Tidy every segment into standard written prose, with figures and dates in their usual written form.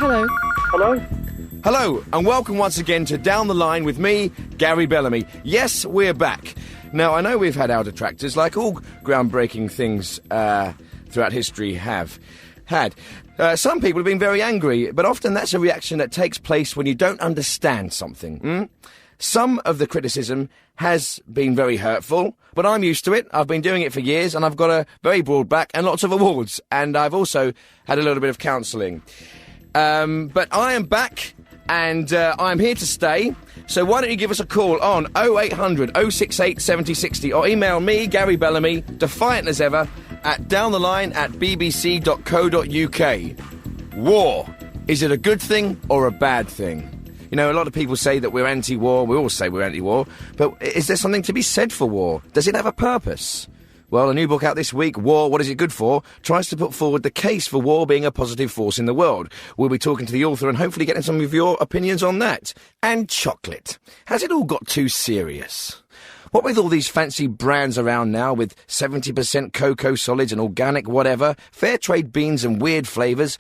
Hello. Hello? Hello, and welcome once again to Down the Line with me, Gary Bellamy. Yes, we're back. Now, I know we've had our detractors, like all groundbreaking things throughout history have had. Some people have been very angry, but often that's a reaction that takes place when you don't understand something. Some of the criticism has been very hurtful, but I'm used to it. I've been doing it for years, and I've got a very broad back and lots of awards, and I've also had a little bit of counselling. But I am back, and I'm here to stay. So why don't you give us a call on 0800 068 7060 or email me, Gary Bellamy, defiant as ever, at downtheline@bbc.co.uk. War. Is it a good thing or a bad thing? You know, a lot of people say that we're anti-war. We all say we're anti-war. But is there something to be said for war? Does it have a purpose? Well, a new book out this week, War, What Is It Good For?, tries to put forward the case for war being a positive force in the world. We'll be talking to the author and hopefully getting some of your opinions on that. And chocolate. Has it all got too serious? What with all these fancy brands around now with 70% cocoa solids and organic whatever, fair trade beans and weird flavours,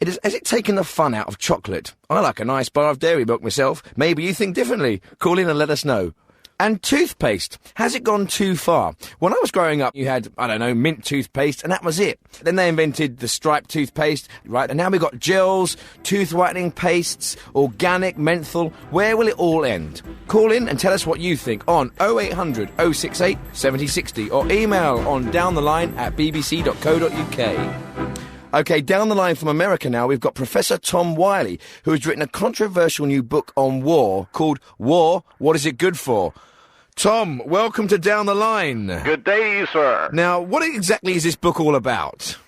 has it taken the fun out of chocolate? I like a nice bar of dairy milk myself. Maybe you think differently. Call in and let us know. And toothpaste. Has it gone too far? When I was growing up, you had, I don't know, mint toothpaste, and that was it. Then they invented the striped toothpaste, right? And now we've got gels, tooth whitening pastes, organic, menthol. Where will it all end? Call in and tell us what you think on 0800 068 7060 or email on downtheline@bbc.co.uk. OK, down the line from America now, we've got Professor Tom Wiley, who has written a controversial new book on war called War, What Is It Good For? Tom, welcome to Down the Line. Good day, sir. Now, what exactly is this book all about?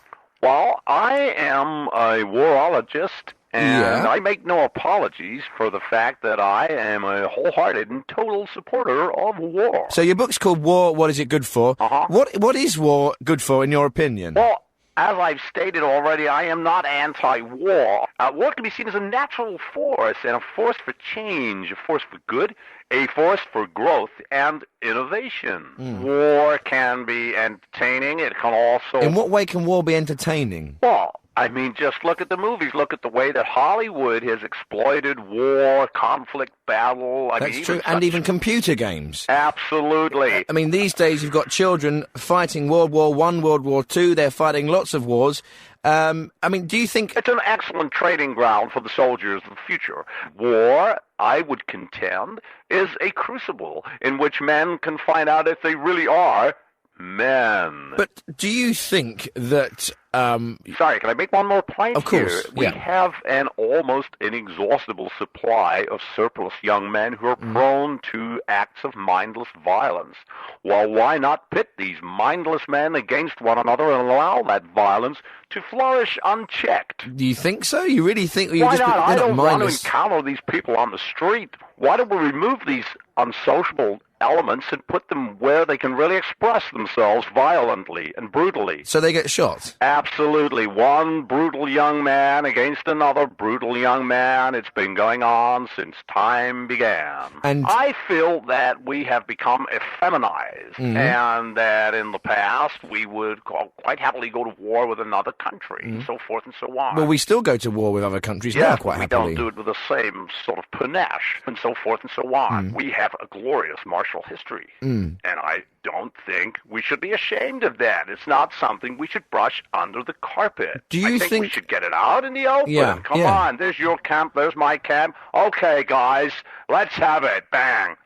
Well, I am a warologist, and I make no apologies for the fact that I am a wholehearted and total supporter of war. So your book's called War, What Is It Good For? What is war good for, in your opinion? Well, as I've stated already, I am not anti-war. War can be seen as a natural force, and a force for change, a force for good, a force for growth and innovation. War can be entertaining. It can also... In what way can war be entertaining? Well, I mean, just look at the movies. Look at the way that Hollywood has exploited war, conflict, battle. That's true, and even computer games. Absolutely. I mean, these days you've got children fighting World War I, World War II. They're fighting lots of wars. I mean, do you think... It's an excellent training ground for the soldiers of the future. War, I would contend, is a crucible in which men can find out if they really are men. But do you think that... Sorry, can I make one more point Of course, here? We have an almost inexhaustible supply of surplus young men who are prone to acts of mindless violence. Well, why not pit these mindless men against one another and allow that violence to flourish unchecked? Do you think so? You really think... Why not? I don't want to encounter these people on the street. Why don't we remove these unsociable elements and put them where they can really express themselves violently and brutally? So they get shot? Absolutely. One brutal young man against another brutal young man. It's been going on since time began. And I feel that we have become effeminized, and that in the past we would quite happily go to war with another country, and so forth and so on. Well, we still go to war with other countries now quite happily. We don't do it with the same sort of panache, and so forth and so on. We have a glorious martial history, and I don't think we should be ashamed of that. It's not something we should brush under the carpet. Do you think we should get it out in the open? Yeah, Come on, there's your camp, there's my camp. Okay, guys, let's have it. Bang.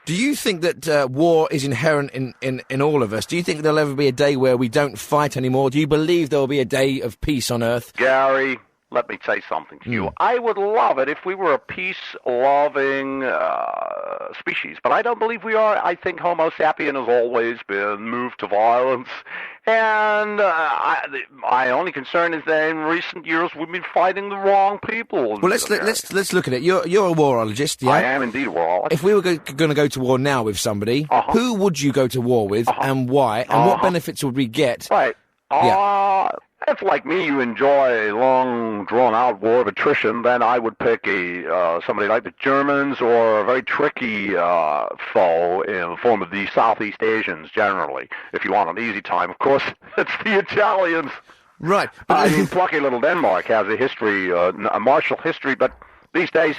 Do you think that war is inherent in all of us? Do you think there'll ever be a day where we don't fight anymore? Do you believe there will be a day of peace on Earth? Gary, let me say something to you. I would love it if we were a peace-loving species, but I don't believe we are. I think Homo sapien has always been moved to violence, and my only concern is that in recent years we've been fighting the wrong people. Well, let's look at it. You're a warologist, yeah? I am indeed a warologist. If we were going to go to war now with somebody, who would you go to war with, and why, and what benefits would we get? Right. If, like me, you enjoy a long, drawn-out war of attrition, then I would pick somebody like the Germans or a very tricky foe in the form of the Southeast Asians, generally. If you want an easy time, of course, it's the Italians. Right. I mean, plucky little Denmark has a history, a martial history, but these days,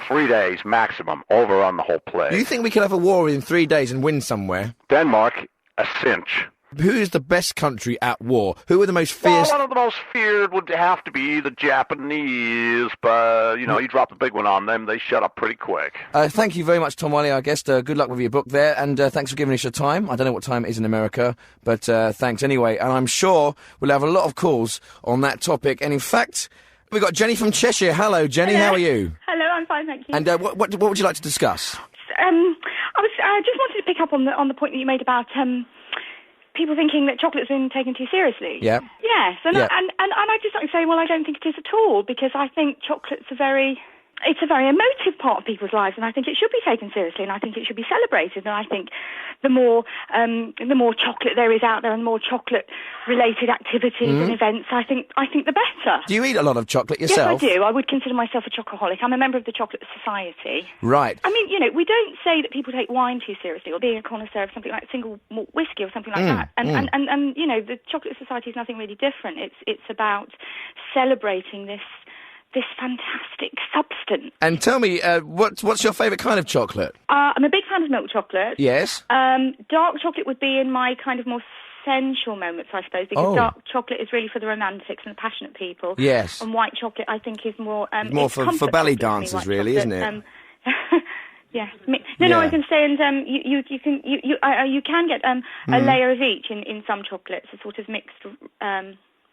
3 days maximum, over on the whole play. Do you think we could have a war in 3 days and win somewhere? Denmark, a cinch. Who is the best country at war? Who are the most fierce? Well, one of the most feared would have to be the Japanese, but, you drop the big one on them, they shut up pretty quick. Thank you very much, Tom Wiley, our guest. Good luck with your book there, and thanks for giving us your time. I don't know what time it is in America, but thanks anyway. And I'm sure we'll have a lot of calls on that topic. And in fact, we've got Jenny from Cheshire. Hello, Jenny, Hello. How are you? Hello, I'm fine, thank you. And what would you like to discuss? I just wanted to pick up on the point that you made about people thinking that chocolate's been taken too seriously. Yeah. Yes, and I just like to say, well, I don't think it is at all, because I think chocolate's a very emotive part of people's lives, and I think it should be taken seriously, and I think it should be celebrated. And I think the more chocolate there is out there, and the more chocolate-related activities and events, I think the better. Do you eat a lot of chocolate yourself? Yes, I do. I would consider myself a chocoholic. I'm a member of the Chocolate Society. Right. I mean, we don't say that people take wine too seriously, or being a connoisseur of something like single malt whiskey or something like that. And the Chocolate Society is nothing really different. It's about celebrating this fantastic substance. And tell me, what's your favourite kind of chocolate? I'm a big fan of milk chocolate. Yes. Dark chocolate would be in my kind of more sensual moments, I suppose, because dark chocolate is really for the romantics and the passionate people. Yes. And white chocolate, I think, is more... more for belly dancers, really, isn't it? Yeah. No, I can say, and you can get a layer of each in some chocolates, a sort of mixed...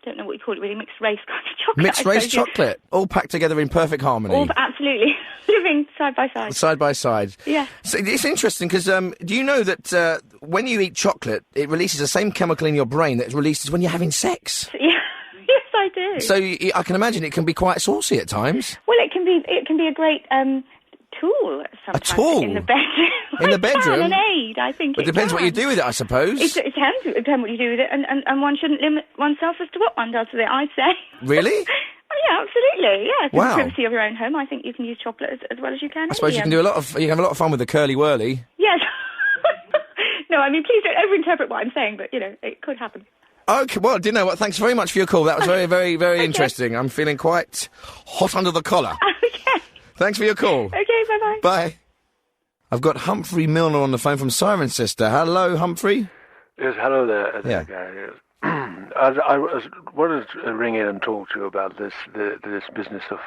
don't know what you call it, really, mixed race kind of chocolate. Mixed race chocolate, all packed together in perfect harmony. All, absolutely. Living side by side. Side by side. Yeah. So it's interesting because do you know that when you eat chocolate, it releases the same chemical in your brain that it releases when you're having sex? Yeah. Yes, I do. So I can imagine it can be quite saucy at times. Well, it can be a great tool sometimes. A tool? In the bedroom. In the bedroom? An aid, I think. But it depends what you do with it, I suppose. It depends what you do with it, and one shouldn't limit oneself as to what one does with it, I'd say. Really? Oh, yeah, absolutely. Yeah, wow. For the privacy of your own home, I think you can use chocolate as well as you can. I suppose you can have a lot of fun with the curly whirly. Yes. No, I mean, please don't overinterpret what I'm saying, but it could happen. Okay, well, do you know what? Thanks very much for your call. That was very, very, very interesting. I'm feeling quite hot under the collar. Okay. Thanks for your call. Okay, bye-bye. Bye. I've got Humphrey Milner on the phone from Siren Sister. Hello, Humphrey. Yes, hello there. Yeah. Gary. I wanted to ring in and talk to you about this business of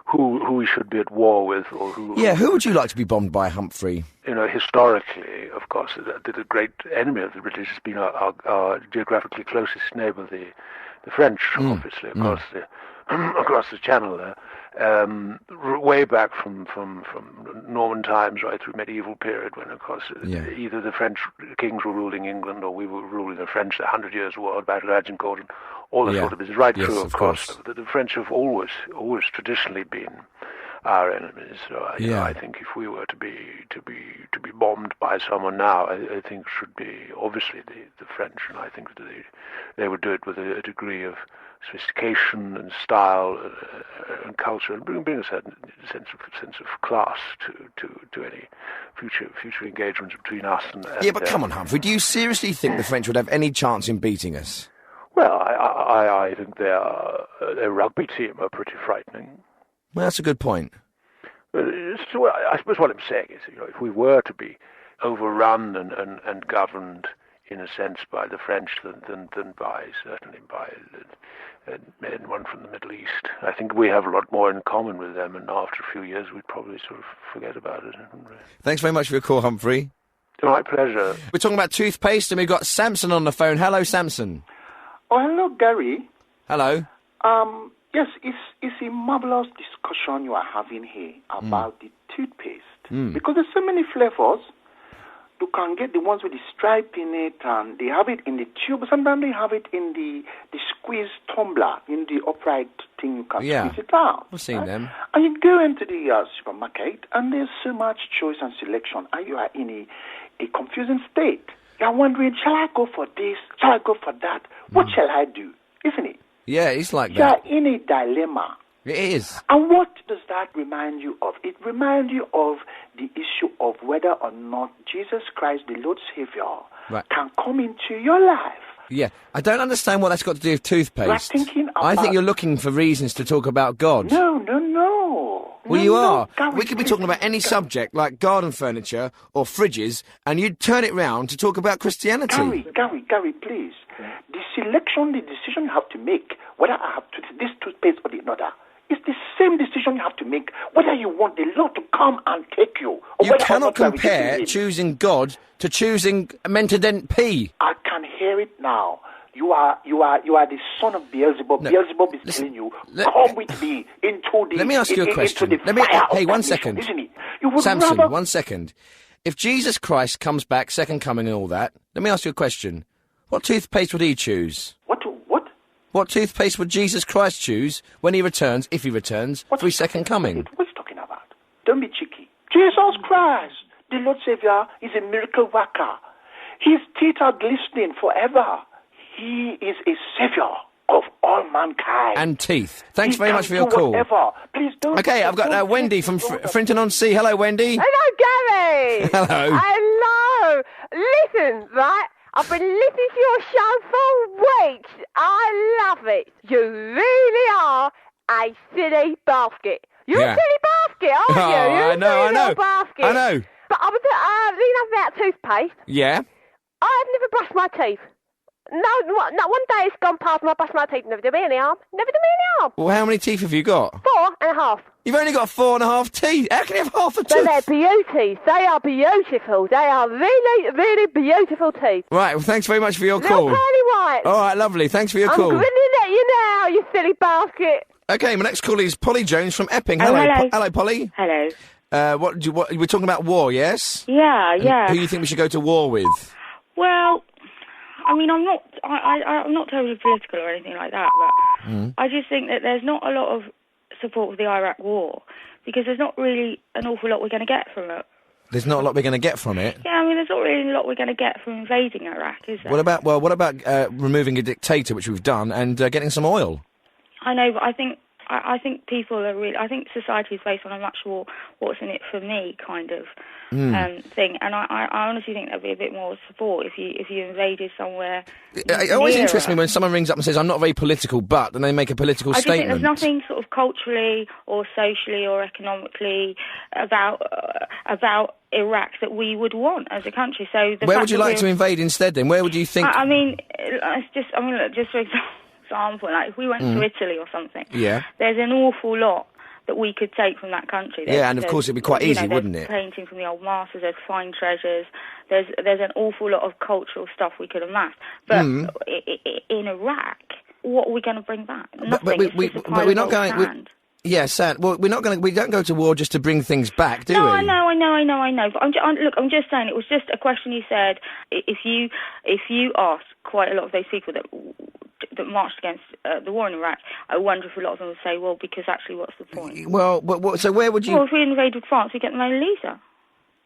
who we should be at war with, or who. Yeah, who would you like to be bombed by, Humphrey? Historically, of course, the great enemy of the British has been our geographically closest neighbour, the French, obviously, across the Channel there. Way back from Norman times right through medieval period, when of course either the French kings were ruling England or we were ruling the French, the 100 Years' War, Battle of Agincourt, and all that sort of business. Right through, of course. The French have always traditionally been our enemies. So I think if we were to be bombed by someone now, I think it should be obviously the French, and I think that they would do it with a degree of sophistication and style and culture, and bring a certain sense of class to any future engagements between us and yeah, but come on, Humphrey, do you seriously think the French would have any chance in beating us? Well, I think their rugby team are pretty frightening. Well, that's a good point. I suppose what I'm saying is, if we were to be overrun and governed in a sense by the French than certainly by anyone from the Middle East. I think we have a lot more in common with them, and after a few years we'd probably sort of forget about it. Thanks very much for your call, Humphrey. My pleasure. We're talking about toothpaste, and we've got Samson on the phone. Hello, Samson. Oh, hello, Gary. Hello. Yes, it's a marvelous discussion you are having here about the toothpaste. Because there's so many flavors. You can get the ones with the stripe in it, and they have it in the tube. Sometimes they have it in the squeeze tumbler, in the upright thing you can squeeze it out. I've seen them. And you go into the supermarket, and there's so much choice and selection, and you are in a confusing state. You're wondering, shall I go for this? Shall I go for that? What shall I do? Isn't it? Yeah, it's like that. You're in a dilemma. It is. And what does that remind you of? It reminds you of the issue of whether or not Jesus Christ, the Lord Savior, can come into your life Yeah, I don't understand what that's got to do with toothpaste. You are thinking about... I think you're looking for reasons to talk about God. No. Well, you are. Gary, We could be talking about any subject, like garden furniture or fridges, and you'd turn it round to talk about Christianity. Gary, please. The decision you have to make, whether I have this toothpaste or the another, is the same decision you have to make, whether you want the Lord to come and take you. Or You whether cannot or not compare choosing God to choosing Mentadent P. I can hear it now. You are the son of Beelzebub. No, Beelzebub is listen, telling you, come with me into the... Let me ask you a question. Hey, 1 second. Isn't it? You would Samson, rather... 1 second. If Jesus Christ comes back, second coming and all that, let me ask you a question. What toothpaste would he choose? What? What toothpaste would Jesus Christ choose when he returns, if he returns, for his second coming? What's he talking about? Don't be cheeky. Jesus Christ, the Lord Savior, is a miracle worker. His teeth are glistening forever. He is a savior of all mankind. And teeth. Thanks very much for your call. Whatever. Please don't... Okay, I've got Wendy from Frinton-on-Sea. Hello, Wendy. Hello, Gary. Hello. Hello. Listen, right? I've been listening to your show for weeks. I love it. You really are a silly basket. You're a silly basket, aren't you? I know. Basket. I know. But I was about toothpaste. Yeah? I've never brushed my teeth. No, one day it's gone past and I brush my teeth. Never do me any harm. Well, how many teeth have you got? 4.5. You've only got 4.5 teeth. How can you have half a But tooth? they're beauties. They are beautiful. They are really, really beautiful teeth. Right, well, thanks very much for your call. Little pearly white. All right, lovely. Thanks for your I'm call. grinning at you now, you silly basket. Okay, my next call is Polly Jones from Epping. Oh, hello. Hello, Polly. Hello. We're talking about war, yes? Yeah. Who do you think we should go to war with? Well, I mean, I'm not totally political or anything like that, but I just think that there's not a lot of support for the Iraq war because there's not really an awful lot we're going to get from it. There's not a lot we're going to get from it? Yeah, I mean, there's not really a lot we're going to get from invading Iraq, is there? What about removing a dictator, which we've done, and getting some oil? I know, but I think people are really... I think society is based on a much more what's in it for me kind of thing, and I honestly think there'd be a bit more support if you invaded somewhere. It always interests me when someone rings up and says, I'm not very political, but, and they make a political statement. I just think there's nothing sort of culturally or socially or economically about Iraq that we would want as a country. So where would you like to invade instead then? Where would you think... I mean, look, just for example, like if we went to Italy or something, there's an awful lot that we could take from that country. And of course it'd be quite easy, wouldn't it? There's painting from the old masters, there's fine treasures, there's an awful lot of cultural stuff we could amass. But in Iraq, what are we going to bring back? Nothing. But we're not going... Sad. Well, we don't go to war just to bring things back, do we? No, I know. But I'm just saying, it was just a question you said. If you asked quite a lot of those people that marched against the war in Iraq, I wonder if a lot of them would say, well, because actually, what's the point? Well, so where would you... Well, if we invaded France, we get the Mona Lisa.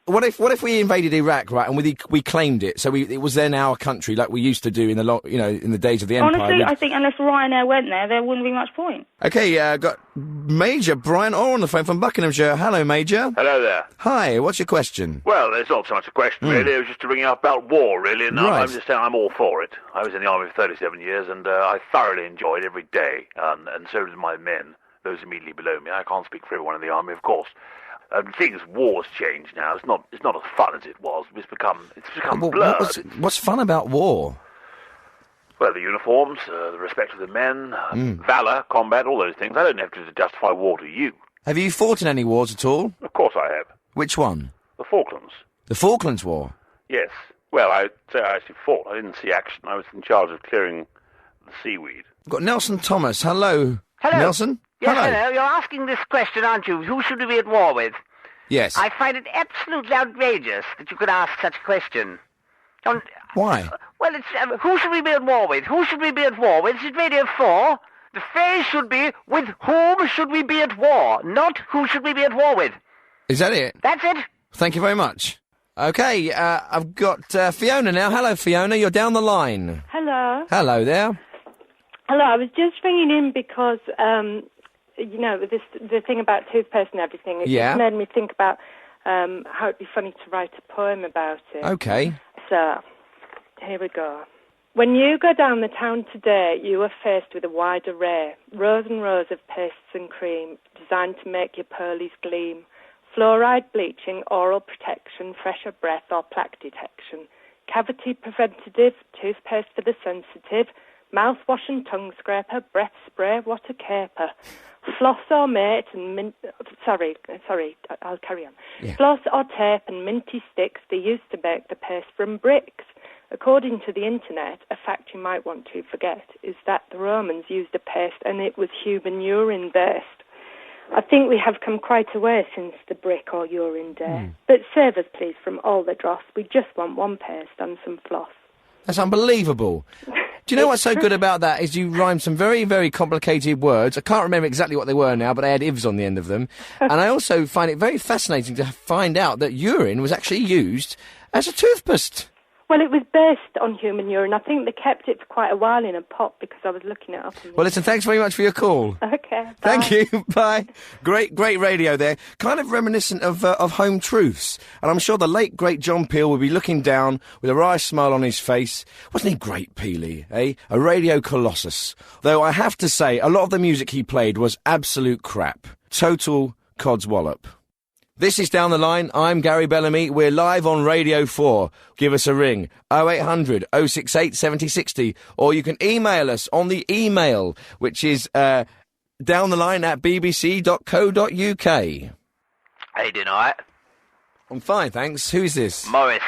What if we invaded Iraq, right, and we claimed it, so it was then our country, like we used to do in the days of the Empire? Honestly, I think unless Ryanair went there wouldn't be much point. Okay, got Major Brian Orr on the phone from Buckinghamshire. Hello, Major. Hello there. Hi, what's your question? Well, it's not so much a question, really. It was just to bring up about war, really, and I'm just saying I'm all for it. I was in the Army for 37 years, and I thoroughly enjoyed every day, and so did my men, those immediately below me. I can't speak for everyone in the Army, of course. Things, war's changed now. It's not as fun as it was. It's become blurred. What's fun about war? Well, the uniforms, the respect of the men, valour, combat, all those things. I don't have to justify war to you. Have you fought in any wars at all? Of course I have. Which one? The Falklands. The Falklands War? Yes. Well, I'd say I actually fought. I didn't see action. I was in charge of clearing the seaweed. We've got Nelson Thomas. Hello. Hello. Nelson? Yes, hello. You're asking this question, aren't you? Who should we be at war with? Yes. I find it absolutely outrageous that you could ask such a question. Why? Well, it's who should we be at war with? Who should we be at war with? This is Radio 4. The phrase should be, with whom should we be at war? Not who should we be at war with. Is that it? That's it. Thank you very much. Okay, I've got Fiona now. Hello, Fiona. You're down the line. Hello. Hello there. Hello, I was just ringing in because, the thing about toothpaste and everything, it just made me think about how it'd be funny to write a poem about it. Okay. So, here we go. When you go down the town today, you are faced with a wide array. Rows and rows of pastes and cream designed to make your pearlies gleam. Fluoride bleaching, oral protection, fresher breath or plaque detection. Cavity preventative, toothpaste for the sensitive. Mouthwash and tongue scraper, breath spray, what a caper. Floss or mate and mint... Sorry, I'll carry on. Yeah. Floss or tape and minty sticks, they used to make the paste from bricks. According to the internet, a fact you might want to forget is that the Romans used a paste and it was human urine based. I think we have come quite a way since the brick or urine day. But save us, please, from all the dross. We just want one paste and some floss. That's unbelievable. Do you know what's so good about that is you rhymed some very, very complicated words. I can't remember exactly what they were now, but they had ivs on the end of them. And I also find it very fascinating to find out that urine was actually used as a toothpaste. Well, it was based on human urine. I think they kept it for quite a while in a pot because I was looking it up. Well, listen, thanks very much for your call. Okay, bye. Thank you. Bye. Great radio there. Kind of reminiscent of Home Truths. And I'm sure the late, great John Peel will be looking down with a wry smile on his face. Wasn't he great, Peely, eh? A radio colossus. Though I have to say, a lot of the music he played was absolute crap. Total codswallop. This is Down the Line. I'm Gary Bellamy. We're live on Radio 4. Give us a ring. 0800 068 7060. Or you can email us on the email, which is downtheline@bbc.co.uk. How you doing, alright? I'm fine, thanks. Who's this? Morris.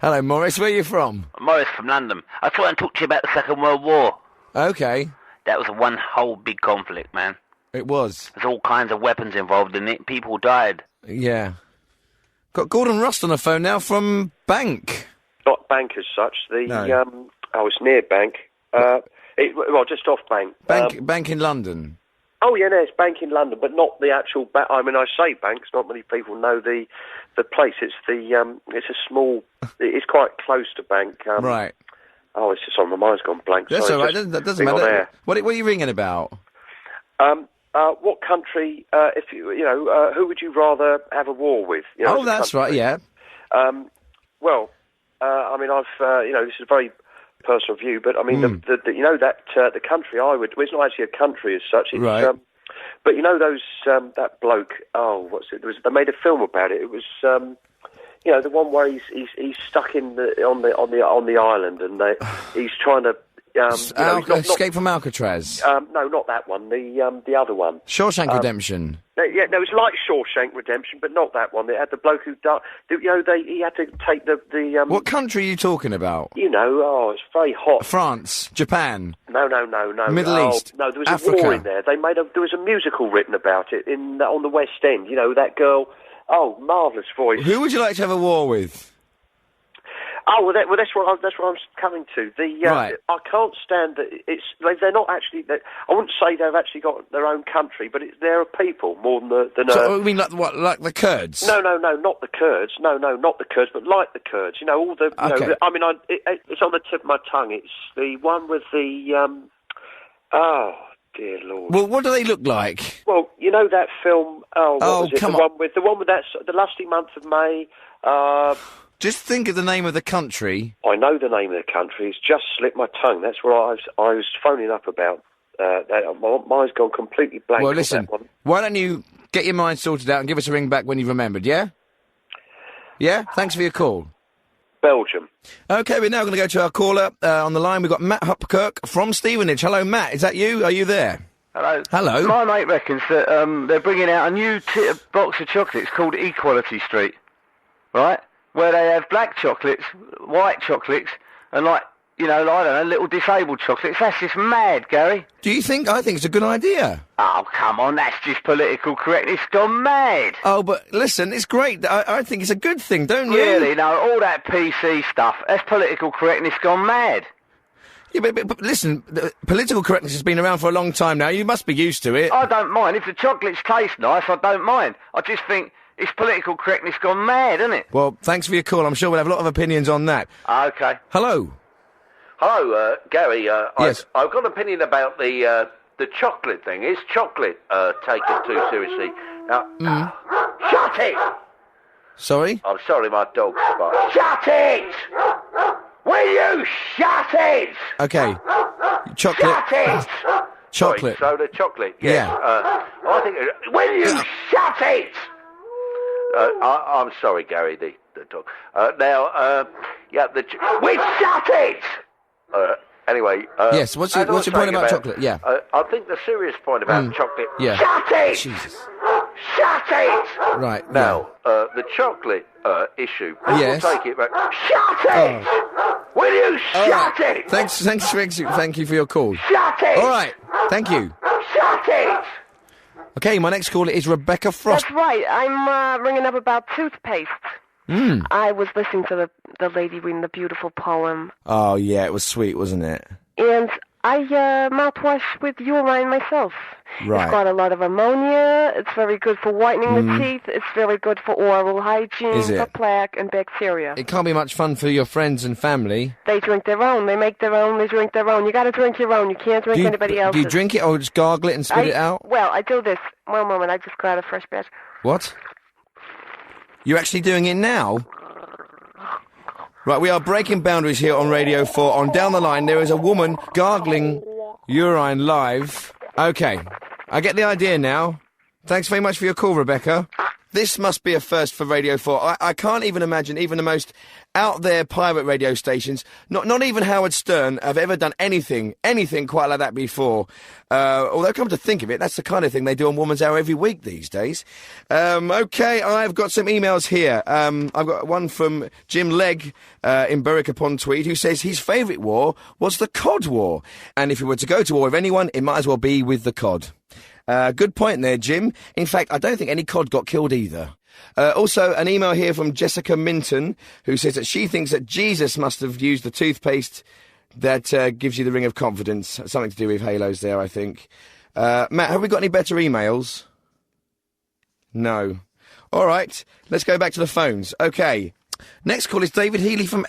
Hello, Morris. Where are you from? Morris from London. I thought I'd talk to you about the Second World War. Okay. That was one whole big conflict, man. It was. There's all kinds of weapons involved in it. People died. Yeah. Got Gordon Rust on the phone now from Bank. Not Bank as such. It's near Bank. Just off Bank. Bank in London. Oh yeah, no, it's Bank in London, but not the actual. I mean, I say Banks. Not many people know the place. It's it's a small. It's quite close to Bank. Right. Oh, it's just on my mind's gone blank. That's all right. That doesn't matter. What are you ringing about? What country, who would you rather have a war with? You know, that's right, yeah. I mean, this is a very personal view, but I mean, the country I would, well, it's not actually a country as such, it's, right. But you know that bloke, they made a film about it, it was, the one where he's stuck on the island and he's trying to, Escape from Alcatraz. No, not that one. The other one. Shawshank Redemption. It's like Shawshank Redemption, but not that one. They had the bloke who died. He had to take the. What country are you talking about? It's very hot. France, Japan. No. Middle East. No, there was Africa. a war in there. There was a musical written about it on the West End. You know that girl. Oh, marvellous voice. Who would you like to have a war with? Oh, that's what I'm coming to. Right. I can't stand that. They're not actually. I wouldn't say they've actually got their own country, but they're a people more than So, you mean like the Kurds? No, not the Kurds. No, not the Kurds, but like the Kurds. You know, all the. Okay. It's on the tip of my tongue. It's the one with the. Oh dear Lord. Well, what do they look like? Well, you know that film. Come on. The one with that the lusty month of May. Just think of the name of the country. I know the name of the country. It's just slipped my tongue. That's what I was phoning up about. My mind's gone completely blank. Well, listen, why don't you get your mind sorted out and give us a ring back when you've remembered, yeah? Yeah? Thanks for your call. Belgium. OK, we're now going to go to our caller on the line. We've got Matt Hopkirk from Stevenage. Hello, Matt. Is that you? Are you there? Hello. My mate reckons that they're bringing out a new box of chocolates called Equality Street, right? Where they have black chocolates, white chocolates, and little disabled chocolates. That's just mad, Gary. Do you think? I think it's a good idea. Oh, come on, that's just political correctness gone mad. Oh, but listen, it's great. I think it's a good thing, don't you? Really? No, all that PC stuff, that's political correctness gone mad. Yeah, but listen, political correctness has been around for a long time now. You must be used to it. I don't mind. If the chocolates taste nice, I don't mind. I just think it's political correctness gone mad, isn't it? Well, thanks for your call. I'm sure we'll have a lot of opinions on that. OK. Hello. Hello, Gary. Yes. I've got an opinion about the chocolate thing. Is chocolate taken too seriously? Now, shut it! Sorry? I'm sorry, my dog's barking. Shut it! Will you shut it? Okay. Chocolate. Shut it! Chocolate. Sorry, soda chocolate, yes. Yeah. I think... will you shut it? I'm sorry, Gary, the dog. We shut it! Anyway... yes, what's your point about chocolate? Yeah. I think the serious point about chocolate... Yeah. Shut it! Jesus. Shut it! Right, Now, the chocolate issue... Yes. Take it back. Shut it! Will you shut it? Thank you for your call. Shut it! All right, thank you. Shut it! Okay, my next caller is Rebecca Frost. That's right. I'm ringing up about toothpaste. I was listening to the lady reading the beautiful poem. Oh, yeah, it was sweet, wasn't it? And I mouthwash with urine myself. Right. It's got a lot of ammonia. It's very good for whitening the teeth. It's very good for oral hygiene, Is it? for plaque and bacteria. It can't be much fun for your friends and family. They drink their own. They make their own. They drink their own. You got to drink your own. You can't drink anybody else's. Do you drink it or just gargle it and spit it out? Well, I do this. One moment. I just got a fresh batch. What? You're actually doing it now? Right, we are breaking boundaries here on Radio 4. On Down the Line, there is a woman gargling urine live. Okay, I get the idea now. Thanks very much for your call, Rebecca. This must be a first for Radio 4. I can't even imagine even the most out-there pirate radio stations, not even Howard Stern, have ever done anything quite like that before. Although, come to think of it, that's the kind of thing they do on Woman's Hour every week these days. Okay, I've got some emails here. I've got one from Jim Legg in Berwick-upon-Tweed, who says his favourite war was the Cod War. And if he were to go to war with anyone, it might as well be with the cod. Good point there, Jim. In fact, I don't think any cod got killed either. Also, an email here from Jessica Minton, who says that she thinks that Jesus must have used the toothpaste that gives you the ring of confidence. Something to do with halos there, I think. Matt, have we got any better emails? No. All right, let's go back to the phones. Okay. Next call is David Healy from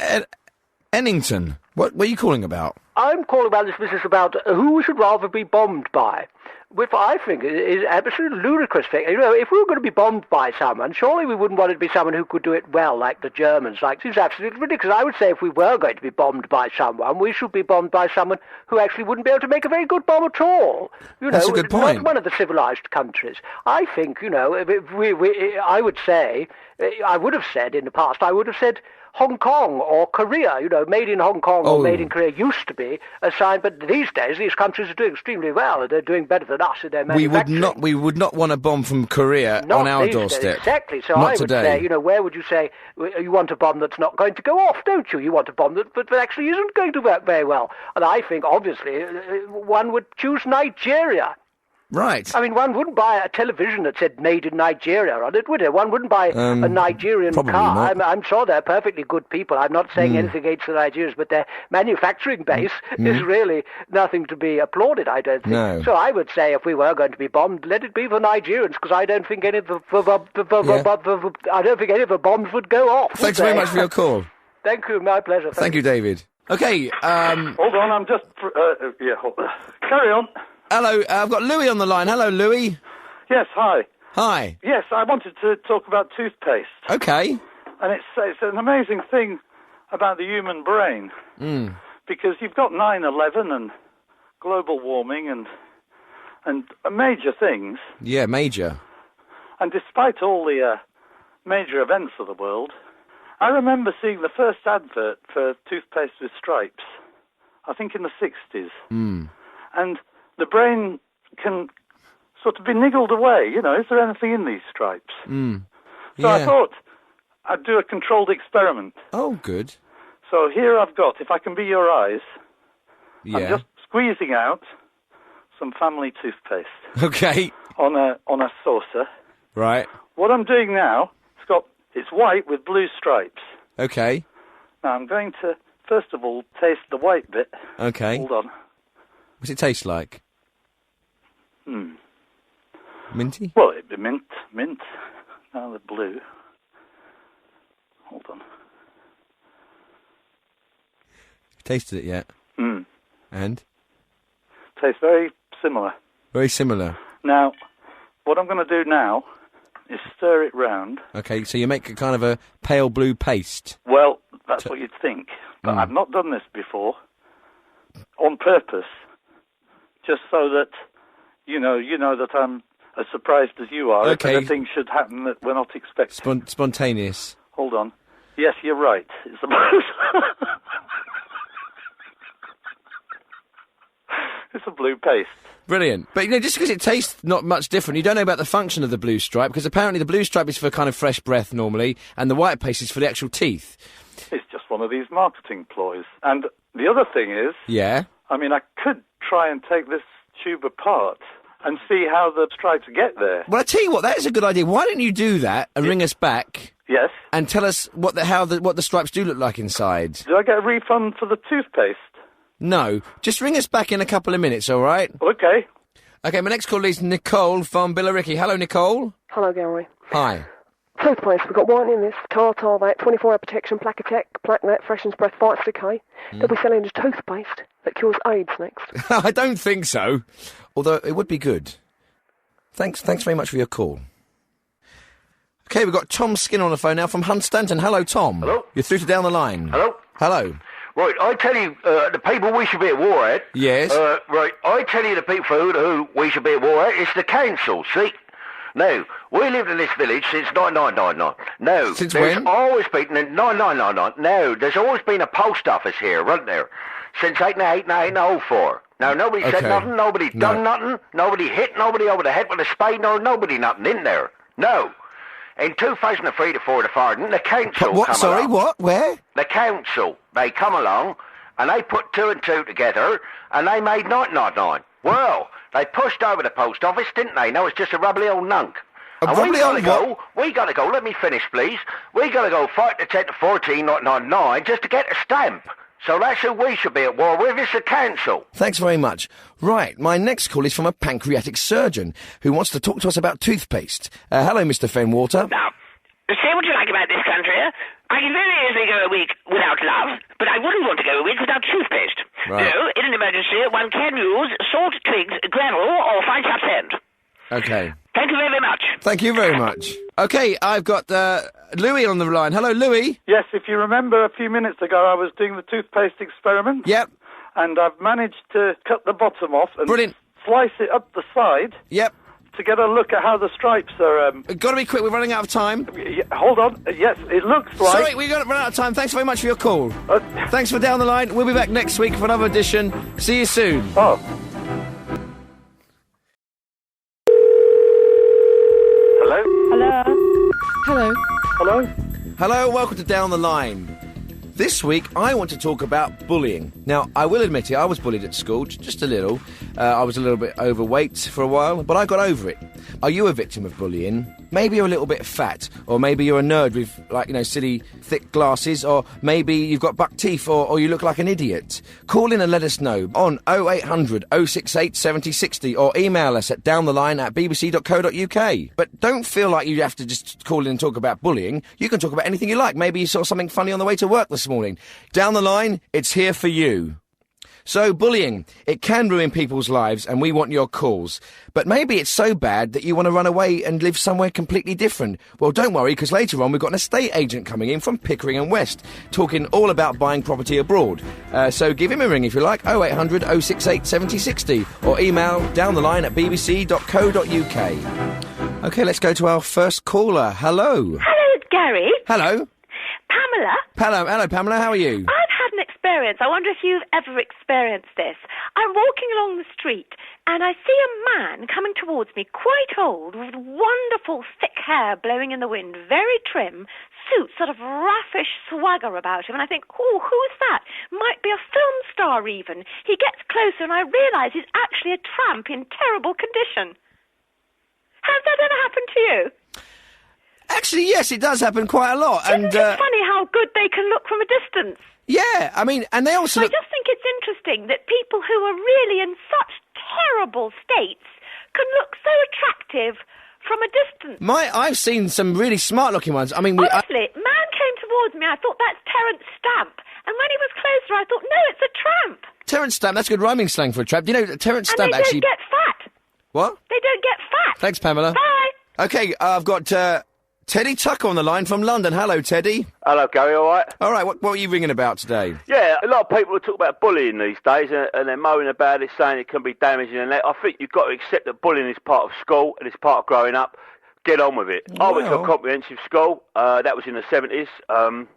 Ennington. What are you calling about? I'm calling about this business about who we should rather be bombed by. Which I think is absolutely ludicrous thing. You know, if we were going to be bombed by someone, surely we wouldn't want it to be someone who could do it well, like the Germans. It's absolutely ridiculous. I would say if we were going to be bombed by someone, we should be bombed by someone who actually wouldn't be able to make a very good bomb at all. You know, that's a good point. Not one of the civilized countries. I think, you know, I would say, I would have said in the past, I would have said Hong Kong or Korea, you know, made in Hong Kong or made in Korea used to be a sign, but these days these countries are doing extremely well. They're doing better than us in their manufacturing. We would not want a bomb from Korea on our doorstep. Exactly. So not I would today. say, you know, where would you say you want a bomb that's not going to go off, don't you? You want a bomb that actually isn't going to work very well. And I think, obviously, one would choose Nigeria. Right. I mean, one wouldn't buy a television that said made in Nigeria on it, would it? One wouldn't buy a Nigerian car. I'm sure they're perfectly good people. I'm not saying anything against the Nigerians, but their manufacturing base is really nothing to be applauded, I don't think. No. So I would say if we were going to be bombed, let it be for Nigerians, because I don't think any of the bombs would go off. Thanks very much for your call. Thank you, my pleasure. Thank you, David. Okay, Hold on, I'm just... Carry on. Hello, I've got Louis on the line. Hello, Louis. Yes, hi. Hi. Yes, I wanted to talk about toothpaste. Okay. And it's an amazing thing about the human brain. Because you've got 9/11 and global warming and major things. Yeah, major. And despite all the major events of the world, I remember seeing the first advert for toothpaste with stripes, I think in the 60s. And the brain can sort of be niggled away, you know, is there anything in these stripes? So I thought I'd do a controlled experiment. Oh, good. So here I've got, if I can be your eyes, I'm just squeezing out some family toothpaste. Okay. On a saucer. Right. What I'm doing now, it's white with blue stripes. Okay. Now I'm going to, first of all, taste the white bit. Okay. Hold on. What's it taste like? Minty? Well, it'd be mint. Now the blue. Hold on. Tasted it yet? And? Tastes very similar. Very similar. Now, what I'm going to do now is stir it round. Okay, so you make a kind of a pale blue paste. Well, that's what you'd think. But I've not done this before on purpose, just so that you know that I'm as surprised as you are. Okay. If anything should happen that we're not expecting. Spontaneous. Hold on. Yes, you're right. It's about it's a blue paste. Brilliant. But, just because it tastes not much different, you don't know about the function of the blue stripe, because apparently the blue stripe is for kind of fresh breath normally, and the white paste is for the actual teeth. It's just one of these marketing ploys. And the other thing is... Yeah? I mean, I could try and take this tube apart and see how the stripes get there. Well, I tell you what, that is a good idea. Why don't you do that and ring us back? Yes. And tell us what the stripes do look like inside. Do I get a refund for the toothpaste? No. Just ring us back in a couple of minutes, all right? Okay. Okay, my next call is Nicole from Billericay. Hello, Nicole. Hello, Gary. Hi. Toothpaste, we've got white in this, tartar that, 24-hour protection, plaque attack, plaque that, freshens breath, fights decay. They'll be selling a toothpaste that cures AIDS next. I don't think so. Although it would be good. Thanks very much for your call. Okay, we've got Tom Skinner on the phone now from Hunstanton. Hello, Tom. Hello. You're through to Down the Line. Hello. Hello. Right, I tell you, the people we should be at war at... Yes? Right, I tell you the people who we should be at war at, it's the council, see? Now, we lived in this village since 1999. Now, Since there's when? always been... 1999. Now, there's always been a post office here, wasn't there? Since 1904. Now, nobody said Okay. nothing, nobody done nothing, nobody hit nobody over the head with a spade, nobody nothing in there. No. In 2003 to 4 to 5, the council What? come Sorry, along. what? Where? The council, they come along, and they put 2 and 2 together, and they made 1999. Well, they pushed over the post office, didn't they? No, it's just a rubbly old nunk. A And rubbly old what? we gotta go, let me finish, please. We gotta go 5 to 10 to 14, 1999, just to get a stamp. So that's who we should be at war with, it's the council. Thanks very much. Right, my next call is from a pancreatic surgeon who wants to talk to us about toothpaste. Hello, Mr. Fenwater. Now, say what you like about this country. I can very easily go a week without love, but I wouldn't want to go a week without toothpaste. Right. So, in an emergency, one can use salt, twigs, gravel, or fine sharp sand. Okay. Thank you very much. Thank you very much. Okay, I've got Louis on the line. Hello, Louis. Yes, if you remember a few minutes ago, I was doing the toothpaste experiment. Yep. And I've managed to cut the bottom off and Brilliant. slice it up the side. Yep. To get a look at how the stripes are... Got to be quick, we're running out of time. Hold on. Yes, it looks like... Sorry, we're going to run out of time. Thanks very much for your call. Thanks for Down the Line. We'll be back next week for another edition. See you soon. Oh. Hello? Hello. Hello? Hello, welcome to Down the Line. This week, I want to talk about bullying. Now, I will admit it, I was bullied at school, just a little. I was a little bit overweight for a while, but I got over it. Are you a victim of bullying? Maybe you're a little bit fat, or maybe you're a nerd with, silly, thick glasses, or maybe you've got buck teeth, or you look like an idiot. Call in and let us know on 0800 068 7060, or email us at downtheline@bbc.co.uk. But don't feel like you have to just call in and talk about bullying. You can talk about anything you like. Maybe you saw something funny on the way to work this morning. Down the Line, it's here for you. So, bullying, it can ruin people's lives, and we want your calls. But maybe it's so bad that you want to run away and live somewhere completely different. Well, don't worry, because later on we've got an estate agent coming in from Pickering and West, talking all about buying property abroad. So give him a ring if you like, 0800 068 7060, or email downtheline@bbc.co.uk. OK, let's go to our first caller. Hello. Hello, Gary. Hello. Pamela. Hello, Pamela, how are you? I've had an experience. I wonder if you've ever experienced this. I'm walking along the street and I see a man coming towards me, quite old, with wonderful thick hair blowing in the wind, very trim, suit, sort of raffish swagger about him. And I think, oh, who's that? Might be a film star even. He gets closer and I realise he's actually a tramp in terrible condition. Has that ever happened to you? Actually, yes, it does happen quite a lot. Isn't it funny how good they can look from a distance? Yeah, I mean, and they also I just think it's interesting that people who are really in such terrible states can look so attractive from a distance. I've seen some really smart-looking ones. I mean, Honestly, man came towards me, I thought, that's Terence Stamp. And when he was closer, I thought, no, it's a tramp. Terence Stamp, that's good rhyming slang for a tramp. You know, Terence And Stamp they actually... don't get fat. What? They don't get fat. Thanks, Pamela. Bye. OK, I've got Teddy Tucker on the line from London. Hello, Teddy. Hello, Gary, all right? All right, what are you ringing about today? Yeah, a lot of people talk about bullying these days, and they're moaning about it, saying it can be damaging and that. I think you've got to accept that bullying is part of school, and it's part of growing up. Get on with it. I went to a comprehensive school, that was in the 70s, and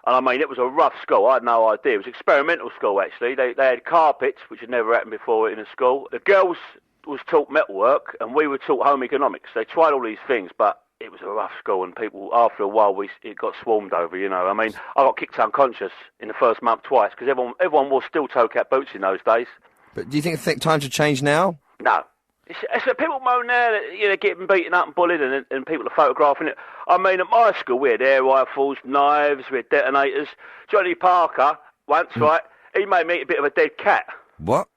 I mean, it was a rough school, I had no idea. It was experimental school, actually. They had carpets, which had never happened before in a school. The girls was taught metalwork, and we were taught home economics. They tried all these things, but it was a rough school, and people, after a while, it got swarmed over, you know. I mean, I got kicked unconscious in the first month twice, because everyone wore steel-toe cap boots in those days. But do you think times have changed now? No. It's people moan now that, you know, getting beaten up and bullied, and people are photographing it. I mean, at my school, we had air rifles, knives, we had detonators. Johnny Parker, once, right, he made me eat a bit of a dead cat. What?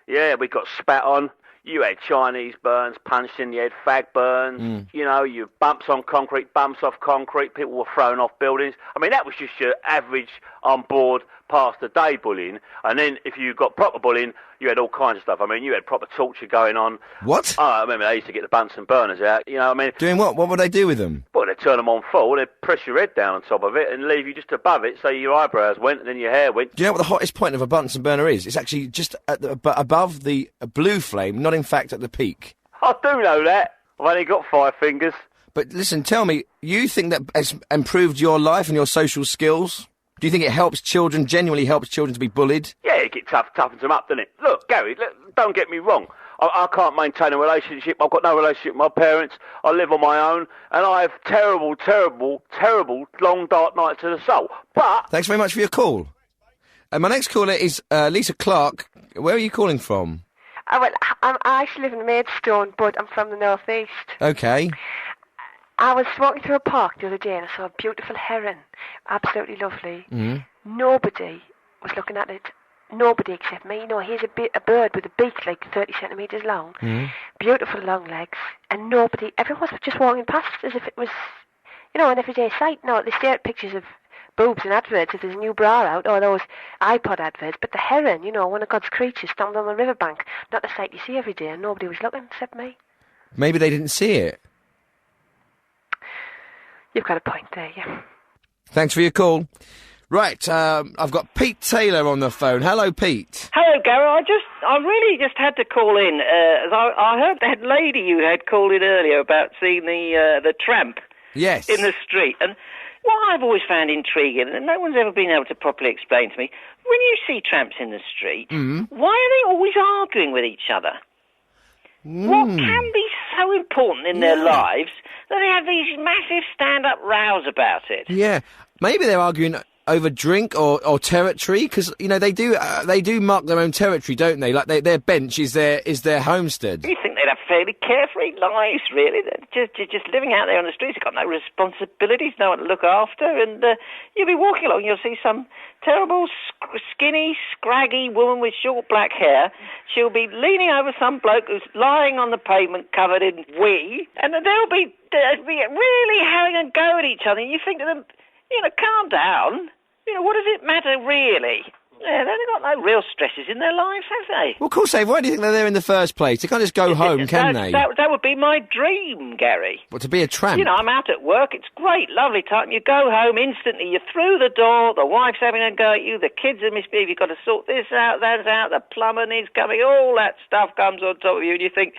Yeah, we got spat on. You had Chinese burns, punched in the head, fag burns, you know, you bumps on concrete, bumps off concrete, people were thrown off buildings. I mean, that was just your average on board, past the day bullying. And then if you got proper bullying, you had all kinds of stuff. I mean, you had proper torture going on. What? Oh, I remember they used to get the Bunsen burners out, you know what I mean? Doing what? What would they do with them? Well, they'd turn them on full, they'd press your head down on top of it and leave you just above it, so your eyebrows went and then your hair went. Do you know what the hottest point of a Bunsen burner is? It's actually just above the blue flame, not in fact at the peak. I do know that. I've only got 5 fingers. But listen, tell me, you think that has improved your life and your social skills? Do you think it helps children, genuinely helps children to be bullied? Yeah, it toughens them up, doesn't it? Look, Gary, don't get me wrong. I can't maintain a relationship. I've got no relationship with my parents. I live on my own, and I have terrible, terrible, terrible long, dark nights of the soul. But... Thanks very much for your call. My next caller is Lisa Clark. Where are you calling from? Well, I actually live in Maidstone, but I'm from the North East. Okay. I was walking through a park the other day and I saw a beautiful heron. Absolutely lovely. Nobody was looking at it. Nobody except me. You know, here's a bird with a beak like 30 centimetres long. Beautiful long legs. And everyone was just walking past as if it was, you know, an everyday sight. No, they stare at pictures of boobs and adverts if there's a new bra out, or those iPod adverts. But the heron, you know, one of God's creatures, stomped on the riverbank. Not a sight you see every day, and nobody was looking except me. Maybe they didn't see it. You've got a point there, yeah. Thanks for your call. Right, I've got Pete Taylor on the phone. Hello, Pete. Hello, Gary. I really just had to call in. I heard that lady you had called in earlier about seeing the tramp. Yes. In the street. And what I've always found intriguing, and no one's ever been able to properly explain to me, when you see tramps in the street, why are they always arguing with each other? What can be so important in their lives that they have these massive stand-up rows about it? Yeah, maybe they're arguing over drink or territory, because you know they do mark their own territory, don't they? Like their bench is their homestead. You think they'd have fairly carefree lives, really? They're just living out there on the streets. They've got no responsibilities, no one to look after, and you'll be walking along, you'll see some terrible, skinny, scraggy woman with short black hair. She'll be leaning over some bloke who's lying on the pavement covered in wee, and they'll be really having a go at each other. And you think to them, you know, calm down. You know, what does it matter, really? Yeah, they've got no real stresses in their lives, have they? Well, of course they have. Why do you think they're there in the first place? They can't just go home, can they? That would be my dream, Gary. What, to be a tramp? You know, I'm out at work, it's great, lovely time. You go home instantly, you're through the door, the wife's having a go at you, the kids are misbehaving, you've got to sort this out, that out, the plumber needs coming, all that stuff comes on top of you, and you think,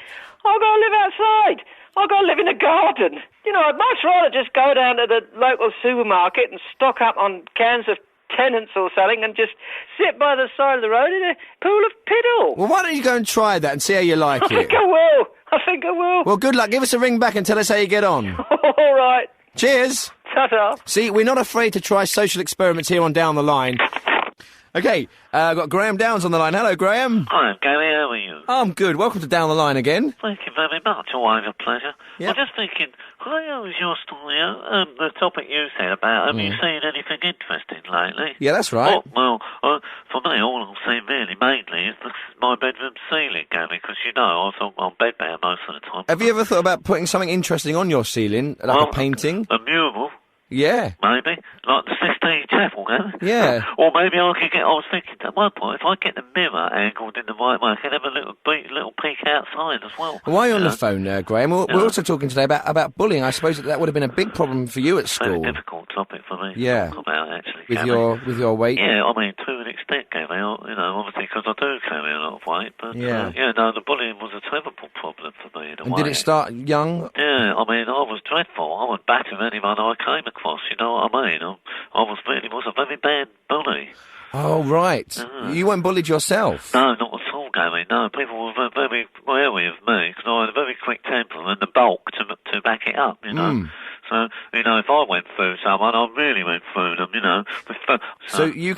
I've got to live outside. I've got to live in a garden. You know, I'd much rather just go down to the local supermarket and stock up on cans of Tennants or something and just sit by the side of the road in a pool of piddle. Well, why don't you go and try that and see how you like it? I think I will. Well, good luck. Give us a ring back and tell us how you get on. All right. Cheers. Ta-ta. See, we're not afraid to try social experiments here on Down the Line. Okay, I've got Graham Downs on the line. Hello, Graham. Hi, Gary. How are you? I'm good. Welcome to Down the Line again. Thank you very much. Always a pleasure. Yep. I'm just thinking, how was your story, the topic you said about, have you seen anything interesting lately? Yeah, that's right. Oh, well, for me, all I'm seeing really mainly is my bedroom ceiling, Gary, because, you know, I'm bedbound most of the time. Have you ever thought about putting something interesting on your ceiling, like a painting? A mural. Yeah. Maybe. Like the Sistine Chapel, Gary. Yeah. Or maybe I was thinking at one point, if I get the mirror angled in the right way, I can have a little peek outside as well. While you're on the phone, Graham, we're also talking today about bullying. I suppose that would have been a big problem for you at school. Very difficult topic for me Yeah. to talk about, actually. With your weight? Yeah, I mean, to an extent, Gary, obviously, because I do carry a lot of weight, but, the bullying was a terrible problem for me in a way. And did it start young? Yeah, I mean, I was dreadful. I would batter anyone I came across, you know what I mean? I was a very bad bully. Oh, right. You weren't bullied yourself? No, not at all, Gary. No, people were very wary of me because I had a very quick temper and the bulk to back it up, you know. So, if I went through someone, I really went through them, you know. So you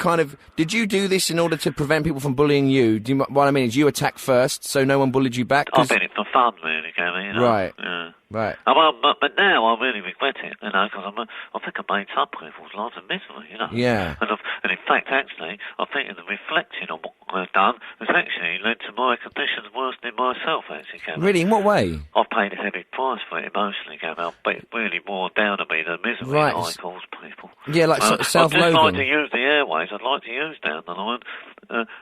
did you do this in order to prevent people from bullying you? What I mean is you attacked first, so no one bullied you back? I did it for fun, really, Gary, you know. Right. Yeah. Right. But now I really regret it, you know, because I think I made some people's lives a misery, you know. Yeah. And in fact, actually, I think in the reflecting on what I've done has actually led to my conditions worsening myself, actually, Gary. Really? In what way? I've paid a heavy price for it emotionally, Gary. It really more down to me the misery I cause people. Yeah, like self-loathing. I'd just like to use the airways, I'd like to use down the line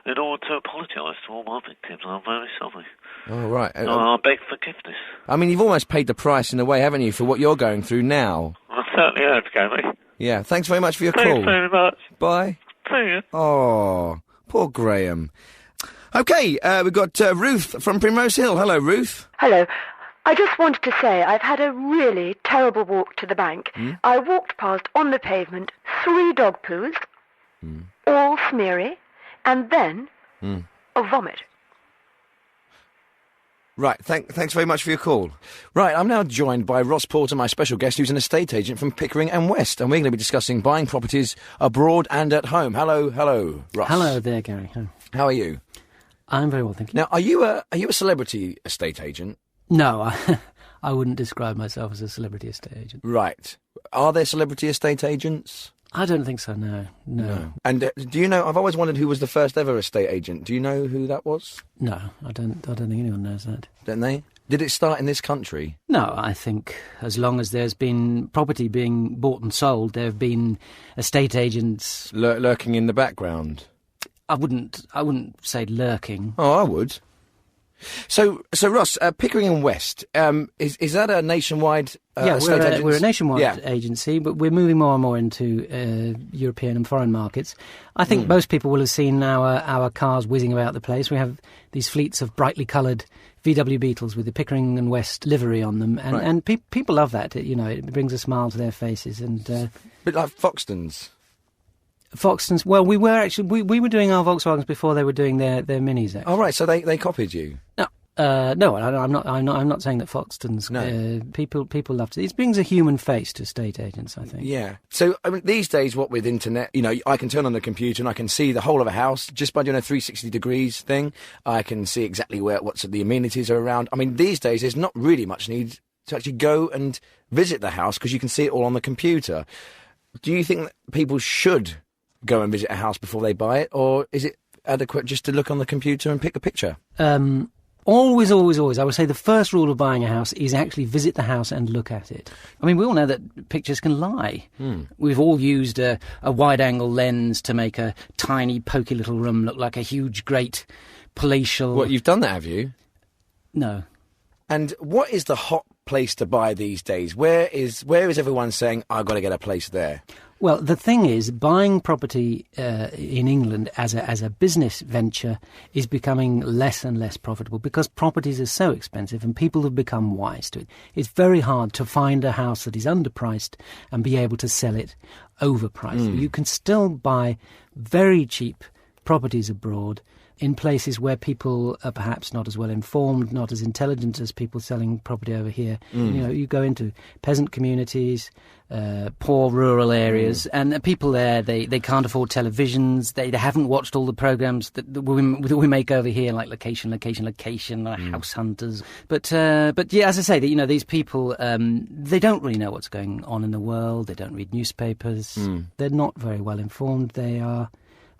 in order to apologise to all my victims. I'm very sorry. Oh, right. I beg forgiveness. I mean, you've almost paid the price in a way, haven't you, for what you're going through now? I certainly have, Gary. Yeah, thanks very much for your call. Thanks very much. Bye. See you. Oh, poor Graham. OK, we've got Ruth from Primrose Hill. Hello, Ruth. Hello. I just wanted to say I've had a really terrible walk to the bank. I walked past, on the pavement, 3 dog poos, all smeary, and then a vomit. Right, thanks very much for your call. Right, I'm now joined by Ross Porter, my special guest, who's an estate agent from Pickering and West, and we're going to be discussing buying properties abroad and at home. Hello, Ross. Hello there, Gary. How are you? I'm very well, thank you. Now, are you a celebrity estate agent? No, I wouldn't describe myself as a celebrity estate agent. Right. Are there celebrity estate agents? I don't think so, no. And do you know, I've always wondered who was the first ever estate agent. Do you know who that was? No, I don't think anyone knows that. Don't they? Did it start in this country? No, I think as long as there's been property being bought and sold, there have been estate agents... lurking in the background? I wouldn't say lurking. Oh, I would. So Ross, Pickering and West, is that a nationwide estate agency? We're a nationwide agency, but we're moving more and more into European and foreign markets. I think most people will have seen our cars whizzing about the place. We have these fleets of brightly coloured VW Beetles with the Pickering and West livery on them, and people love that. It brings a smile to their faces. And a bit like Foxtons. Foxtons. Well, we were doing our Volkswagens before they were doing their Minis. Actually. Oh right, so they copied you. No, I'm not saying that Foxtons. No. People love it. It brings a human face to estate agents, I think. Yeah. So I mean, these days, what with internet, I can turn on the computer and I can see the whole of a house just by doing a 360 degrees thing. I can see exactly what's the amenities are around. I mean, these days there's not really much need to actually go and visit the house because you can see it all on the computer. Do you think that people should go and visit a house before they buy it, or is it adequate just to look on the computer and pick a picture? Always. I would say the first rule of buying a house is actually visit the house and look at it. I mean, we all know that pictures can lie. We've all used a wide-angle lens to make a tiny, poky little room look like a huge, great, palatial... What, you've done that, have you? No. And what is the hot place to buy these days? Where is everyone saying, I've got to get a place there? Well, the thing is, buying property in England as a business venture is becoming less and less profitable because properties are so expensive and people have become wise to it. It's very hard to find a house that is underpriced and be able to sell it overpriced. You can still buy very cheap properties abroad in places where people are perhaps not as well informed, not as intelligent as people selling property over here. You go into peasant communities, poor rural areas, and the people there, they can't afford televisions, they haven't watched all the programmes that we make over here, like Location, House Hunters. But yeah, as I say, these people, they don't really know what's going on in the world, they don't read newspapers, they're not very well informed, they are...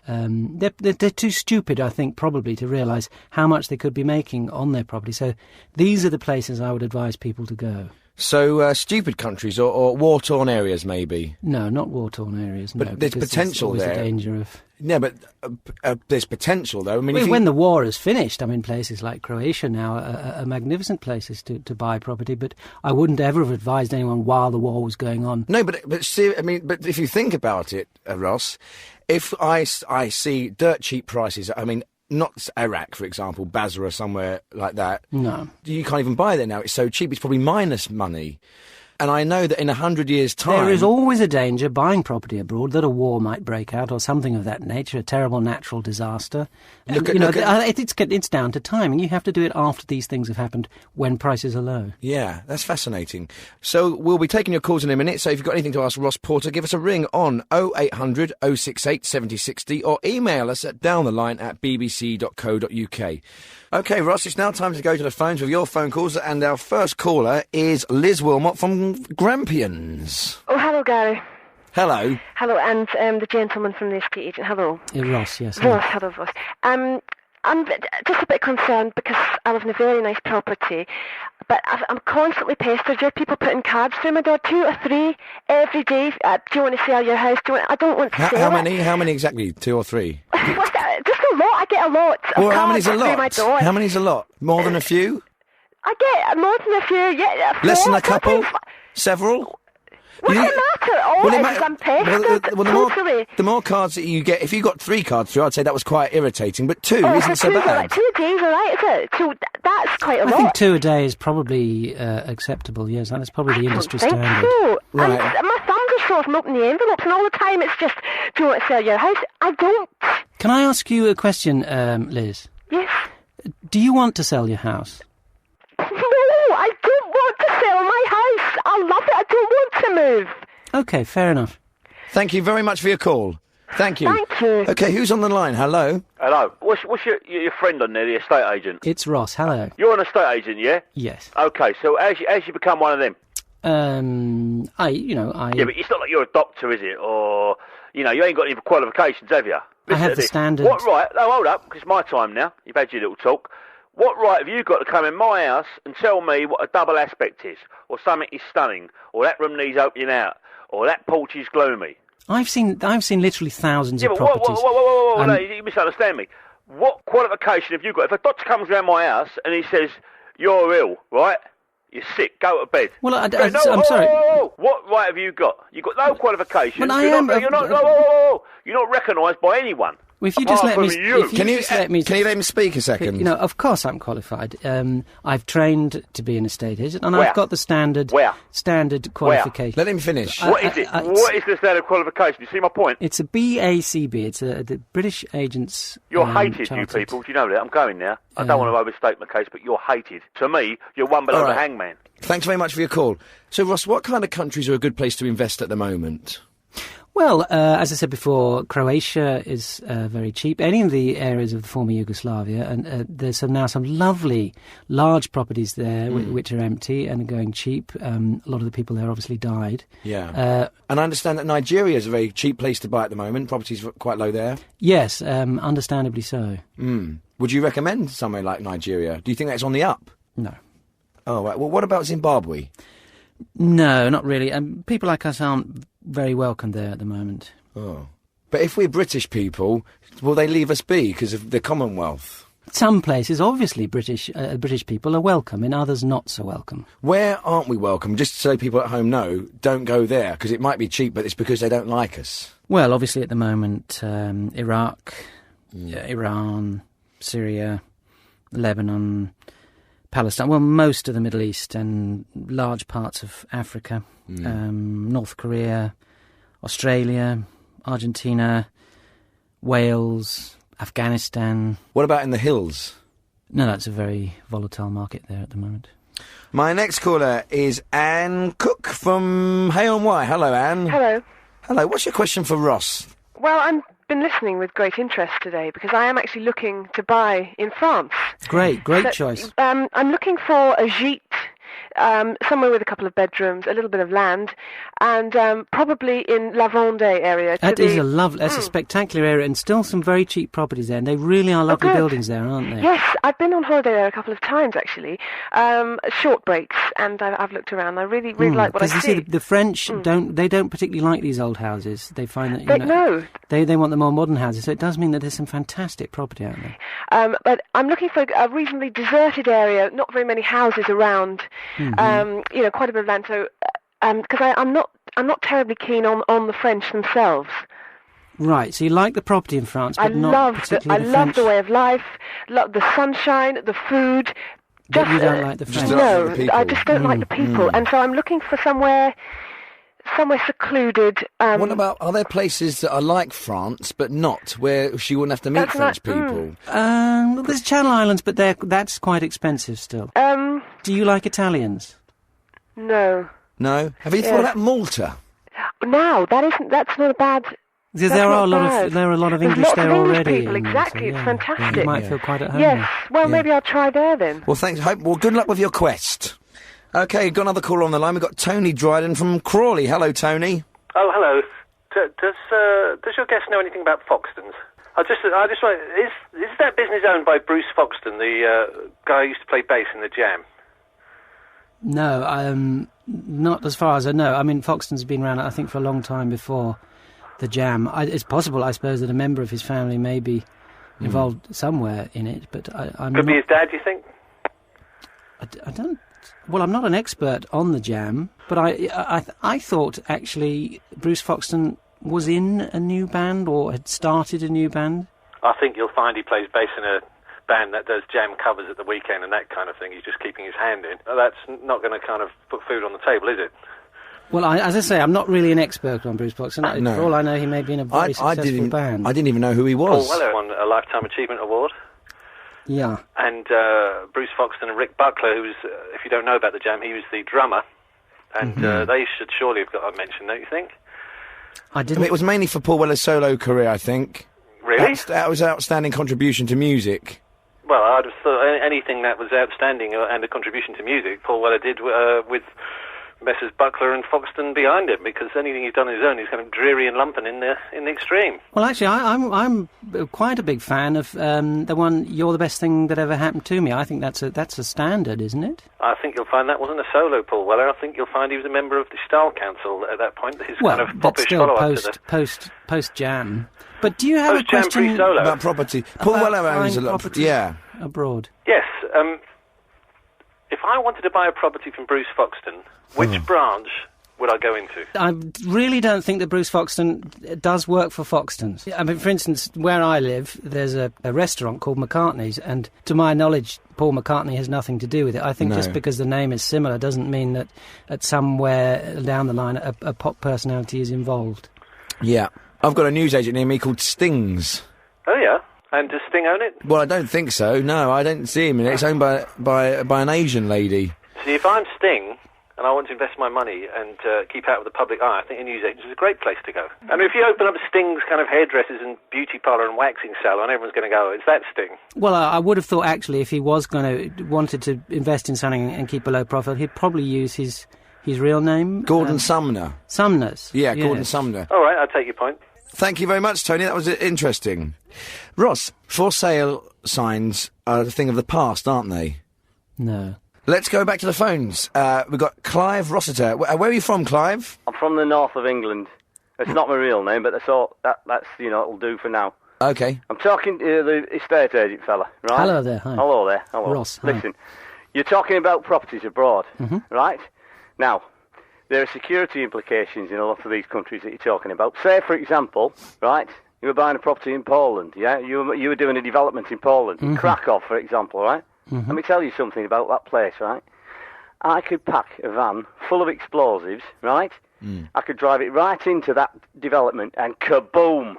They're too stupid, I think, probably to realise how much they could be making on their property. So these are the places I would advise people to go. So, stupid countries or war-torn areas, maybe? No, not war-torn areas, no. But there's because potential there's always there. a danger of... Yeah, but there's potential, though. I mean, Well, when the war is finished, I mean, places like Croatia now are magnificent places to buy property, but I wouldn't ever have advised anyone while the war was going on. No, but see, I mean, but if you think about it, Ross, if I see dirt cheap prices, I mean, not Iraq, for example, Basra, somewhere like that. No. You can't even buy there now. It's so cheap, it's probably minus money. And I know that in 100 years' time... There is always a danger buying property abroad that a war might break out or something of that nature, a terrible natural disaster. It's down to timing. You have to do it after these things have happened, when prices are low. Yeah, that's fascinating. So we'll be taking your calls in a minute, so if you've got anything to ask Ross Porter, give us a ring on 0800 068 7060 or email us at downtheline@bbc.co.uk. OK, Ross, it's now time to go to the phones with your phone calls, and our first caller is Liz Wilmot from Grampians. Oh, hello, Gary. Hello. Hello, and the gentleman from the estate agent. Hello. Ross, yes. Ross, hello, Ross. I'm just a bit concerned because I live in a very nice property, but I'm constantly pestered. You have people putting cards through my door, 2 or 3 every day. Do you want to sell your house? I don't want to sell How it. many? How many exactly? 2 or 3? Just a lot. I get a lot of Well, how cards many's a through my lot? door. How many's a lot? More than a few? I get more than a few. Yeah, Less than 4, a couple? sometimes. Several? What does it matter? All Well, it it ma- is I'm pestered. Totally. the more cards that you get, if you got 3 cards through, I'd say that was quite irritating, but 2 Oh, isn't so for 2 bad. 2 days, all right, is it? So that's quite a I lot. think 2 a day is probably acceptable, yes. That's probably the industry standard. So, Right. and my thumbs are sore from opening the envelopes, and all the time it's just, do you want to sell your house? I don't. Can I ask you a question, Liz? Yes. Do you want to sell your house? No, I don't want to sell my house. I love it. I don't want to move. OK, fair enough. Thank you very much for your call. Thank you. Thank you. OK, who's on the line? Hello? Hello. What's your friend on there, the estate agent? It's Ross, hello. You're an estate agent, yeah? Yes. OK, so as you become one of them? I... Yeah, but it's not like you're a doctor, is it? Or, you ain't got any qualifications, have you? I have the this. standard... What right... No, hold up, because it's my time now. You've had your little talk. What right have you got to come in my house and tell me what a double aspect is? Or something is stunning? Or that room needs opening out? Or that porch is gloomy? I've seen literally thousands Yeah, of but properties. whoa, no, you misunderstand me. What qualification have you got? If a doctor comes around my house and he says, you're ill, right? You're sick, go to bed. Well, I'm sorry. sorry. What right have you got? You've got no qualifications. Well, you're not recognised by anyone. Well, if you just let me... Can you let me speak a second? Of course I'm qualified. I've trained to be an estate agent, and Where? I've got the standard qualification. Let him finish. What is it? What is the standard qualification? You see my point? It's a BACB. It's the British Agents... You're hated, chartered. you people. Do you know that? I'm going now. I don't want to overstate my case, but you're hated. To me, you're one below All the right. hangman. Thanks very much for your call. So, Ross, what kind of countries are a good place to invest at the moment? Well, as I said before, Croatia is very cheap. Any of the areas of the former Yugoslavia, and there's now some lovely large properties there which are empty and are going cheap. A lot of the people there obviously died. Yeah. And I understand that Nigeria is a very cheap place to buy at the moment. Properties are quite low there. Yes, understandably so. Would you recommend somewhere like Nigeria? Do you think that's on the up? No. Oh, right. Well, what about Zimbabwe? No, not really. People like us aren't very welcome there at the moment. Oh. But if we're British people, will they leave us be because of the Commonwealth? Some places, obviously, British people are welcome, in others not so welcome. Where aren't we welcome? Just so people at home know, don't go there, because it might be cheap, but it's because they don't like us. Well, obviously at the moment, Iraq, Iran, Syria, Lebanon, Palestine, well, most of the Middle East and large parts of Africa, North Korea, Australia, Argentina, Wales, Afghanistan. What about in the hills? No, that's a very volatile market there at the moment. My next caller is Anne Cook from Hay-on-Wye. Hello, Anne. Hello. Hello. What's your question for Ross? Well, I've been listening with great interest today because I am actually looking to buy in France. Great choice. I'm looking for a gîte. somewhere with a couple of bedrooms, a little bit of land, and probably in La Vendée area. That's a spectacular area, and still some very cheap properties there, and they really are lovely buildings there, aren't they? Yes, I've been on holiday there a couple of times, actually. Short breaks, and I've looked around. I really like what I see. Because you see, the French don't particularly like these old houses. They find that, they want the more modern houses, so it does mean that there's some fantastic property out there. But I'm looking for a reasonably deserted area, not very many houses around, quite a bit of land, so, because I'm not terribly keen on the French themselves. Right, so you like the property in France, but not particularly the French. I love the way of life, love the sunshine, the food. But you don't like the French? No, I just don't like the people, and so I'm looking for somewhere secluded. What about, are there places that are like France, but not, where she wouldn't have to meet French people? There's Channel Islands, but that's quite expensive still. Do you like Italians? No. No? Have you thought about Malta? No, that's not a bad... Because there are a lot of English there already. People, exactly, it's fantastic. You might feel quite at home. Yes, well, maybe I'll try there then. Well, thanks. Well, good luck with your quest. Okay, got another caller on the line. We've got Tony Dryden from Crawley. Hello, Tony. Oh, hello. Does your guest know anything about Foxtons? I just want, is that business owned by Bruce Foxton, the guy who used to play bass in the Jam? No, not as far as I know. I mean, Foxton's been around, I think, for a long time before the Jam. It's possible, I suppose, that a member of his family may be involved somewhere in it, but I'm Could be his dad, do you think? I don't... Well, I'm not an expert on the Jam, but I thought, actually, Bruce Foxton was in a new band, or had started a new band. I think you'll find he plays bass in a band that does Jam covers at the weekend and that kind of thing. He's just keeping his hand in. That's not going to kind of put food on the table, is it? Well, as I say, I'm not really an expert on Bruce Foxton. No. For all I know, he may be in a very successful band. I didn't even know who he was. Paul Weller won a Lifetime Achievement Award. Yeah. And Bruce Foxton and Rick Buckler, who's, if you don't know about the Jam, he was the drummer. And they should surely have got a mention, don't you think? I didn't. It was mainly for Paul Weller's solo career, I think. Really? That was outstanding contribution to music. Well, I'd have thought anything that was outstanding and a contribution to music, Paul Weller did with Messrs. Buckler and Foxton behind him, because anything he's done on his own is kind of dreary and lumping in the extreme. Well, actually, I'm quite a big fan of the one "You're the Best Thing That Ever Happened to Me." I think that's a standard, isn't it? I think you'll find that wasn't a solo Paul Weller. I think you'll find he was a member of the Style Council at that point. His kind of popish follow-up to the post Jam. But do you have a question pre-solo about property? Paul Weller owns a lot of abroad. Yes. If I wanted to buy a property from Bruce Foxton, which branch would I go into? I really don't think that Bruce Foxton does work for Foxtons. I mean, for instance, where I live, there's a restaurant called McCartney's, and to my knowledge, Paul McCartney has nothing to do with it. I think just because the name is similar doesn't mean that at somewhere down the line a pop personality is involved. Yeah. I've got a newsagent near me called Stings. Oh, yeah? And does Sting own it? Well, I don't think so. No, I don't see him in it. It's owned by an Asian lady. See, if I'm Sting and I want to invest my money and keep out of the public eye, I think a newsagent is a great place to go. I mean, if you open up Sting's kind of hairdressers and beauty parlour and waxing salon, everyone's going to go, "Is that Sting?" Well, I would have thought, actually, if he was wanted to invest in something and keep a low profile, he'd probably use his real name. Gordon Sumner. Sumner's. Yeah, Gordon Sumner. All right, I'll take your point. Thank you very much, Tony. That was interesting. Ross, for sale signs are a thing of the past, aren't they? No. Let's go back to the phones. We've got Clive Rossiter. Where are you from, Clive? I'm from the north of England. It's not my real name, but that's it'll do for now. Okay. I'm talking to the estate agent fella, right? Hello there, hi. Hello there, hello. Ross, hi. Listen, you're talking about properties abroad, right? Now, there are security implications in a lot of these countries that you're talking about. Say, for example, right, you were buying a property in Poland, yeah? You were doing a development in Poland, in Krakow, for example, right? Let me tell you something about that place, right? I could pack a van full of explosives, right? I could drive it right into that development and kaboom!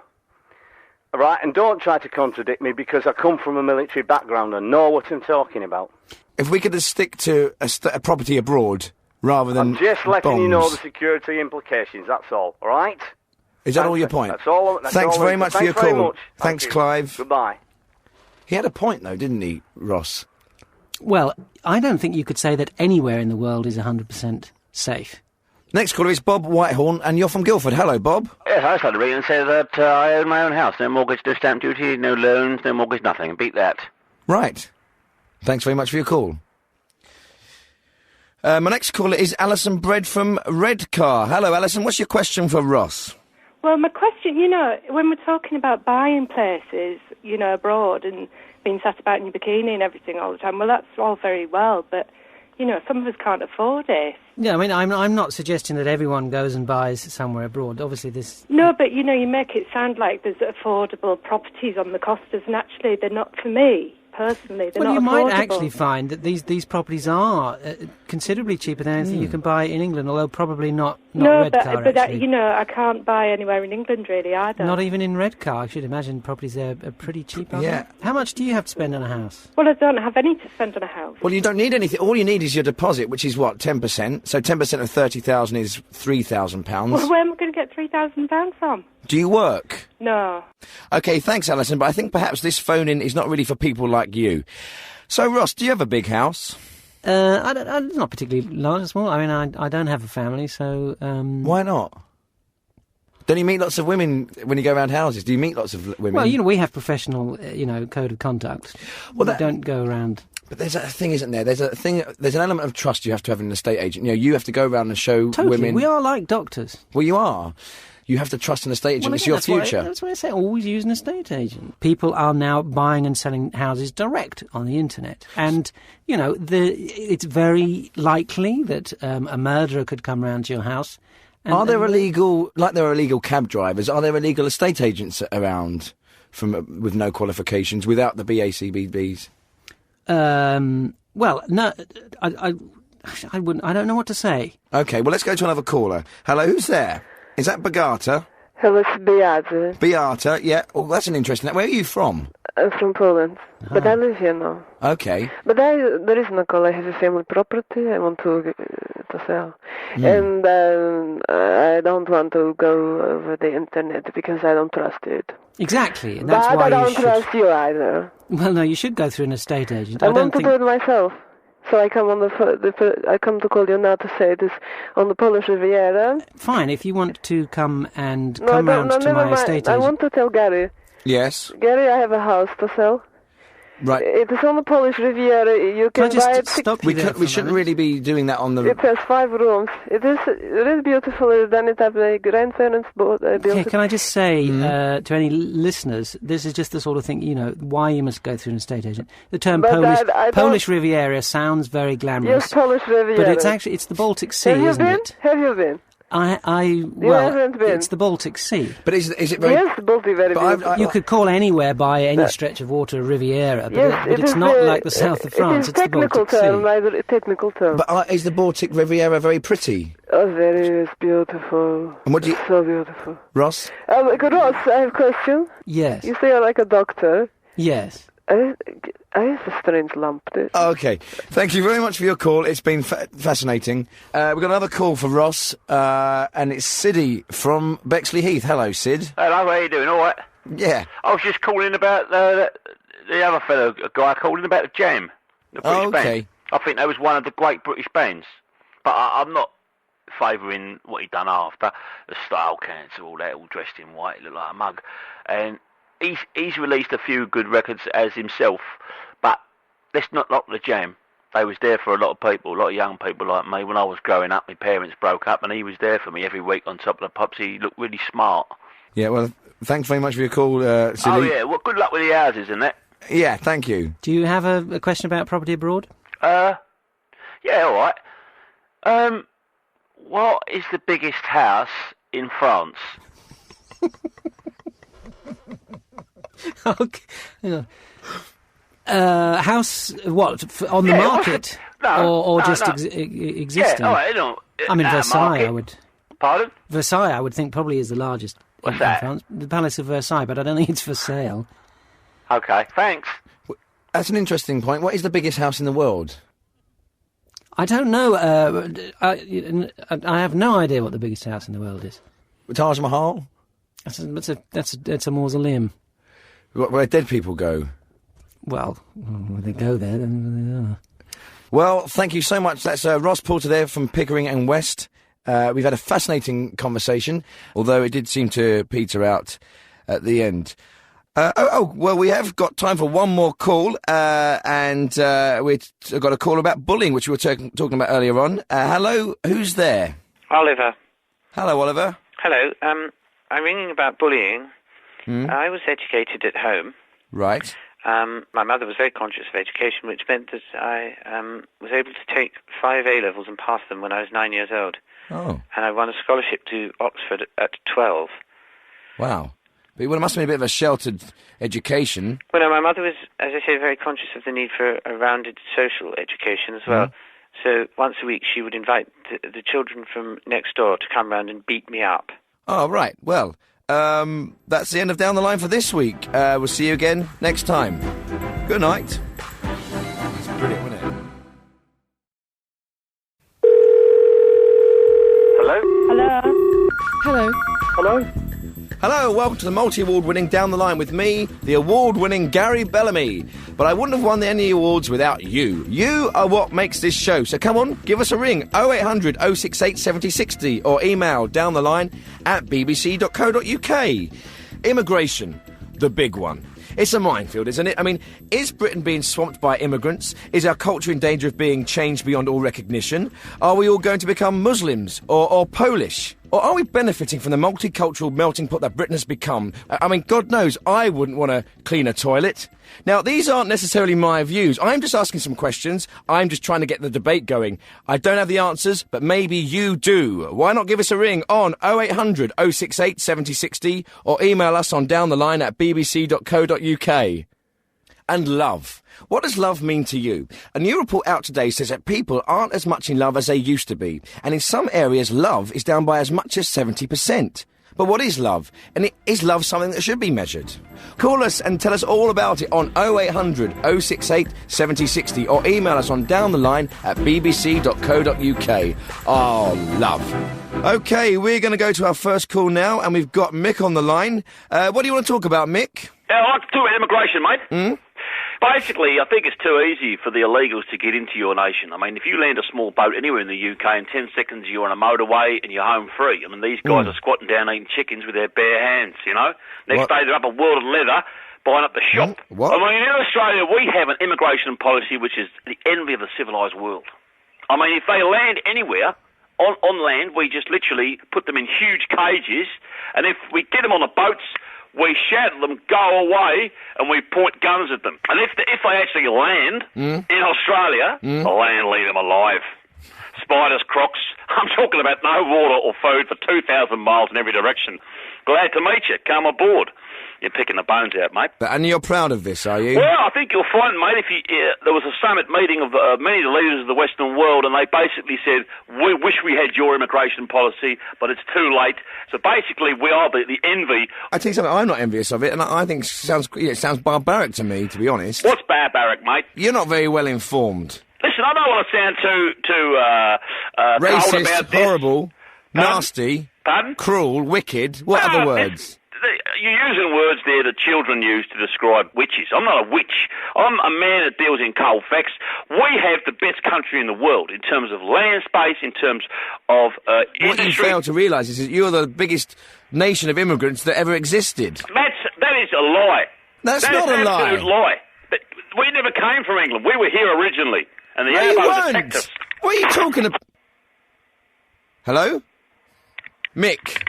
Right, and don't try to contradict me because I come from a military background and know what I'm talking about. If we could just stick to a property abroad rather than I'm just letting bombs. you know the security implications, that's all right? Is that all your point? That's all. Thanks very much for your call. Much. Thanks, Clive. Goodbye. He had a point, though, didn't he, Ross? Well, I don't think you could say that anywhere in the world is 100% safe. Next caller is Bob Whitehorn, and you're from Guildford. Hello, Bob. Yes, I started reading and said that I own my own house. No mortgage, no stamp duty, no loans, no mortgage, nothing. Beat that. Right. Thanks very much for your call. My next caller is Alison Bread from Redcar. Hello, Alison. What's your question for Ross? Well, my question, when we're talking about buying places, abroad and being sat about in your bikini and everything all the time, well, that's all very well, but, some of us can't afford it. Yeah, I mean, I'm not suggesting that everyone goes and buys somewhere abroad. Obviously, this... No, but, you make it sound like there's affordable properties on the costas, and actually they're not for me. Personally, they're not affordable. Well, you might actually find that these properties are considerably cheaper than anything you can buy in England, although probably not Redcar, but actually. I can't buy anywhere in England, really, either. Not even in Redcar. I should imagine properties there are pretty cheap, aren't Yeah. they? How much do you have to spend on a house? Well, I don't have any to spend on a house. Well, you don't need anything. All you need is your deposit, which is, 10%? So 10% of 30,000 is £3,000. Well, where am I going to get £3,000 from? Do you work? No. OK, thanks, Alison, but I think perhaps this phone-in is not really for people like you. So, Ross, do you have a big house? I'm not particularly large or small. I mean, I don't have a family, so... Why not? Don't you meet lots of women when you go around houses? Do you meet lots of women? Well, we have professional, code of conduct. Well, we don't go around... But there's a thing, isn't there? There's an element of trust you have to have in an estate agent. You have to go around and show women... We are like doctors. Well, you are. You have to trust an estate agent. It's your future. That's why I say always use an estate agent. People are now buying and selling houses direct on the internet. And, it's very likely that a murderer could come round to your house. Are there illegal, like there are illegal cab drivers, are there illegal estate agents around with no qualifications, without the BACBBs? Well, no, I wouldn't. I don't know what to say. OK, well, let's go to another caller. Hello, who's there? Is that Beata? Hello, it's Beata. Beata, yeah. Oh, that's an interesting... Where are you from? I'm from Poland, but I live here now. OK. But there is no call. I have a family property I want to sell. And I don't want to go over the internet because I don't trust it. Exactly, and that's but why I don't trust you either. Well, no, you should go through an estate agent. I want to do it myself. So I come I come to call you now to say this on the Polish Riviera. Fine, if you want to come and come round to my estate agent. I want to tell Gary. Yes. Gary, I have a house to sell. Right. It is on the Polish Riviera. You can buy it. We shouldn't really be doing that on the... It has 5 rooms. It is beautiful. It's done it at my grandparents' built it. Can I just say to any listeners, this is just the sort of thing, why you must go through an estate agent. The term Polish Riviera sounds very glamorous. Yes, Polish Riviera. But it's the Baltic Sea, isn't it? Have you been? It's the Baltic Sea. But is it very... Yes, the Baltic very beautiful. You could call anywhere by any stretch of water a Riviera, but it's not like the south of France, it's the Baltic Sea. A technical term. But is the Baltic Riviera very pretty? Oh, it's beautiful. And what do you... So beautiful. Ross? Ross, I have a question. Yes. You say you're like a doctor. Yes. I have a strange lump. OK. Thank you very much for your call. It's been fascinating. We've got another call for Ross, and it's Siddy from Bexley Heath. Hello, Sid. Hello, how are you doing? All right? Yeah. I was just calling about the other fellow, a guy calling about the Jam, the British band. I think that was one of the great British bands. But I'm not favouring what he done after. The style cancer, all that, all dressed in white, looked like a mug. And he's released a few good records as himself, but let's not knock the Jam. They was there for a lot of people, a lot of young people like me. When I was growing up, my parents broke up, and he was there for me every week on top of the pops. He looked really smart. Yeah, well, thanks very much for your call, Siddy. Oh, yeah, well, good luck with the houses and that. Yeah, thank you. Do you have a question about property abroad? Yeah, all right. What is the biggest house in France? Okay. House, what, on the market? Or just existing? Yeah, all right, I mean, Versailles, market. I would... Pardon? Versailles, I would think, probably is the largest in France. The Palace of Versailles, but I don't think it's for sale. Okay, thanks. That's an interesting point. What is the biggest house in the world? I don't know. I have no idea what the biggest house in the world is. Taj Mahal? That's a mausoleum. Where dead people go? Well, when they go there, then they are. Well, thank you so much. That's Ross Porter there from Pickering and West. We've had a fascinating conversation, although it did seem to peter out at the end. Well, we have got time for one more call, and we've got a call about bullying, which we were talking about earlier on. Hello, who's there? Oliver. Hello, Oliver. Hello, I'm ringing about bullying. I was educated at home. Right. My mother was very conscious of education, which meant that I was able to take 5 A-levels and pass them when I was 9 years old. Oh. And I won a scholarship to Oxford at 12. Wow. But it must have been a bit of a sheltered education. Well, no, my mother was, as I say, very conscious of the need for a rounded social education as well. So once a week she would invite the children from next door to come round and beat me up. Oh, right. Well, that's the end of Down the Line for this week. We'll see you again next time. Good night. That's brilliant, wasn't it? Hello? Hello? Hello? Hello? Hello, welcome to the multi-award winning Down the Line with me, the award-winning Gary Bellamy. But I wouldn't have won any awards without you. You are what makes this show. So come on, give us a ring, 0800 068 7060, or email downtheline@bbc.co.uk. Immigration, the big one. It's a minefield, isn't it? I mean, is Britain being swamped by immigrants? Is our culture in danger of being changed beyond all recognition? Are we all going to become Muslims or Polish? Or are we benefiting from the multicultural melting pot that Britain has become? I mean, God knows, I wouldn't want to clean a toilet. Now, these aren't necessarily my views. I'm just asking some questions. I'm just trying to get the debate going. I don't have the answers, but maybe you do. Why not give us a ring on 0800 068 7060 or email us on downtheline@bbc.co.uk. And love. What does love mean to you? A new report out today says that people aren't as much in love as they used to be, and in some areas love is down by as much as 70%. But what is love? And is love something that should be measured? Call us and tell us all about it on 0800 068 7060 or email us on downtheline@bbc.co.uk. Oh, love. OK, we're going to go to our first call now, and we've got Mick on the line. What do you want to talk about, Mick? I'd like to talk about immigration, mate. Basically, I think it's too easy for the illegals to get into your nation. I mean, if you land a small boat anywhere in the UK, in 10 seconds you're on a motorway and you're home free. I mean, these guys are squatting down eating chickens with their bare hands, you know? Next day they're up at World of Leather buying up the shop. I mean, in Australia we have an immigration policy which is the envy of the civilised world. I mean, if they land anywhere on land, we just literally put them in huge cages, and if we get them on the boats, we shout at them, go away, and we point guns at them. And if they actually land in Australia, the land leave them alive. Spiders, crocs, I'm talking about no water or food for 2,000 miles in every direction. Glad to meet you, come aboard. You're picking the bones out, mate. And you're proud of this, are you? Well, I think you'll find, mate, there was a summit meeting of many of the leaders of the Western world, and they basically said, we wish we had your immigration policy, but it's too late. So basically, we are the envy. I tell you something, I'm not envious of it, and I think it sounds barbaric to me, to be honest. What's barbaric, mate? You're not very well informed. Listen, I don't want to sound too racist, cold about this. Horrible, nasty, cruel, wicked. What other words? You're using words there that children use to describe witches. I'm not a witch. I'm a man that deals in cold facts. We have the best country in the world in terms of land space, in terms of industry. What you fail to realise is that you're the biggest nation of immigrants that ever existed. That is a lie. That's not a lie. Absolute lie. But we never came from England. We were here originally, and the Arbos attacked us. What are you talking about? Hello? Mick.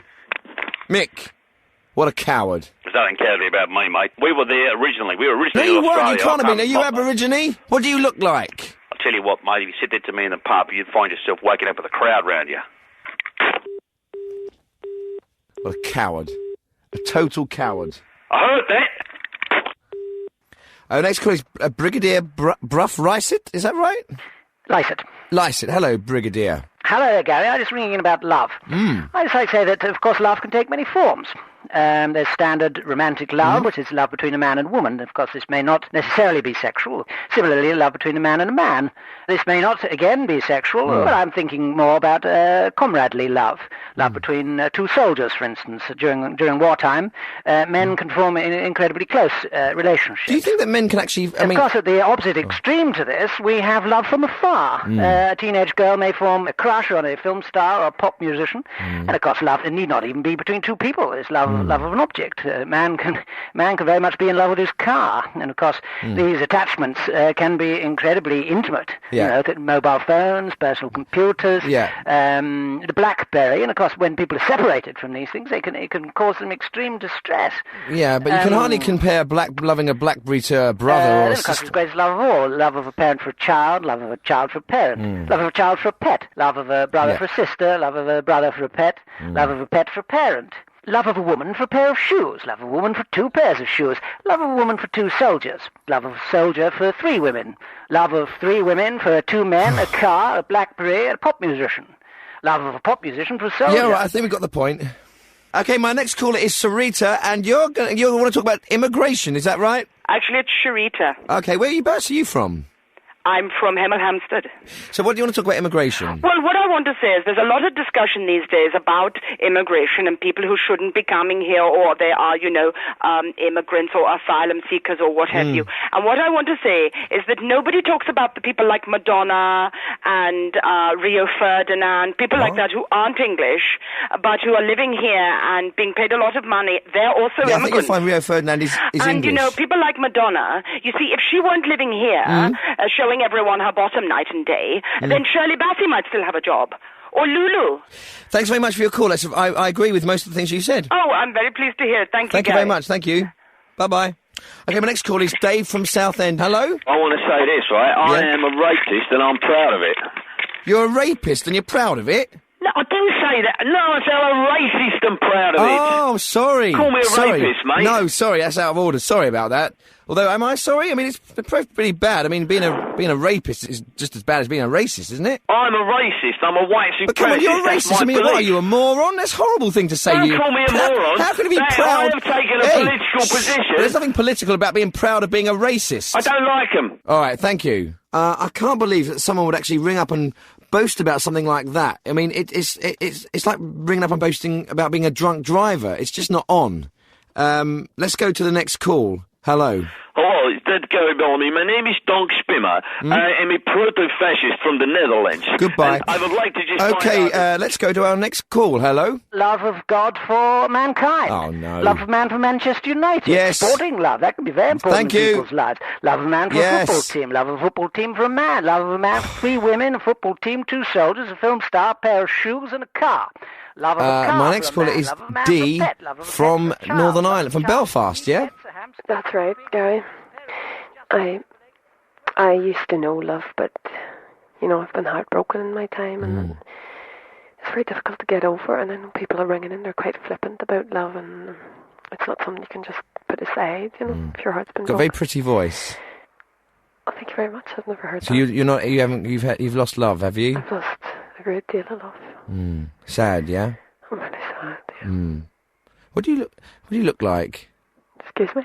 What a coward. There's nothing cowardly about me, mate. We were there originally. We were originally in Australia. No, you can't have been. Are you Aborigine? What do you look like? I'll tell you what, mate, if you said that to me in the pub, you'd find yourself waking up with a crowd round you. What a coward. A total coward. I heard that. Next call is Brigadier Bruff Lysett. Is that right? Lysett. Hello, Brigadier. Hello there, Gary. I'm just ringing in about love. I just like to say that, of course, love can take many forms. There's standard romantic love, which is love between a man and woman. Of course, this may not necessarily be sexual. Similarly, love between a man and a man. This may not, again, be sexual, but I'm thinking more about comradely love. Love between two soldiers, for instance. During wartime, men can form incredibly close relationships. Do you think that men can actually... Of course, at the opposite extreme to this, we have love from afar. A teenage girl may form a crush on a film star or a pop musician, and of course, love need not even be between two people. It's love of an object. Man can very much be in love with his car, and of course, these attachments can be incredibly intimate. Yeah. Mobile phones, personal computers, the BlackBerry, and of course, when people are separated from these things, it can cause them extreme distress. Yeah, but you can hardly compare loving a BlackBerry to a brother or a sister. Of course, it's the greatest love of all. Love of a parent for a child, love of a child for a parent, love of a child for a pet, love of a brother for a sister, love of a brother for a pet, love of a pet for a parent. Love of a woman for a pair of shoes. Love of a woman for 2 pairs of shoes. Love of a woman for 2 soldiers. Love of a soldier for 3 women. Love of 3 women for 2 men, a car, a BlackBerry, and a pop musician. Love of a pop musician for a soldier. Yeah, right, I think we got the point. Okay, my next caller is Sarita, and you want to talk about immigration, is that right? Actually, it's Sharita. Okay, whereabouts are you from? I'm from Hemel Hempstead. So what do you want to talk about immigration? Well, what I want to say is there's a lot of discussion these days about immigration and people who shouldn't be coming here, or they are, immigrants or asylum seekers or what have you. And what I want to say is that nobody talks about the people like Madonna and Rio Ferdinand, people like that who aren't English, but who are living here and being paid a lot of money. They're also immigrants. I think you'll find Rio Ferdinand is and, English. People like Madonna, you see, if she weren't living here, showing everyone her bottom night and day, then Shirley Bassey might still have a job. Or Lulu. Thanks very much for your call. I agree with most of the things you said. Oh, I'm very pleased to hear it. Thank you, Thank you very much. Thank you. Bye-bye. Okay, my next call is Dave from Southend. Hello? I want to say this, right? I am a rapist and I'm proud of it. You're a rapist and you're proud of it? No, I didn't say that. No, I said I'm a racist and proud of it. Oh, sorry. Call me a rapist, mate. No, sorry, that's out of order. Sorry about that. Although, am I sorry? I mean, it's pretty bad. I mean, being a rapist is just as bad as being a racist, isn't it? I'm a racist. I'm a white supremacist. But come on, you're a racist. I mean, what are you, a moron? That's a horrible thing to say. Don't call me a moron. How can you be proud? I have taken a political position. There's nothing political about being proud of being a racist. I don't like them. All right, thank you. I can't believe that someone would actually ring up and boast about something like that. I mean, it's like ringing up and boasting about being a drunk driver. It's just not on. Let's go to the next call. Hello. Hello, it's Ted Garibaldi. My name is Donk Spimmer. I am a proto-fascist from the Netherlands. Goodbye. And I would like to just Okay, let's go to our next call. Hello. Love of God for mankind. Oh, no. Love of man for Manchester United. Yes. Sporting love. That can be very important in Thank you. people's lives. Love of a man for a football team. Love of a football team for a man. Love of a man for 3 women, a football team, 2 soldiers, a film star, a pair of shoes, and a car. Love of a car my next caller is D from Northern Ireland, from Belfast, yeah? That's right, Gary. I used to know love, but, I've been heartbroken in my time, and it's very difficult to get over, and I know people are ringing in, they're quite flippant about love, and it's not something you can just put aside, if your heart's been Got a very pretty voice. Oh, thank you very much, I've never heard So that. you've lost love, have you? I've lost a great deal of love. Sad, yeah? I'm really sad, yeah. What do you look like? Excuse me?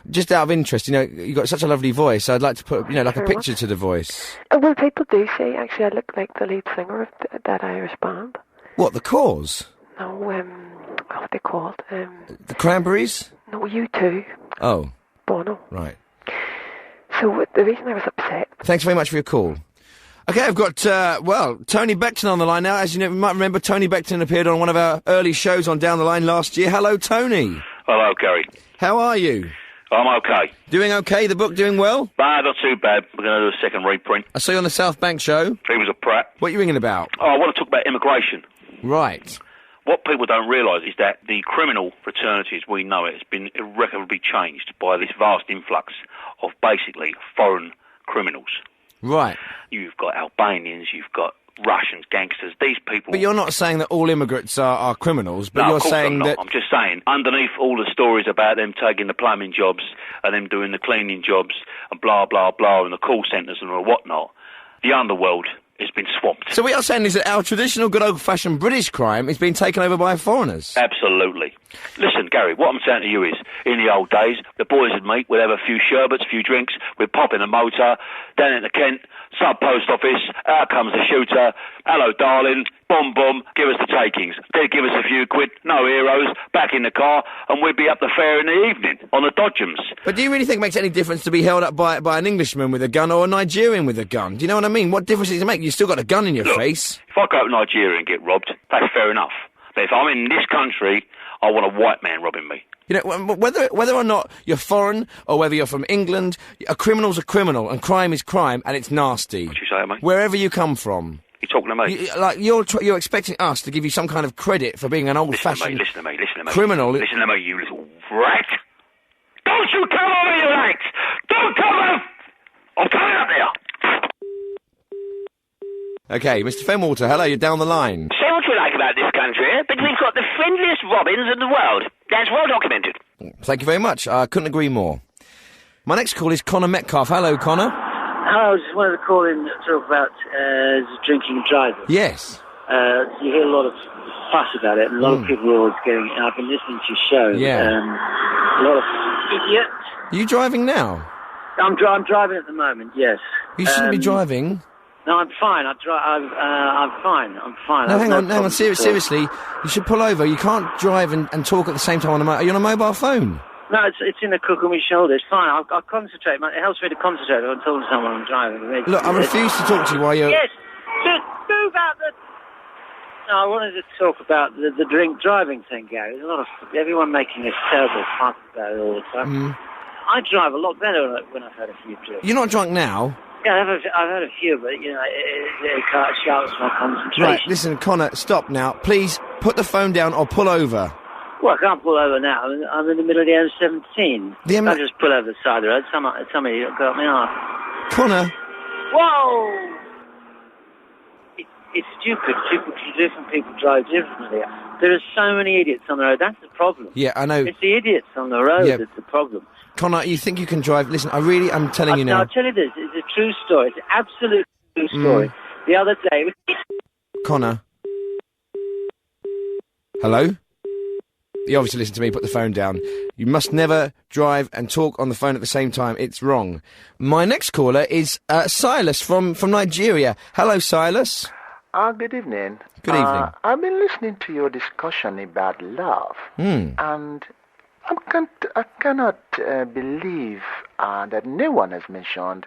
Just out of interest, you've got such a lovely voice, so I'd like to put, like a Very picture much. to the voice. Well, people do say, actually, I look like the lead singer of that Irish band. What, The Cause? No, what are they called? The Cranberries? No, U2. Oh. Bono. Right. So the reason I was upset... Thanks very much for your call. Okay, I've got, Tony Beckton on the line now. As you might remember, Tony Beckton appeared on one of our early shows on Down the Line last year. Hello, Tony. Hello, Gary. How are you? I'm okay. Doing okay? The book doing well? Nah, not too bad. We're going to do a second reprint. I saw you on the South Bank show. He was a prat. What are you ringing about? Oh, I want to talk about immigration. Right. What people don't realise is that the criminal fraternities we know it has been irrecoverably changed by this vast influx of basically foreign criminals. Right. You've got Albanians, you've got Russians, gangsters, these people... But you're not saying that all immigrants are criminals, but no, you're of course saying I'm not. that... I'm just saying, underneath all the stories about them taking the plumbing jobs and them doing the cleaning jobs and blah, blah, blah, and the call centres and all whatnot, the underworld has been swamped. So what you're saying is that our traditional good old-fashioned British crime is being taken over by foreigners? Absolutely. Listen, Gary, what I'm saying to you is, in the old days, the boys would meet, we'd have a few sherbets, a few drinks, we'd pop in a motor, down into Kent, sub-post office, out comes the shooter, hello, darling, boom, boom, give us the takings. They'd give us a few quid, no heroes, back in the car, and we'd be up the fair in the evening, on the Dodgems. But do you really think it makes any difference to be held up by an Englishman with a gun or a Nigerian with a gun? Do you know what I mean? What difference does it make? You've still got a gun in your face. If I go to Nigeria and get robbed, that's fair enough. But if I'm in this country, I want a white man robbing me. You know, whether or not you're foreign or whether you're from England, a criminal's a criminal and crime is crime and it's nasty. What you say, mate? Wherever you come from. You talking to me? You're expecting us to give you some kind of credit for being an old-fashioned listen to me. criminal. Listen to me, you little rat. Don't you come over, you rat! Don't come over! I'm coming up there. Okay, Mr. Fenwater, hello, you're down the line. Say what you like about this country, but we've got the friendliest robins in the world. That's well documented. Thank you very much. I couldn't agree more. My next call is Connor Metcalf. Hello, Connor. Hello, I just wanted to call in to talk about drinking and driving. Yes. You hear a lot of fuss about it, and a lot of people are always going, I've been listening to your show. Yeah. A lot of idiots. Are you driving now? I'm driving at the moment, yes. You shouldn't be driving. No, I'm fine. I'm fine. No, hang on. Seriously, you should pull over. You can't drive and talk at the same time on a Are you on a mobile phone? No, it's in the crook of my shoulder. It's fine. I'll concentrate. It helps me to concentrate if I'm talking to someone I'm driving. Look, I refuse to talk to you while you're... Yes! Just move out the... No, I wanted to talk about the drink driving thing, Gary. There's a lot of... Everyone making this terrible fuss about it all the time. I drive a lot better when I've had a few drinks. You're not drunk now? Yeah, I've had a few, but, you know, it sharps my concentration. Right, listen, Connor, stop now. Please, put the phone down or pull over. Well, I can't pull over now. I'm in the middle of the M17. I'll just pull over the side of the road. Somebody got me off. Connor. Whoa! It's stupid. Different people drive differently. There are so many idiots on the road. That's the problem. Yeah, I know. It's the idiots on the road that's the problem. Connor, you think you can drive? Listen, I'm telling you now. I'll tell you this. It's a true story. It's an absolute true story. The other day... Connor. Hello? You obviously listen to me, put the phone down. You must never drive and talk on the phone at the same time. It's wrong. My next caller is Silas from Nigeria. Hello, Silas. Good evening. Good evening. I've been listening to your discussion about love, and I cannot believe that no one has mentioned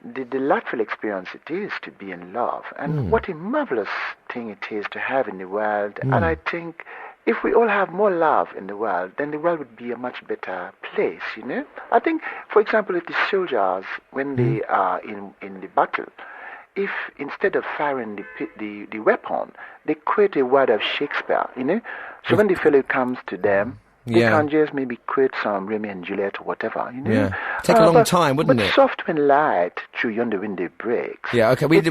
the delightful experience it is to be in love, and what a marvelous thing it is to have in the world. And I think if we all have more love in the world, then the world would be a much better place, you know? I think, for example, if the soldiers, when they are in the battle, if instead of firing the weapon, they quote a word of Shakespeare, you know? So when the fellow comes to them, they can just maybe quote some Romeo and Juliet or whatever, you know? Yeah. Take a long time, wouldn't it? But soft when light through yonder window breaks. Yeah, okay, we've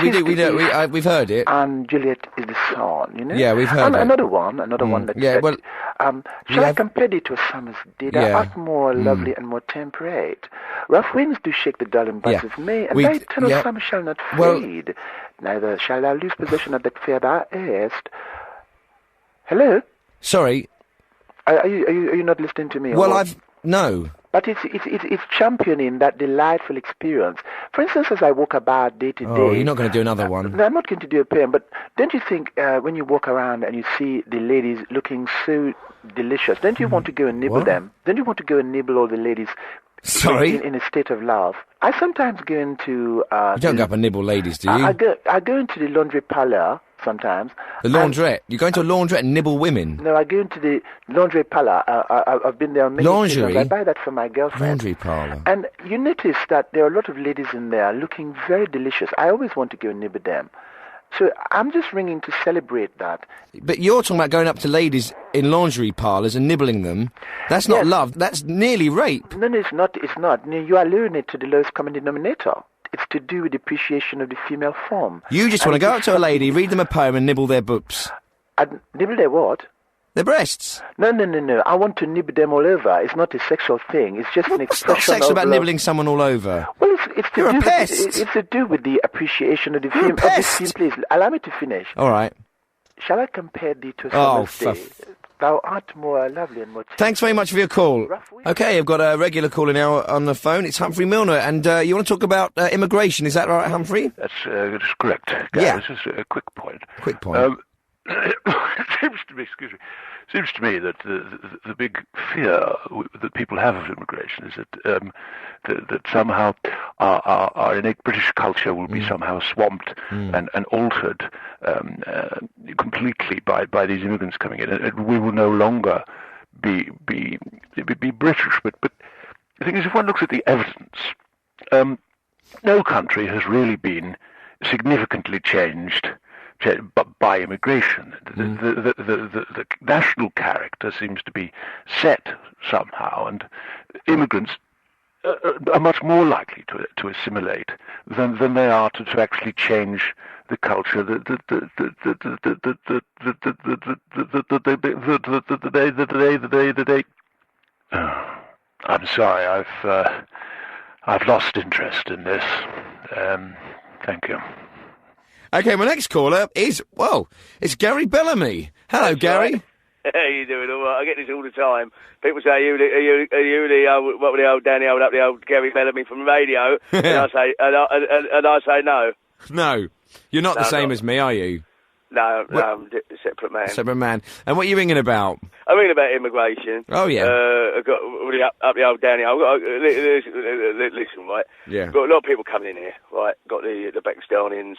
heard it. And Juliet is the sun, you know? Yeah, we've heard it. Another one that said, shall I compare thee to a summer's day? Thou art more lovely and more temperate. Rough winds do shake the darling buds of May, and thy eternal summer shall not fade. Neither shall thou lose possession of that fair thou erst. Hello? Sorry. Are you not listening to me? Well, no. But it's championing that delightful experience. For instance, as I walk about day to day... Oh, you're not going to do another one. No, I'm not going to do a poem, but don't you think when you walk around and you see the ladies looking so delicious, don't you want to go and nibble them? Don't you want to go and nibble all the ladies... Sorry? In a state of love. I sometimes go into... you don't go up and nibble ladies, do you? I go into the laundry parlour sometimes. The laundrette? You go into a laundrette and nibble women? No, I go into the laundry parlour. I've been there on many occasions. I buy that for my girlfriend. Laundry parlour. And you notice that there are a lot of ladies in there looking very delicious. I always want to go and nibble them. So I'm just ringing to celebrate that. But you're talking about going up to ladies in lingerie parlours and nibbling them. That's not love. That's nearly rape. No, it's not. It's not. No, you are lowering it to the lowest common denominator. It's to do with the appreciation of the female form. You just want to go up to a lady, read them a poem and nibble their boobs. Nibble their what? Their breasts? No. I want to nib them all over. It's not a sexual thing. It's just an expression of What's not sex about nibbling someone all over? Well, it's to You're do a pest. It's to do with the appreciation of the You're film. a pest. Of this film, please. Allow me to finish. All right. Shall I compare thee to a Oh, summer's day? Thou art more lovely and more... Thanks very much for your call. Okay, I've got a regular caller now on the phone. It's Humphrey Milner, and you want to talk about immigration. Is that right, Humphrey? That's correct. Yeah. This is a quick point. Quick point. It seems to me that the big fear that people have of immigration is that somehow our innate British culture will be somehow swamped and altered completely by these immigrants coming in, and we will no longer be British. But the thing is, if one looks at the evidence, no country has really been significantly changed by immigration. The national character seems to be set somehow, and immigrants are much more likely to assimilate than they are to actually change the culture I'm sorry, I've lost interest in this. Thank you. Okay, my next caller is, it's Gary Bellamy. Hello, That's Gary. Right. How you doing? All right. I get this all the time. People say, are you the old, what were the old Danny, up the old Gary Bellamy from the radio? And I say no. No, you're not the same as me, are you? No, I'm a separate man. Separate man. And what are you ringing about? I'm ringing about immigration. Oh, yeah. I've got up the old Danny. Listen, right? Yeah. Got a lot of people coming in here, right? Got the Pakistanians.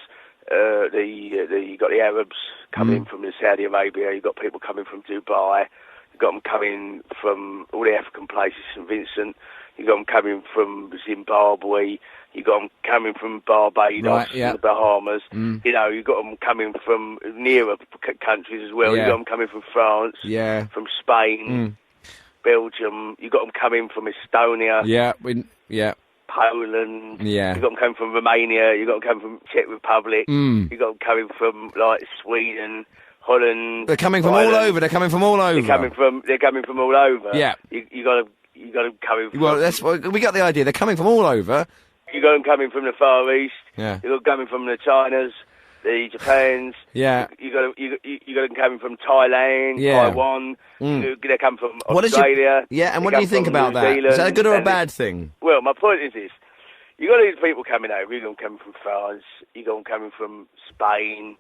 You got the Arabs coming in from the Saudi Arabia. You got people coming from Dubai. You got them coming from all the African places, St Vincent. You got them coming from Zimbabwe. You got them coming from Barbados, and the Bahamas. You know, you got them coming from nearer countries as well. Yeah. You got them coming from France, from Spain, Belgium. You got them coming from Estonia. Poland. Yeah. You got them coming from Romania. You got them coming from Czech Republic. You got them coming from like Sweden, Holland. They're coming from Ireland. all over. They're coming from all over. They're coming from all over. Yeah. You got them coming from. Well, we got the idea. They're coming from all over. You got them coming from the Far East. Yeah. You got them coming from the Chinas, the Japans. Yeah. You got them coming from Thailand, Taiwan. They come from Australia. And what do you think about that? Is that a good or a bad thing? Well, my point is this. You got these people coming over. You got them coming from France. You got them coming from Spain.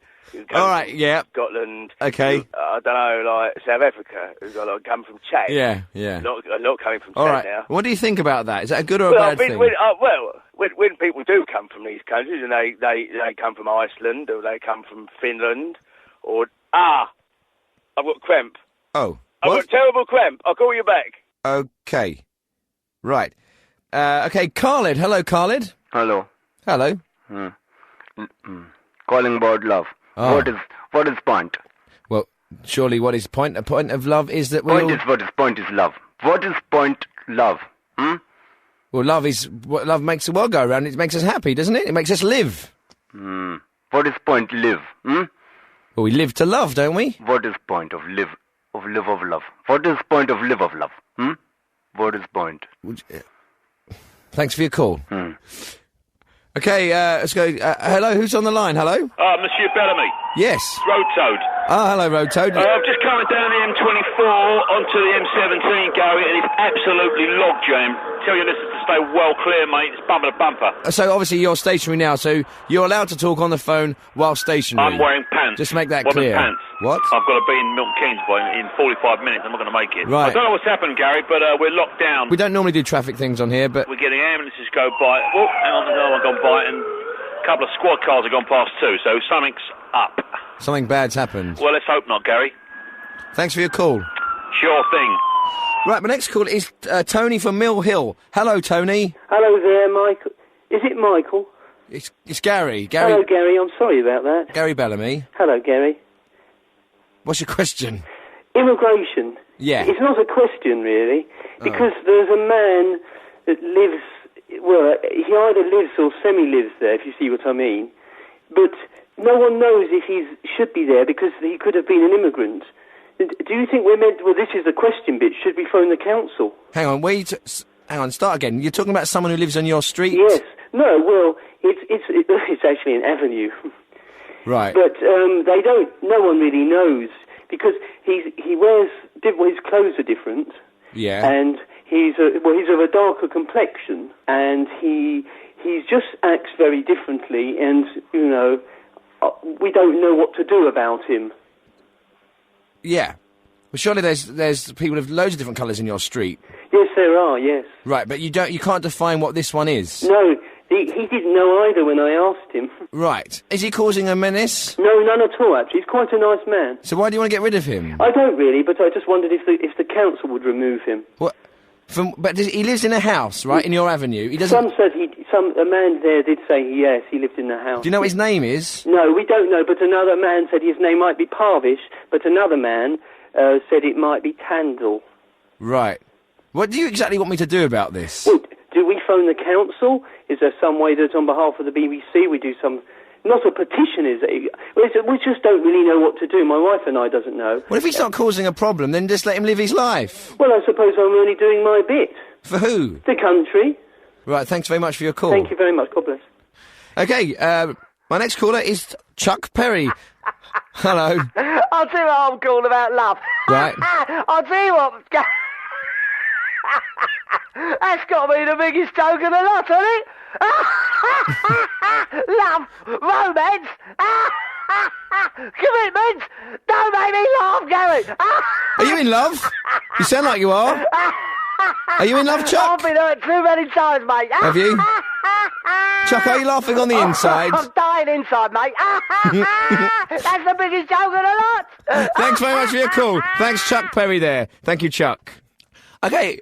All right, Scotland. Okay. I don't know, like South Africa. We've got a lot coming from Chad. Yeah. A lot coming from All Chad right. now. What do you think about that? Is that a good or a bad thing? When people do come from these countries and they come from Iceland or they come from Finland or... I've got cramp. Oh. I've got terrible cramp. I'll call you back. Okay. Right. Okay, Khalid. Hello, Khalid. Hello. Hello. Calling about love. Oh. What is point? Well, surely what is point? A point of love is that Point is love. What is point love? Well, love makes the world go around. It makes us happy, doesn't it? It makes us live. What is point live? Well, we live to love, don't we? What is point of live of love? What is point of live of love? What is point? Thanks for your call. Okay, let's go. Hello, who's on the line? Hello? Monsieur Bellamy. Yes. Road Toad. Hello, Road Toad. I'm just coming down the M24 onto the M17, Gary, and it's absolutely log jam. Tell your listeners to stay well clear, mate. It's bumper to bumper. So, obviously, you're stationary now, so you're allowed to talk on the phone while stationary. I'm wearing pants. Just make that Wearing clear. Pants. What? I've got to be in Milton Keynes in 45 minutes. I'm not going to make it. Right. I don't know what's happened, Gary, but we're locked down. We don't normally do traffic things on here, but... We're getting ambulances go by. Oh, hang on, there's another one gone by, and a couple of squad cars have gone past too, so something's up. Something bad's happened. Well, let's hope not, Gary. Thanks for your call. Sure thing. Right, my next call is Tony from Mill Hill. Hello, Tony. Hello there, Michael. Is it Michael? It's Gary. Hello, Gary. I'm sorry about that. Gary Bellamy. Hello, Gary. What's your question? Immigration. Yeah. It's not a question, really, because there's a man that lives... Well, he either lives or semi-lives there, if you see what I mean. But no one knows if he should be there because he could have been an immigrant. Do you think we're meant... Well, this is the question bit. Should we phone the council? Hang on, hang on, start again. You're talking about someone who lives on your street? Yes. No, well, it's actually an avenue. Right. But they don't... No one really knows, because he wears... Well, his clothes are different. Yeah. And he's of a darker complexion, and he just acts very differently, and, you know, we don't know what to do about him. Yeah. Well, surely there's people of loads of different colours in your street. Yes, there are, yes. Right, but you can't define what this one is? No, he didn't know either when I asked him. Right. Is he causing a menace? No, none at all, actually. He's quite a nice man. So why do you want to get rid of him? I don't really, but I just wondered if the council would remove him. What? But he lives in a house, right, in your avenue? He doesn't... A man there did say, yes, he lived in the house. Do you know what his name is? No, we don't know, but another man said his name might be Parvish, but another man said it might be Tandle. Right. What do you exactly want me to do about this? Well, do we phone the council? Is there some way that on behalf of the BBC we do some... Not a petition, is it? We just don't really know what to do. My wife and I doesn't know. Well, if he's not causing a problem, then just let him live his life. Well, I suppose I'm only doing my bit. For who? The country. Right, thanks very much for your call. Thank you very much. God bless. Okay, my next caller is Chuck Perry. Hello. I'll tell you what I'm calling about love. Right. I'll tell you what... That's got to be the biggest joke of the lot, hasn't it? Love, romance, commitment. Don't make me laugh, Gary. Are you in love? You sound like you are. Are you in love, Chuck? I've been hurt too many times, mate. Have you? Chuck, are you laughing on the inside? I'm dying inside, mate. That's the biggest joke of the lot. Thanks very much for your call. Thanks, Chuck Perry there. Thank you, Chuck. Okay,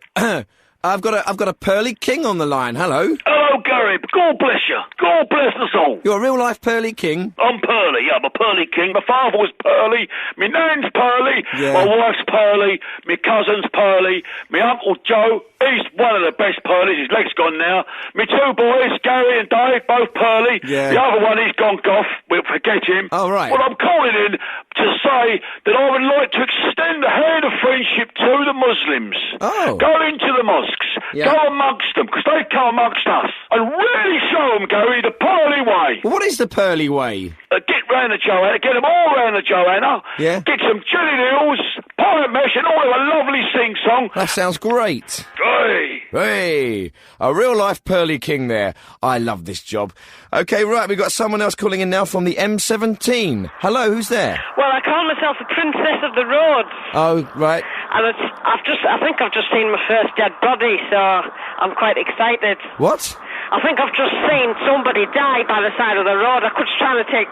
I've got a Pearly King on the line. Hello. Hello, Gary. God bless you. God bless us all. You're a real-life Pearly King? I'm Pearly, yeah, I'm a Pearly King. My father was Pearly, my nan's Pearly, my wife's Pearly, my cousin's Pearly, my Uncle Joe, he's one of the best Pearlies, his leg's gone now. My two boys, Gary and Dave, both Pearly. Yeah. The other one, he's gone goff, we'll forget him. Oh, right. Well, I'm calling in to say that I would like to extend the hand of friendship to the Muslims. Oh. Go into the mosques, go amongst them, because they come amongst us, and really show them, Gary, the Pearly way. What is the Pearly way? Get round the Joanna, get them all round the Joanna. Yeah. Get some chili noodles, pirate mesh, and all of a lovely sing-song. That sounds great. Hey! Hey! A real-life Pearly King there. I love this job. Okay, right, we've got someone else calling in now from the M17. Hello, who's there? Well, I call myself the Princess of the Roads. Oh, right. And I think I've just seen my first dead body, so I'm quite excited. What? I think I've just seen somebody die by the side of the road. I was trying to take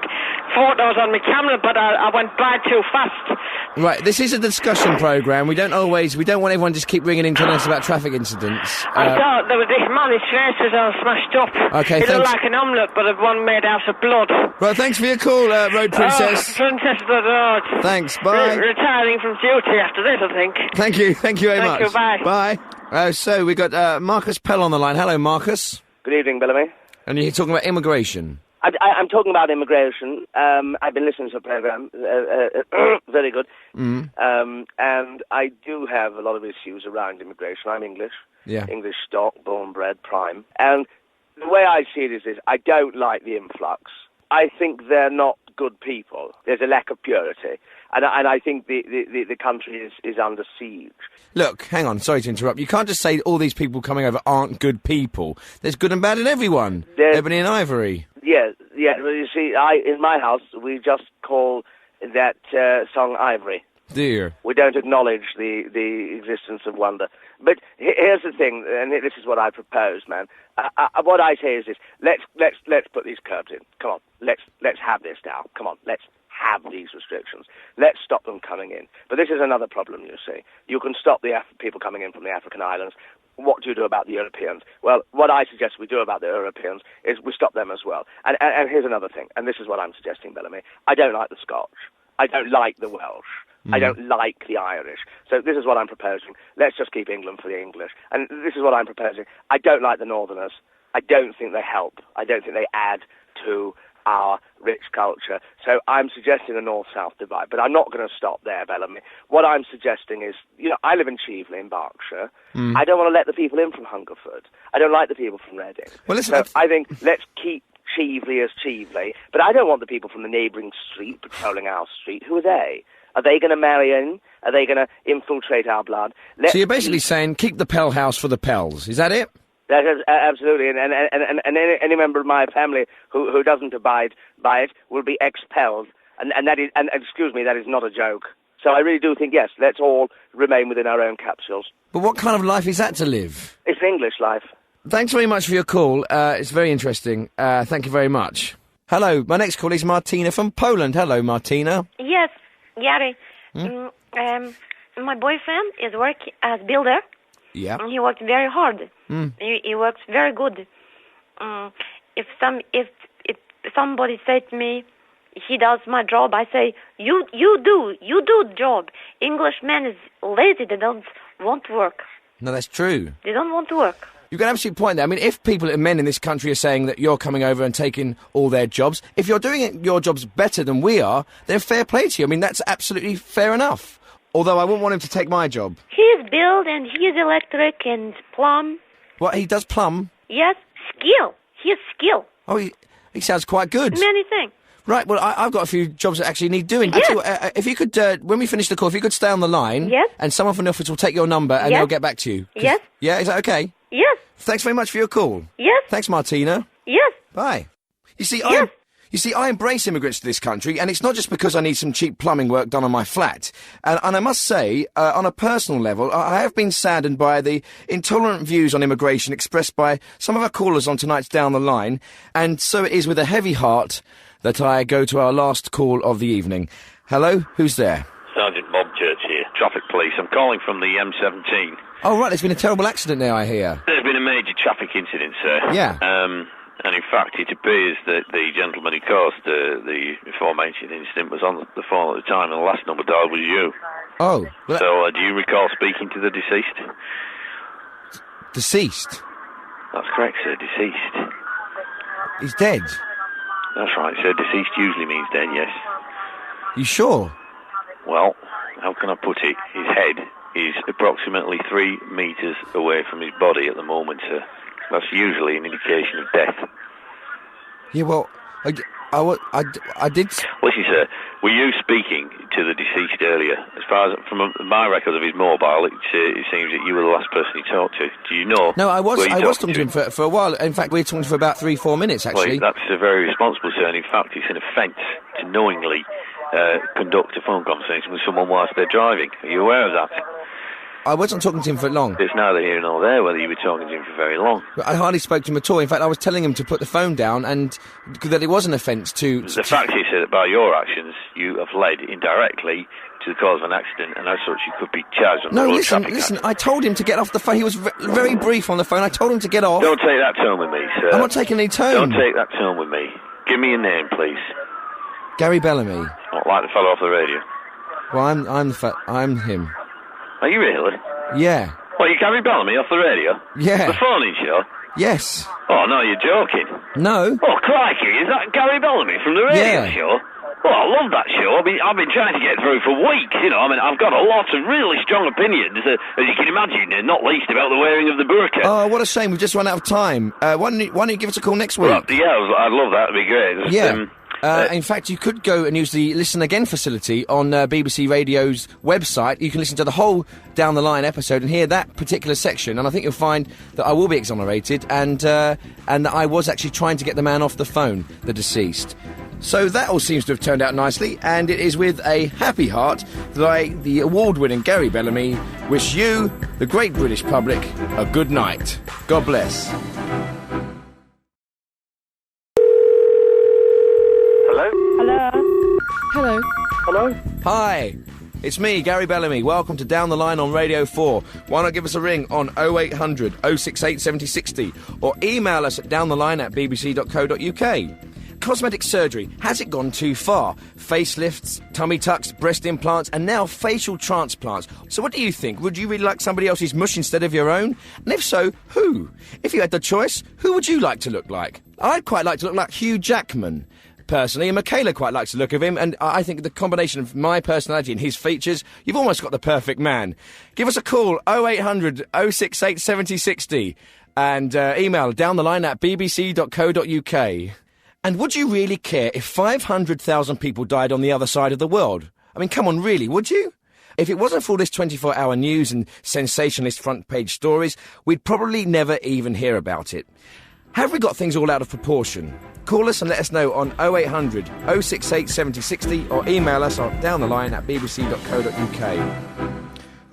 photos on my camera, but I went by too fast. Right, this is a discussion programme. We don't want everyone to just keep ringing in telling us about traffic incidents. I thought there was this man, his face was all smashed up. Okay, It looked like an omelette, but one made out of blood. Right, thanks for your call, Road Princess. Princess of the Road. Thanks, bye. Retiring from duty after this, I think. Thank you very much. Thank you, bye. Bye. So we got Marcus Pell on the line. Hello, Marcus. Good evening, Bellamy. And you're talking about immigration. I'm talking about immigration. I've been listening to the programme. Very good. And I do have a lot of issues around immigration. I'm English. Yeah. English stock, born, bred, prime. And the way I see it is this. I don't like the influx. I think they're not good people. There's a lack of purity. And I think the country is under siege. Look, hang on, sorry to interrupt. You can't just say all these people coming over aren't good people. There's good and bad in everyone. Ebony and Ivory. Yeah. Well, you see, in my house, we just call that song Ivory. Dear. We don't acknowledge the existence of wonder. But here's the thing, and this is what I propose, man. What I say is this: let's put these curbs in. Come on, let's have this now. Come on, let's have these restrictions. Let's stop them coming in. But this is another problem, you see. You can stop the people coming in from the African islands. What do you do about the Europeans? Well, what I suggest we do about the Europeans is we stop them as well. And here's another thing, and this is what I'm suggesting, Bellamy. I don't like the Scotch. I don't like the Welsh. I don't like the Irish. So this is what I'm proposing. Let's just keep England for the English. And this is what I'm proposing. I don't like the Northerners. I don't think they help. I don't think they add to our rich culture. So I'm suggesting a north-south divide, but I'm not going to stop there, Bellamy. What I'm suggesting is, I live in Cheveley in Berkshire. I don't want to let the people in from Hungerford. I don't like the people from Reading. Well, listen, so I think let's keep Cheveley as Cheveley, but I don't want the people from the neighbouring street patrolling our street. Who are they? Are they going to marry in? Are they going to infiltrate our blood? So you're basically saying keep the Pell House for the Pels. Is that it? That is, absolutely, and any member of my family who doesn't abide by it will be expelled, and that is, and excuse me, that is not a joke. So I really do think, yes, let's all remain within our own capsules. But what kind of life is that to live? It's English life. Thanks very much for your call. It's very interesting. Thank you very much. Hello, my next call is Martina from Poland. Hello, Martina. Yes, Gary. My boyfriend is working as builder. Yeah. And he works very hard. He works very good. If somebody said to me, he does my job, I say, you do the job. Englishman is lazy, they don't want to work. No, that's true. They don't want to work. You've got an absolute point there. I mean, if men in this country are saying that you're coming over and taking all their jobs, if you're doing your jobs better than we are, then fair play to you. I mean, that's absolutely fair enough. Although I wouldn't want him to take my job. He's build and he's electric and plumb. What, he does plumb? Yes, skill. He's skill. Oh, he sounds quite good. Many things. Right, well, I've got a few jobs that actually need doing. Yes. Actually, if you could, when we finish the call, if you could stay on the line. Yes. And someone from the office will take your number and they'll get back to you. Yes. Yeah, is that okay? Yes. Thanks very much for your call. Yes. Thanks, Martina. Yes. Bye. You see, yes. I embrace immigrants to this country, and it's not just because I need some cheap plumbing work done on my flat. And I must say, on a personal level, I have been saddened by the intolerant views on immigration expressed by some of our callers on tonight's Down the Line, and so it is with a heavy heart that I go to our last call of the evening. Hello, who's there? Sergeant Bob Church here, traffic police. I'm calling from the M17. Oh, right, there's been a terrible accident there, I hear. There's been a major traffic incident, sir. Yeah. And in fact, it appears that the gentleman who caused the aforementioned incident was on the phone at the time, and the last number dialed was you. Oh. Well, so, do you recall speaking to the deceased? Deceased? That's correct, sir, deceased. He's dead? That's right, sir. Deceased usually means dead, yes. You sure? Well, how can I put it? His head is approximately 3 metres away from his body at the moment, sir. That's usually an indication of death. Yeah, well, I did... Listen, sir, were you speaking to the deceased earlier? As far as, from my record of his mobile, it seems that you were the last person he talked to. Do you know? No, I was talking to him for a while. In fact, we were talking for about 3-4 minutes, actually. Well, that's very responsible, sir, and in fact, it's an offence to knowingly conduct a phone conversation with someone whilst they're driving. Are you aware of that? I wasn't talking to him for long. It's neither here nor there whether you were talking to him for very long. I hardly spoke to him at all. In fact, I was telling him to put the phone down and that it was an offence to... The fact is that by your actions, you have led indirectly to the cause of an accident, and as such, you could be charged on the road traffic listen, I told him to get off the phone. He was very brief on the phone. I told him to get off. Don't take that tone with me, sir. I'm not taking any tone. Don't take that tone with me. Give me your name, please. Gary Bellamy. Not like the fellow off the radio. Well, I'm him. Are you really? Yeah. Well, you Gary Bellamy off the radio? Yeah. The phone-in show? Yes. Oh, no, you're joking. No. Oh, crikey, is that Gary Bellamy from the radio show? Well, I love that show. I've been trying to get through for weeks, you know. I mean, I've got a lot of really strong opinions, as you can imagine, not least about the wearing of the burqa. Oh, what a shame. We've just run out of time. Why don't you give us a call next week? Well, yeah, I'd love that. That'd be great. Yeah. In fact, you could go and use the Listen Again facility on BBC Radio's website. You can listen to the whole Down the Line episode and hear that particular section, and I think you'll find that I will be exonerated and that I was actually trying to get the man off the phone, the deceased. So that all seems to have turned out nicely, and it is with a happy heart that I, the award-winning Gary Bellamy, wish you, the great British public, a good night. God bless. Hello. Hello? Hi, it's me, Gary Bellamy. Welcome to Down the Line on Radio 4. Why not give us a ring on 0800 068 7060 or email us at downtheline@bbc.co.uk. Cosmetic surgery, has it gone too far? Facelifts, tummy tucks, breast implants, and now facial transplants. So what do you think? Would you really like somebody else's mush instead of your own? And if so, who? If you had the choice, who would you like to look like? I'd quite like to look like Hugh Jackman. personally, and Michaela quite likes the look of him, and I think the combination of my personality and his features, you've almost got the perfect man. Give us a call, 0800 068 7060, and email down the line at bbc.co.uk. And would you really care if 500,000 people died on the other side of the world? I mean, come on, really, would you? If it wasn't for all this 24-hour news and sensationalist front-page stories, we'd probably never even hear about it. Have we got things all out of proportion? Call us and let us know on 0800 068 7060 or email us down the line at bbc.co.uk.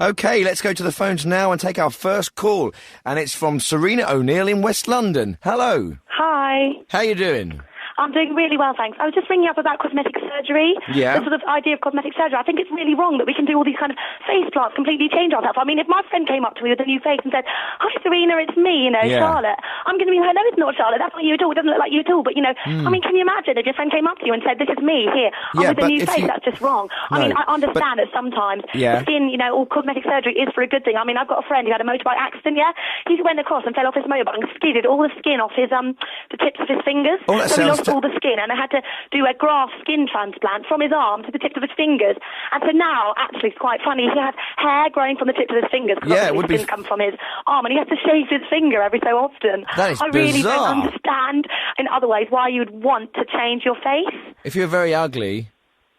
OK, let's go to the phones now and take our first call. And it's from Serena O'Neill in West London. Hello. Hi. How you doing? I'm doing really well, thanks. I was just ringing up about cosmetic surgery. Yeah. The sort of idea of cosmetic surgery. I think it's really wrong that we can do all these kind of face plants, completely change ourselves. I mean, if my friend came up to me with a new face and said, "Hi, Serena, it's me, Charlotte," I'm going to be like, "No, it's not Charlotte. That's not you at all. It doesn't look like you at all." But, I mean, can you imagine if your friend came up to you and said, "This is me, here, I'm with a new face," that's just wrong. I mean, I understand that sometimes the skin, all cosmetic surgery is for a good thing. I mean, I've got a friend who had a motorbike accident, He went across and fell off his motorbike and skidded all the skin off his, the tips of his fingers. Oh, that so he sounds lost all the skin, and they had to do a graft skin transplant from his arm to the tips of his fingers. And so now, actually, it's quite funny. He has hair growing from the tips of his fingers because it would his skin come from his arm, and he has to shave his finger every so often. That is I really bizarre. don't understand, in other ways, why you'd want to change your face. If you're very ugly...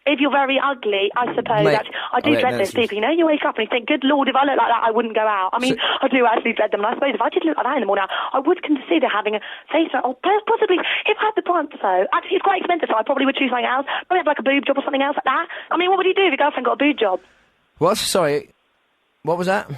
If you're very ugly, I suppose. Mate, Actually, I do dread those people. You wake up and you think, good Lord, if I look like that, I wouldn't go out. I mean, I do actually dread them. And I suppose if I did look like that in the morning, I would consider having a face, or possibly, if I had the chance, though. Actually, it's quite expensive, so I probably would choose something else. Probably have like a boob job or something else like that. I mean, what would you do if your girlfriend got a boob job? What? Sorry, what was that?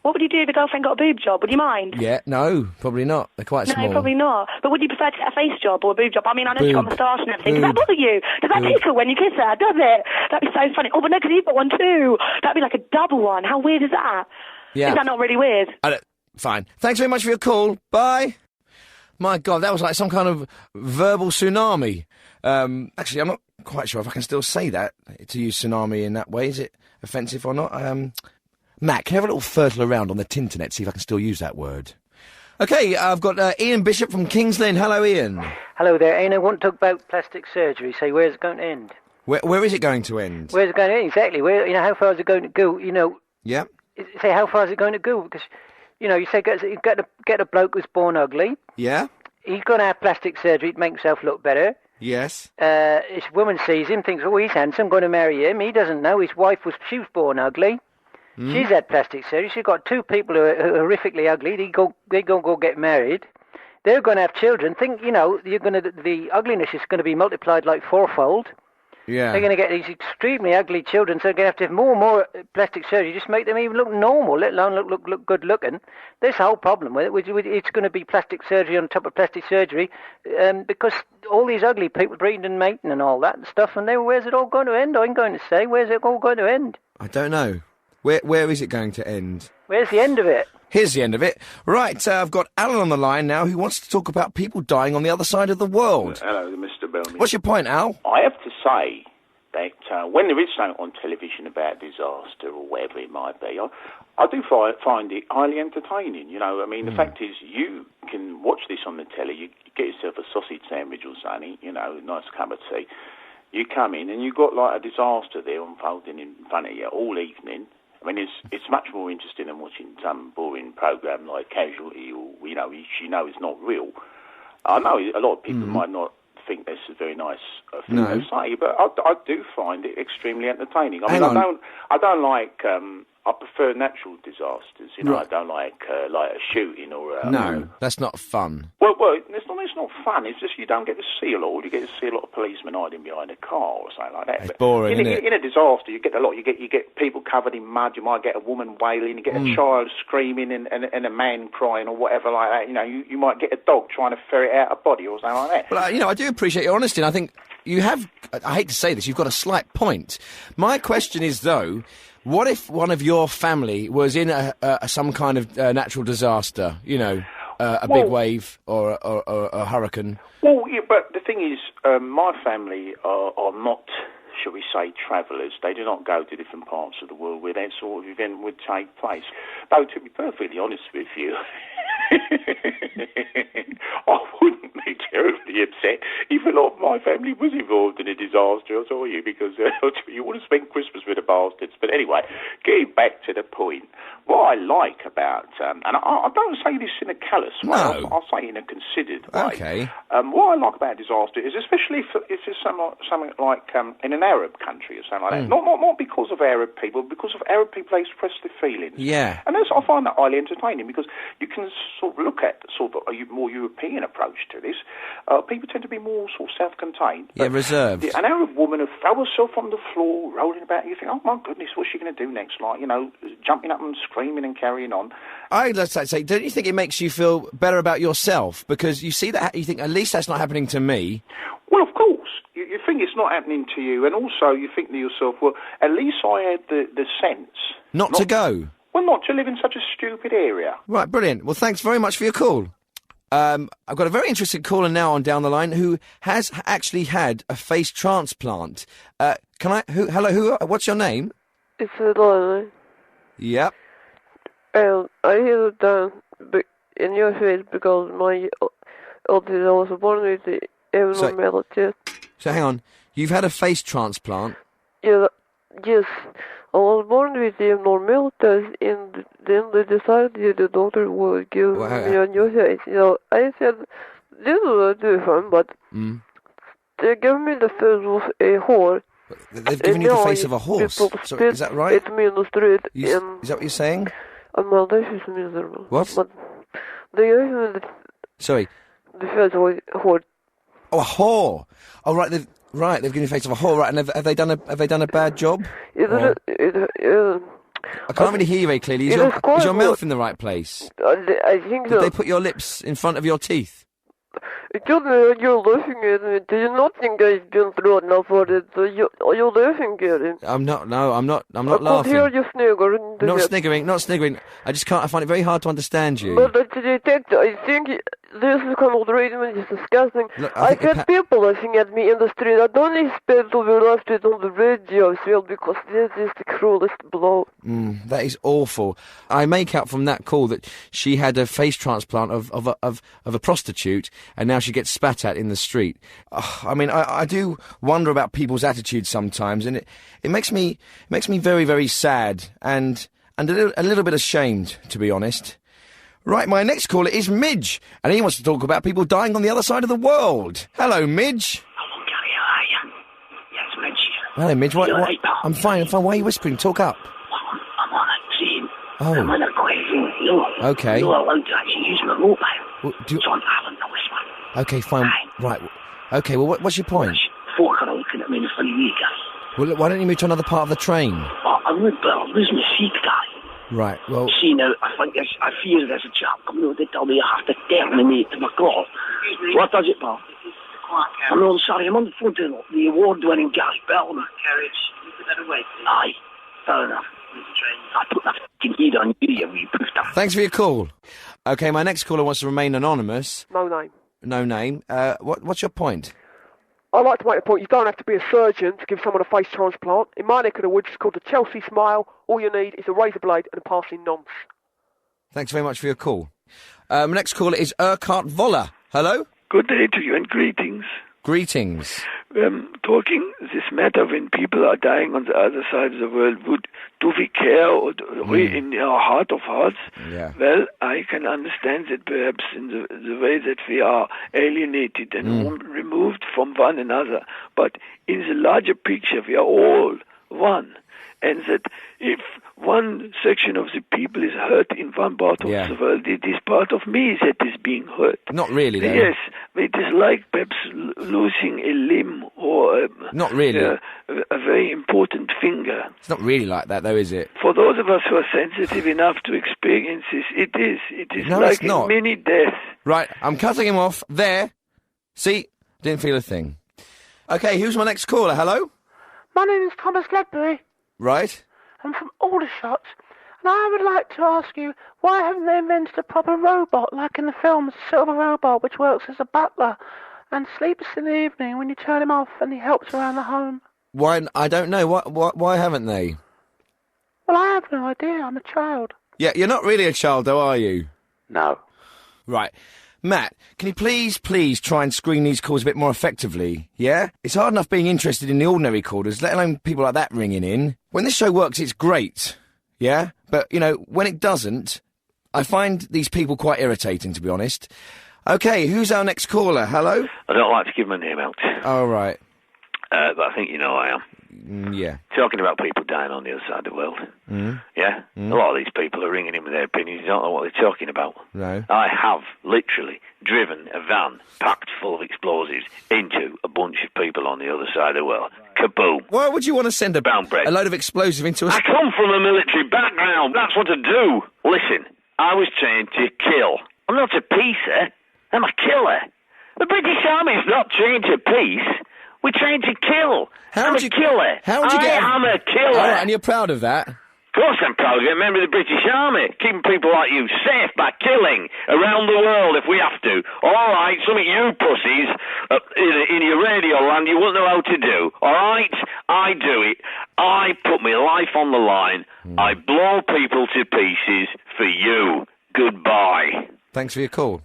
What would you do if your girlfriend got a boob job? Would you mind? Yeah, no, probably not. They're quite small. No, probably not. But would you prefer to get a face job or a boob job? I mean, I know she's got a moustache and everything. Does that bother you? Does that tickle when you kiss her? Does it? That'd be so funny. Oh, but no, because you've got one too. That'd be like a double one. How weird is that? Yeah. Is that not really weird? Fine. Thanks very much for your call. Bye. My God, that was like some kind of verbal tsunami. Actually, I'm not quite sure if I can still say that, to use tsunami in that way. Is it offensive or not? Matt, can you have a little fertile around on the tinternet, see if I can still use that word? OK, I've got Ian Bishop from Kings Lynn. Hello, Ian. Hello there, Ian. I want to talk about plastic surgery. Say, where's it going to end? Where is it going to end? Where's it going to end? Exactly. Where? How far is it going to go? Yeah. Say, how far is it going to go? Because, you say get a bloke who's born ugly. Yeah. He's going to have plastic surgery to make himself look better. Yes. His woman sees him, thinks, oh, he's handsome, going to marry him. He doesn't know his wife she was born ugly. She's had plastic surgery. She's got two people who are horrifically ugly. They go get married. They're going to have children. Think, the ugliness is going to be multiplied like fourfold. Yeah. They're going to get these extremely ugly children, so they're going to have more and more plastic surgery just to make them even look normal, let alone look good looking. There's the whole problem with it. It's going to be plastic surgery on top of plastic surgery, because all these ugly people breeding and mating and all that and stuff, and where's it all going to end? I'm going to say, where's it all going to end? I don't know. Where is it going to end? Where's the end of it? Here's the end of it. Right, I've got Alan on the line now who wants to talk about people dying on the other side of the world. Hello, Mr. Bellamy. What's your point, Al? I have to say that when there is something on television about disaster or whatever it might be, I do find it highly entertaining. The fact is you can watch this on the telly, you get yourself a sausage sandwich or something, a nice cup of tea. You come in and you've got like a disaster there unfolding in front of you all evening. I mean, it's much more interesting than watching some boring programme like Casualty or, it's not real. I know a lot of people might not think this is a very nice thing to say, but I do find it extremely entertaining. I don't like... I prefer natural disasters, I don't like a shooting or... No, that's not fun. Well, it's not fun. It's just you don't get to see a lot. You get to see a lot of policemen hiding behind a car or something like that. It's boring, isn't it? In a disaster, you get a lot. You get people covered in mud. You might get a woman wailing. You get a child screaming and a man crying or whatever like that. You might get a dog trying to ferret out a body or something like that. Well, I do appreciate your honesty, and I think you have... I hate to say this, you've got a slight point. My question is, though... What if one of your family was in some kind of natural disaster, a big wave or a hurricane? Well, yeah, but the thing is, my family are not, shall we say, travellers. They do not go to different parts of the world where that sort of event would take place. Though, to be perfectly honest with you, I wouldn't be terribly upset if a lot of my family was involved in a disaster, I'll tell you, because you want to spend Christmas with the bastards. But anyway, getting back to the point, what I like about, and I don't say this in a callous way, I'll say in a considered way. Okay. What I like about a disaster is, especially if it's something like in an Arab country or something like that, not because of Arab people, because of Arab people, they express their feelings. Yeah. And I find that highly entertaining, because you can sort of look at sort of a more European approach to this. People tend to be more sort of self-contained. Yeah, reserved. An Arab woman who throw herself on the floor, rolling about, and you think, oh my goodness, what's she going to do next? Like, you know, jumping up and screaming and carrying on. I'd like to say, don't you think it makes you feel better about yourself? Because you see that, you think, at least that's not happening to me. Well, of course. You think it's not happening to you, and also you think to yourself, well, at least I had the sense... Not to go. Well, not to live in such a stupid area. Right, brilliant. Well, thanks very much for your call. I've got a very interested caller now on down the line who has actually had a face transplant. Hello, what's your name? It's Lorna. Yep. And I had it done in your face because my autism was born with the abnormality. So hang on, you've had a face transplant? Yeah, yes. I was born with the abnormalities, and then they decided the doctor would give me a new face. You know, I said, this is different, but they gave me the face of a horse. They've given you the face of a horse? Sorry, is that right? It's me in the street. Is that what you're saying? My life is miserable. What? But they gave me Sorry? The face of a horse. Oh, a whore! Oh, right, they've given you the face of a whore, right, and have they done a bad job? I can't really hear you very clearly. Is your mouth in the right place? I think so. Did they put your lips in front of your teeth? You're laughing at me. Do you not think I've been through enough for it? You're laughing at it. I'm not laughing. I could hear you sniggering. Not sniggering. I just can't. I find it very hard to understand you. But the detective, I think this is kind of outrageous. It's disgusting. Look, I get people laughing at me in the street. I don't expect to be laughed at on the radio as well, because this is the cruelest blow. That is awful. I make out from that call that she had a face transplant of a prostitute, and now she gets spat at in the street. I mean, I do wonder about people's attitudes sometimes, and it makes me very, very sad and a little bit ashamed, to be honest. Right, my next caller is Midge, and he wants to talk about people dying on the other side of the world. Hello, Midge. Hello, Gary, how are you? Yes, Midge here. Hello, Midge. You all right, pal? I'm fine. Why are you whispering? Talk up. Well, I'm on a train. Oh. I'm on a question, you know. Okay. You're not allowed to actually use my mobile. Well, so I'm having to whisper. Okay, fine. Right. Okay, well, what's your point? Folk are looking at me in a funny way, guys. Well, look, why don't you move to another part of the train? I'm losing my seat, guy. Right, well... See, now, I fear there's a chap coming over to tell me I have to terminate my call. What does it, pal? I'm not sorry, I'm on the phone to the award-winning Gary Bellman. Carriage, you put that away, please. Aye, fair enough. I put that f***ing heat on you, you wee poofter. Thanks for your call. Okay, my next caller wants to remain anonymous. No name. No name. What's your point? I'd like to make a point. You don't have to be a surgeon to give someone a face transplant. In my neck of the woods, it's called the Chelsea Smile. All you need is a razor blade and a passing nonce. Thanks very much for your call. Next caller is Urquhart Voller. Hello? Good day to you and greetings. Greetings. Talking this matter when people are dying on the other side of the world, do we care or in our heart of hearts? Yeah. Well, I can understand that perhaps in the way that we are alienated and removed from one another, but in the larger picture we are all one. And that if one section of the people is hurt in one part of the world, it is part of me that is being hurt. Not really, though. Yes, it is like perhaps losing a limb or not really. A very important finger. It's not really like that, though, is it? For those of us who are sensitive enough to experience this, it is. It is no, like it's not. a mini death. Right, I'm cutting him off there. See? Didn't feel a thing. Okay, who's my next caller? Hello? My name is Thomas Ledbury. Right. I'm from Aldershot, and I would like to ask you, why haven't they invented a proper robot, like in the films, a silver robot which works as a butler and sleeps in the evening when you turn him off and he helps around the home? Why? I don't know. Why haven't they? Well, I have no idea. I'm a child. Yeah, you're not really a child, though, are you? No. Right. Matt, can you please try and screen these calls a bit more effectively, yeah? It's hard enough being interested in the ordinary callers, let alone people like that ringing in. When this show works, it's great, yeah? But, you know, when it doesn't, I find these people quite irritating, to be honest. OK, who's our next caller? Hello? I don't like to give my name out. Oh, right. But I think you know I am. Yeah. Talking about people dying on the other side of the world. Yeah? A lot of these people are ringing in with their opinions. You don't know what they're talking about. No. I have literally driven a van packed full of explosives into a bunch of people on the other side of the world. Kaboom. Why would you want to send a load of explosive into I come from a military background. That's what I do. Listen, I was trained to kill. I'm not a peacer. I'm a killer. The British Army's not trained to peace. We're trained to kill. I'm a killer. I am a killer. All right, and you're proud of that? Of course I'm proud of it. Member of the British Army. Keeping people like you safe by killing around the world if we have to. All right, some of you pussies in your radio land you won't know how to do. All right? I do it. I put my life on the line. I blow people to pieces for you. Goodbye. Thanks for your call.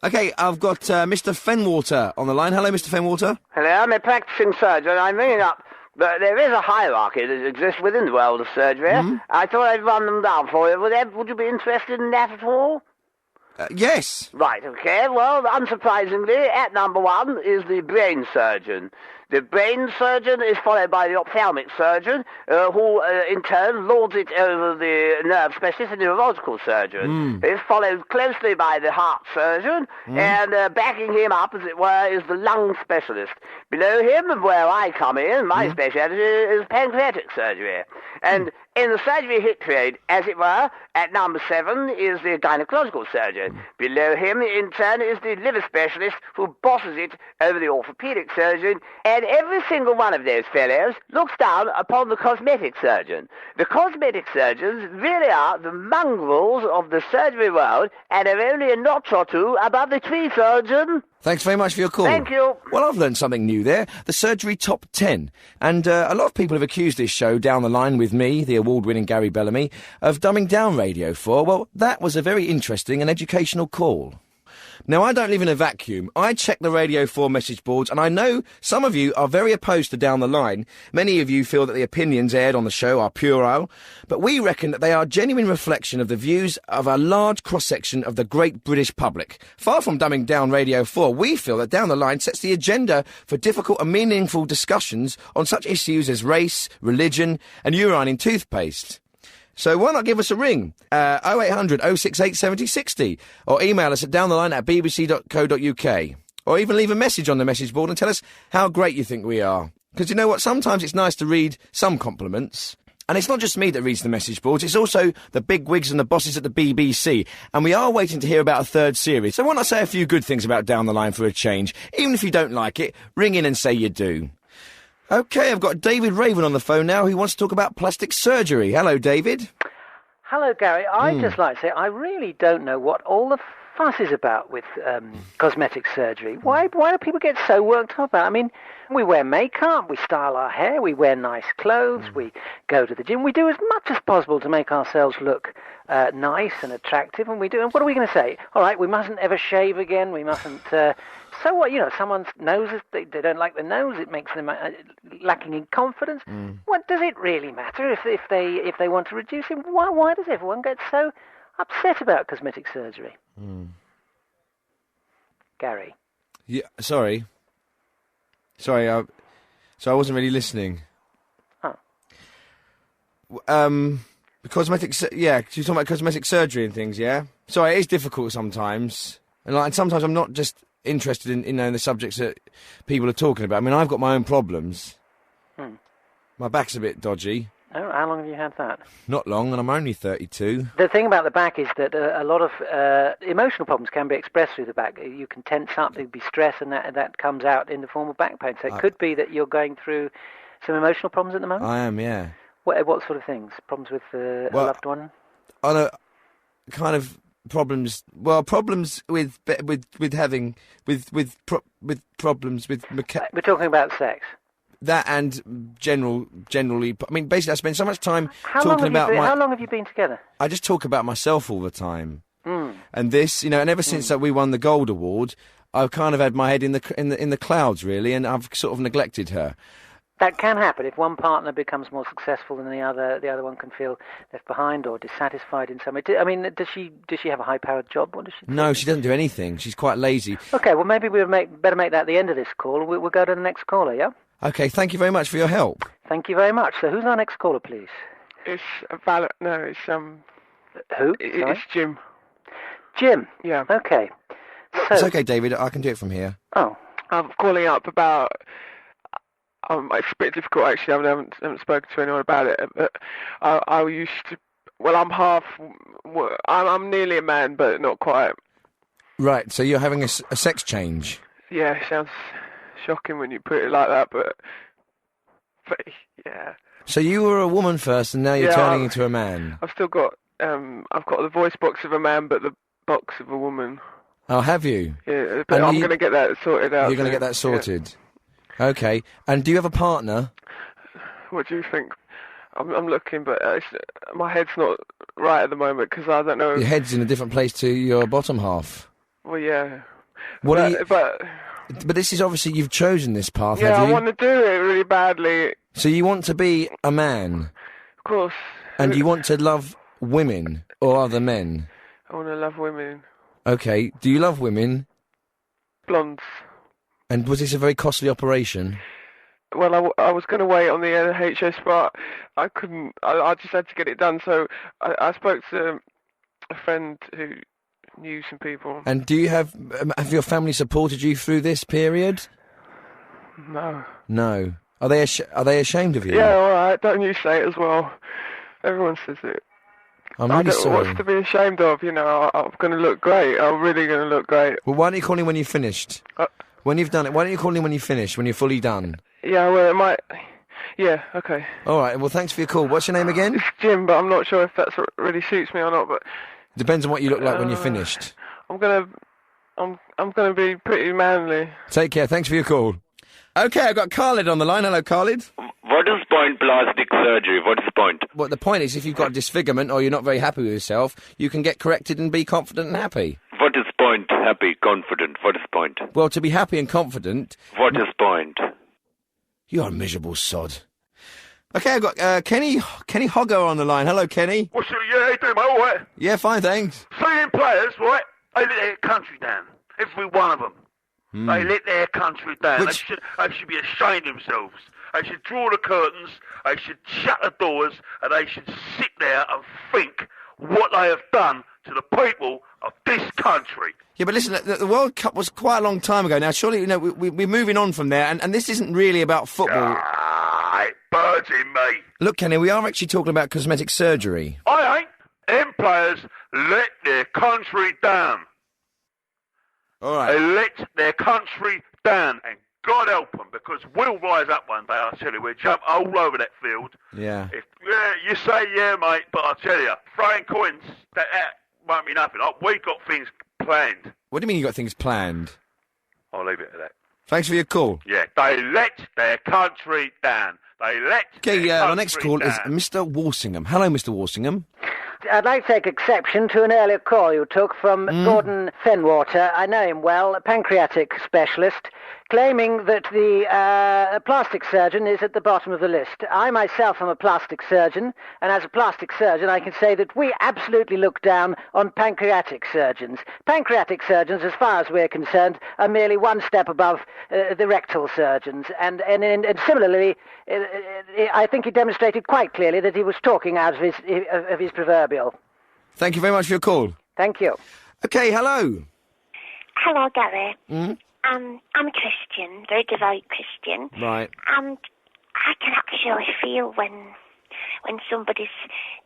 OK, I've got Mr. Fenwater on the line. Hello, Mr. Fenwater. Hello, I'm a practicing surgeon. I'm ringing up. But there is a hierarchy that exists within the world of surgery. I thought I'd run them down for you. Would you be interested in that at all? Yes. Right, OK. Well, unsurprisingly, at number 1 is the brain surgeon. The brain surgeon is followed by the ophthalmic surgeon, who, in turn, lords it over the nerve specialist and neurological surgeon. It's followed closely by the heart surgeon, and backing him up, as it were, is the lung specialist. Below him, where I come in, my specialty is pancreatic surgery. And in the surgery hit trade, as it were, at number 7 is the gynecological surgeon. Below him, in turn, is the liver specialist who bosses it over the orthopedic surgeon. And every single one of those fellows looks down upon the cosmetic surgeon. The cosmetic surgeons really are the mongrels of the surgery world and are only a notch or two above the tree surgeon. Thanks very much for your call. Thank you. Well, I've learned something new there. The Surgery Top 10. And a lot of people have accused this show down the line with me, the award-winning Gary Bellamy, of dumbing down Radio 4. Well, that was a very interesting and educational call. Now, I don't live in a vacuum. I check the Radio 4 message boards, and I know some of you are very opposed to Down the Line. Many of you feel that the opinions aired on the show are puerile, but we reckon that they are a genuine reflection of the views of a large cross-section of the great British public. Far from dumbing down Radio 4, we feel that Down the Line sets the agenda for difficult and meaningful discussions on such issues as race, religion, and urine in toothpaste. So why not give us a ring? 0800 068 7060, or email us at downtheline@bbc.co.uk, or even leave a message on the message board and tell us how great you think we are. Because you know what? Sometimes it's nice to read some compliments. And it's not just me that reads the message boards, it's also the big wigs and the bosses at the BBC. And we are waiting to hear about a third series. So why not say a few good things about Down the Line for a change? Even if you don't like it, ring in and say you do. OK, I've got David Raven on the phone now who wants to talk about plastic surgery. Hello, David. Hello, Gary. I'd just like to say I really don't know what all the fuss is about with cosmetic surgery. Why do people get so worked up about it? I mean, we wear makeup, we style our hair, we wear nice clothes, we go to the gym. We do as much as possible to make ourselves look nice and attractive, and we do. And what are we going to say? All right, we mustn't ever shave again, we mustn't... So what, you know, someone's noses, they don't like the nose, it makes them lacking in confidence. What does it really matter if they want to reduce it? Why does everyone get so upset about cosmetic surgery? Gary? Yeah, sorry. I wasn't really listening. Huh. Cosmetic, yeah, you're talking about cosmetic surgery and things, yeah? Sorry, it is difficult sometimes. And sometimes I'm not just interested in the subjects that people are talking about. I mean, I've got my own problems. My back's a bit dodgy. Oh, how long have you had that? Not long, and I'm only 32. The thing about the back is that a lot of emotional problems can be expressed through the back. You can tense up, there'll be stress, and that comes out in the form of back pain. So it could be that you're going through some emotional problems at the moment? I am, yeah. What sort of things? Problems with a loved one? I know, kind of... Problems with problems with... We're talking about sex. That and generally... I mean, basically, I spend so much time talking about How long have you been together? I just talk about myself all the time. And this, and ever since that we won the Gold Award, I've kind of had my head in the clouds, really, and I've sort of neglected her. That can happen if one partner becomes more successful than the other one can feel left behind or dissatisfied in some way. I mean, does she have a high-powered job? What does she do? No, she doesn't do anything. She's quite lazy. Okay, well, maybe we'll better make that the end of this call. We'll go to the next caller, yeah? Okay, thank you very much for your help. Thank you very much. So who's our next caller, please? It's Who? It's Jim. Jim? Yeah. Okay. So, it's okay, David. I can do it from here. Oh. I'm calling up about... it's a bit difficult, actually. I haven't spoken to anyone about it. But I used to... Well, I'm half... I'm nearly a man, but not quite. Right, so you're having a sex change? Yeah, it sounds shocking when you put it like that, but yeah. So you were a woman first, and now you're turning into a man? I've still got... I've got the voice box of a man, but the box of a woman. Oh, have you? Yeah, but I'm going to get that sorted out. You're going to get that sorted? Yeah. Okay. And do you have a partner? What do you think? I'm looking, but my head's not right at the moment because I don't know. Your head's in a different place to your bottom half. Well, yeah. But this is obviously, you've chosen this path, yeah, have you? I want to do it really badly. So you want to be a man? Of course. And you want to love women or other men? I want to love women. Okay. Do you love women? Blondes. And was this a very costly operation? Well, I was going to wait on the NHS, but I couldn't. I just had to get it done. So I spoke to a friend who knew some people. And do you have your family supported you through this period? No. No. Are they ashamed of you? Yeah, all right. Don't you say it as well. Everyone says it. I'm really sorry. What's to be ashamed of? I'm going to look great. I'm really going to look great. Well, why don't you call in when you've finished? When you've done it, why don't you call in when you've finished, when you're fully done? Yeah, well, it might... Yeah, okay. All right, well, thanks for your call. What's your name again? It's Jim, but I'm not sure if that really suits me or not, but... Depends on what you look like when you're finished. I'm gonna be pretty manly. Take care, thanks for your call. Okay, I've got Khalid on the line. Hello, Khalid. What is point plastic surgery? What is the point? Well, the point is, if you've got a disfigurement or you're not very happy with yourself, you can get corrected and be confident and happy. What is point? Happy, confident. What is point? Well, to be happy and confident... What is point? You're a miserable sod. Okay, I've got Kenny Hoggo on the line. Hello, Kenny. What's how you doing, mate? All right? Yeah, fine, thanks. Seeing players, right? They let their country down. Every one of them. They let their country down. They should be ashamed of themselves. They should draw the curtains, they should shut the doors, and they should sit there and think what they have done to the people of this country. Yeah, but listen, the World Cup was quite a long time ago now. Surely, we're moving on from there, and this isn't really about football. It birds in me. Look, Kenny, we are actually talking about cosmetic surgery. I ain't. Them players let their country down. All right. They let their country down, and God help them, because we'll rise up one day, I tell you. We'll jump all over that field. Yeah. You say yeah, mate, but I tell you, throwing coins, that won't be nothing. We got things planned. What do you mean you got things planned? I'll leave it at that. Thanks for your call. Yeah, they let their country down. They let our next call is Mr. Walsingham. Hello, Mr. Walsingham. I'd like to take exception to an earlier call you took from Gordon Fenwater. I know him well, a pancreatic specialist, claiming that the plastic surgeon is at the bottom of the list. I myself am a plastic surgeon, and as a plastic surgeon I can say that we absolutely look down on pancreatic surgeons. Pancreatic surgeons, as far as we're concerned, are merely one step above the rectal surgeons. And similarly, I think he demonstrated quite clearly that he was talking out of his proverbial. Thank you very much for your call. Thank you. Okay, hello. Hello, Gary. I'm a Christian, very devout Christian. Right. And I can actually feel when somebody's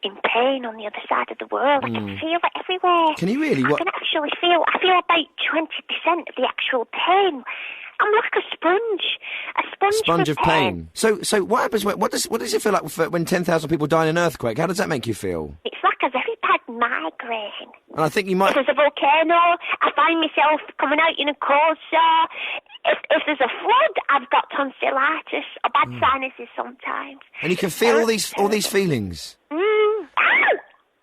in pain on the other side of the world. I can feel it everywhere. Can you really? I can actually feel about 20% of the actual pain. I'm like a sponge of pain. So what happens? What does it feel like when 10,000 people die in an earthquake? How does that make you feel? It's like a very bad migraine. And I think you might. If there's a volcano, I find myself coming out in a cold sore. If there's a flood, I've got tonsillitis or bad sinuses sometimes. And you can feel all these feelings. Ow!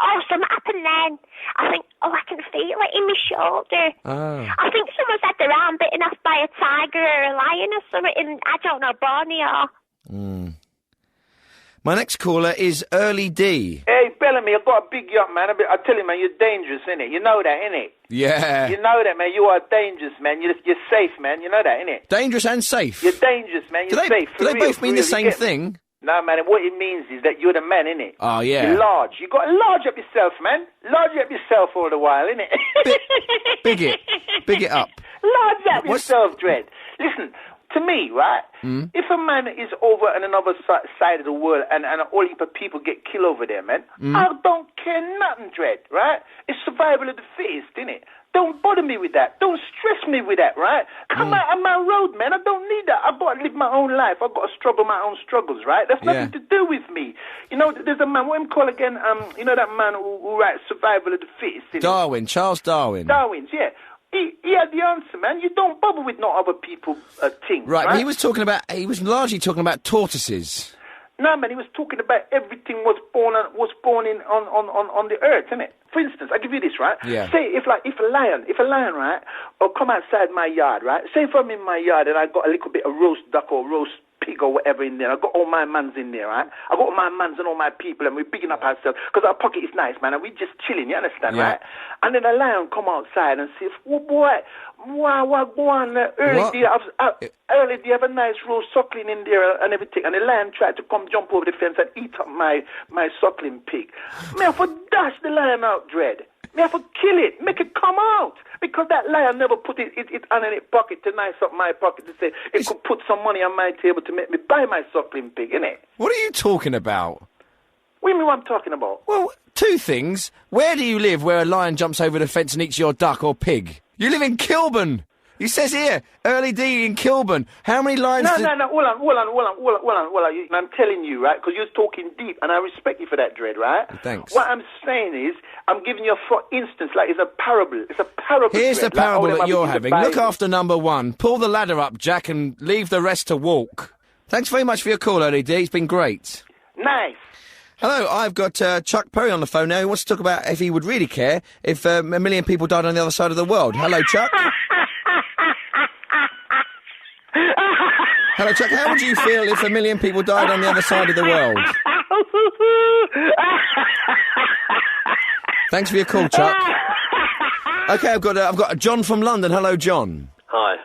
oh, something happened then. I think, oh, I can feel it in my shoulder. Oh. I think someone's had their arm bitten off by a tiger or a lion or something in, I don't know, Borneo. My next caller is Early D. Hey, Bellamy, I've got a big yacht, man. I tell you, man, you're dangerous, innit? You know that, innit? Yeah. You know that, man. You are dangerous, man. You're safe, man. You know that, innit? Dangerous and safe. You're dangerous, man. You're safe. Do they both mean the same thing? No, man. What it means is that you're the man, innit? Oh, yeah. You're large. You got to large up yourself, man. Large up yourself all the while, innit? Big it up. Large up yourself, Dread. Listen, to me, right? If a man is over on another side of the world and all heap of people get killed over there, man, I don't care nothing, Dread, right? It's survival of the fittest, innit? Don't bother me with that. Don't stress me with that, right? Come out on my road, man. I don't need that. I've got to live my own life. I've got to struggle my own struggles, right? That's nothing to do with me. You know, there's a man, what him call again? You know that man who writes Survival of the Fittest? Innit? Darwin, Charles Darwin. Darwin's, yeah. He had the answer, man. You don't bother with no other people things, Right, right? but he was largely talking about tortoises. No, man, he was talking about everything was born on the earth, isn't it? For instance, I give you this, right? Yeah. Say if a lion, right, or come outside my yard, right? Say if I'm in my yard and I got a little bit of roast duck or roast pig or whatever in there. I got all my mans in there, right? I got all my mans and all my people, and we're bigging up ourselves because our pocket is nice, man, and we're just chilling. You understand, right? And then a lion come outside and say, "Oh boy, what go on? Early day have a nice roast suckling in there and everything." And the lion tried to come jump over the fence and eat up my suckling pig. Me have to dash the lion out, Dread. Me have to kill it, make it come out. Because that lion never put it on in its pocket to nice up my pocket to say it could put some money on my table to make me buy my suckling pig, innit? What are you talking about? What do you mean what I'm talking about? Well, two things. Where do you live where a lion jumps over the fence and eats your duck or pig? You live in Kilburn. He says here, Early D in Kilburn. How many lions... No, hold on. I'm telling you, right, because you're talking deep, and I respect you for that, Dread, right? Thanks. What I'm saying is, I'm giving you, for instance, like it's a parable. It's a parable, Here's Dread, the parable like, that you're having. Look after number one. Pull the ladder up, Jack, and leave the rest to walk. Thanks very much for your call, Early D. It's been great. Nice. Hello, I've got Chuck Perry on the phone now. He wants to talk about if he would really care if a million people died on the other side of the world. Hello, Chuck. Hello, Chuck. How would you feel if a million people died on the other side of the world? Thanks for your call, Chuck. Okay, I've got John from London. Hello, John. Hi.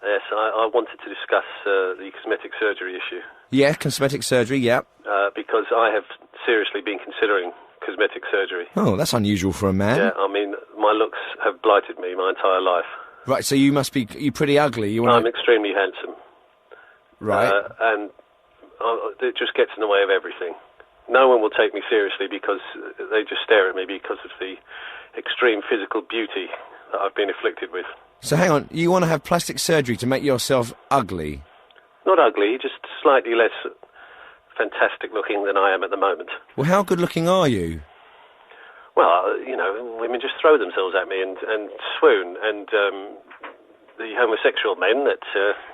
Yes, I wanted to discuss the cosmetic surgery issue. Yeah, cosmetic surgery, yeah. Because I have seriously been considering cosmetic surgery. Oh, that's unusual for a man. Yeah, I mean, my looks have blighted me my entire life. Right, so you must be... You're pretty ugly. I'm extremely handsome. Right. And it just gets in the way of everything. No one will take me seriously because they just stare at me because of the extreme physical beauty that I've been afflicted with. So hang on, you want to have plastic surgery to make yourself ugly? Not ugly, just slightly less fantastic looking than I am at the moment. Well, how good looking are you? Well, you know, women just throw themselves at me and swoon, and the homosexual men that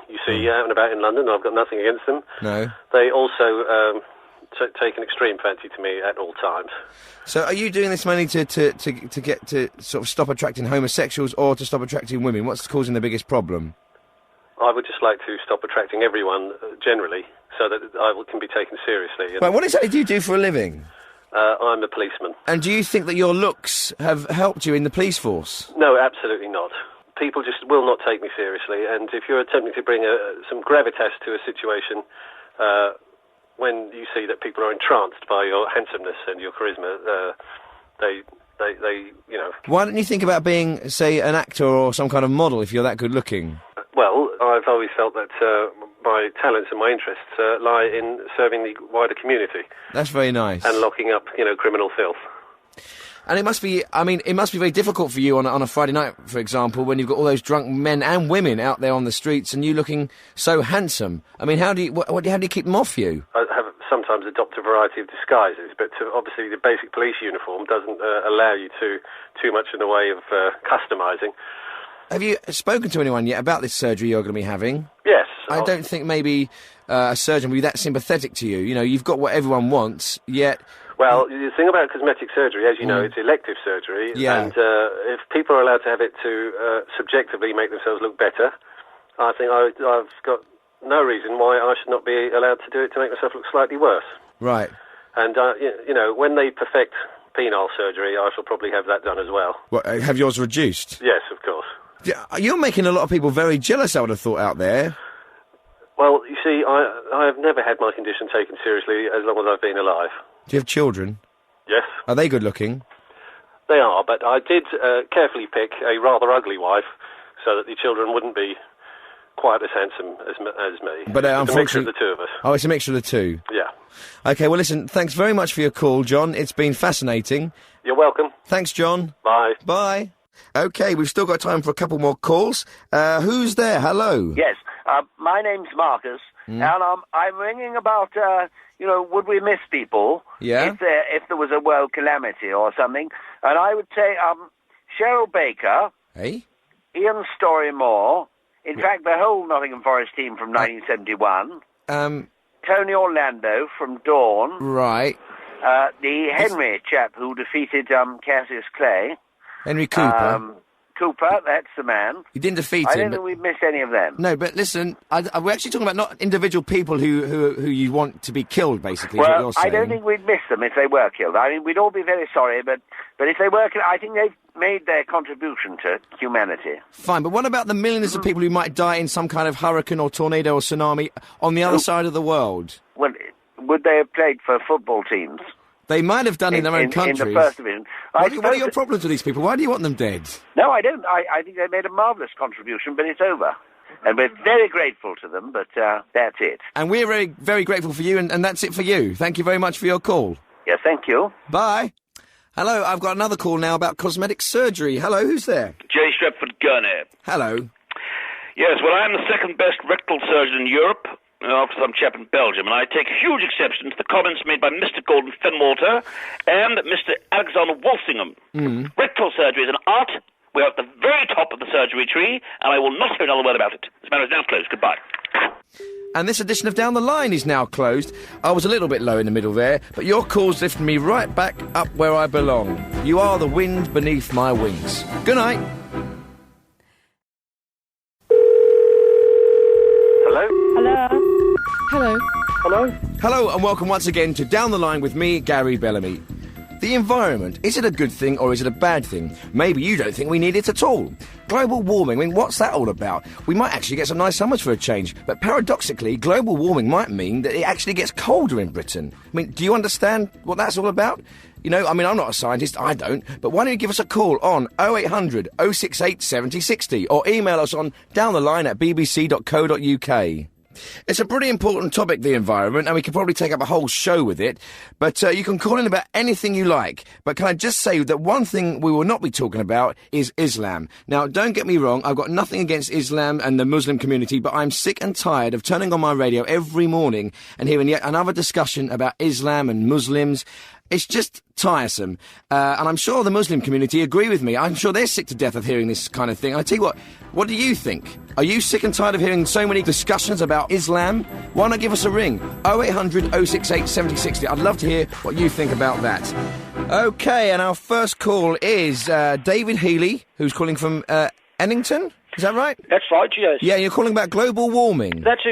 you see out and about in London, I've got nothing against them. No. They also take an extreme fancy to me at all times. So are you doing this mainly to get to sort of stop attracting homosexuals or to stop attracting women? What's causing the biggest problem? I would just like to stop attracting everyone generally so that I can be taken seriously. Right, what exactly do you do for a living? I'm a policeman. And do you think that your looks have helped you in the police force? No, absolutely not. People just will not take me seriously, and if you're attempting to bring some gravitas to a situation when you see that people are entranced by your handsomeness and your charisma, they you know... Why don't you think about being, say, an actor or some kind of model if you're that good looking? Well, I've always felt that my talents and my interests lie in serving the wider community. That's very nice. And locking up, you know, criminal filth. And it must be, I mean, it must be very difficult for you on a Friday night, for example, when you've got all those drunk men and women out there on the streets and you looking so handsome. I mean, how do you keep them off you? I have sometimes adopt a variety of disguises, but obviously the basic police uniform doesn't allow you to too much in the way of customising. Have you spoken to anyone yet about this surgery you're going to be having? Yes. I don't think maybe a surgeon would be that sympathetic to you. You know, you've got what everyone wants, yet Well, the thing about cosmetic surgery, as you know, it's elective surgery, and if people are allowed to have it to subjectively make themselves look better, I think I've got no reason why I should not be allowed to do it to make myself look slightly worse. Right. And, you know, when they perfect penile surgery, I shall probably have that done as well. What, have yours reduced? Yes, of course. Yeah, you're making a lot of people very jealous, I would have thought, out there. Well, you see, I have never had my condition taken seriously as long as I've been alive. Do you have children? Yes. Are they good looking? They are, but I did carefully pick a rather ugly wife so that the children wouldn't be quite as handsome as me. But it's a mixture of the two of us. Oh, it's a mixture of the two? Yeah. OK, well, listen, thanks very much for your call, John. It's been fascinating. You're welcome. Thanks, John. Bye. Bye. OK, we've still got time for a couple more calls. Who's there? Hello. Yes, my name's Marcus, and I'm ringing about, would we miss people if there was a world calamity or something? And I would say Cheryl Baker, Ian Storey-Moore, in fact, the whole Nottingham Forest team from 1971, Tony Orlando from Dawn, right? The Henry chap who defeated Cassius Clay. Henry Cooper. Cooper, that's the man. You didn't defeat him. I don't think we've missed any of them. No, but listen, we're actually talking about not individual people who you want to be killed, basically, is what Well, you're saying. I don't think we'd miss them if they were killed. I mean, we'd all be very sorry, but if they were killed, I think they've made their contribution to humanity. Fine, but what about the millions of people who might die in some kind of hurricane or tornado or tsunami on the other side of the world? Well, would they have played for football teams? They might have done in their own countries. In the first division. What are your problems with these people? Why do you want them dead? No, I don't. I think they made a marvellous contribution, but it's over. And we're very grateful to them, but that's it. And we're very, very grateful for you, and that's it for you. Thank you very much for your call. Yes, thank you. Bye. Hello, I've got another call now about cosmetic surgery. Hello, who's there? Jay Stratford Gurney. Hello. Yes, well, I'm the second best rectal surgeon in Europe, after some chap in Belgium, and I take huge exception to the comments made by Mr. Gordon Fenwater and Mr. Alexander Walsingham. Rectal surgery is an art. We're at the very top of the surgery tree, and I will not hear another word about it. This matter is now closed. Goodbye. And this edition of Down the Line is now closed. I was a little bit low in the middle there, but your calls lifted me right back up where I belong. You are the wind beneath my wings. Good night. Hello? Hello? Hello. Hello? Hello, and welcome once again to Down the Line with me, Gary Bellamy. The environment, is it a good thing or is it a bad thing? Maybe you don't think we need it at all. Global warming, I mean, what's that all about? We might actually get some nice summers for a change, but paradoxically, global warming might mean that it actually gets colder in Britain. I mean, do you understand what that's all about? You know, I mean, I'm not a scientist, I don't, but why don't you give us a call on 0800 068 7060 or email us on downtheline@bbc.co.uk. It's a pretty important topic, the environment, and we could probably take up a whole show with it, but you can call in about anything you like. But can I just say that one thing we will not be talking about is Islam. Now, don't get me wrong, I've got nothing against Islam and the Muslim community, but I'm sick and tired of turning on my radio every morning and hearing yet another discussion about Islam and Muslims. It's just tiresome, and I'm sure the Muslim community agree with me. I'm sure they're sick to death of hearing this kind of thing. I tell you what do you think? Are you sick and tired of hearing so many discussions about Islam? Why not give us a ring? 0800 068 7060. I'd love to hear what you think about that. OK, and our first call is David Healy, who's calling from Ennington. Is that right? That's right, yes. Yeah, you're calling about global warming. That's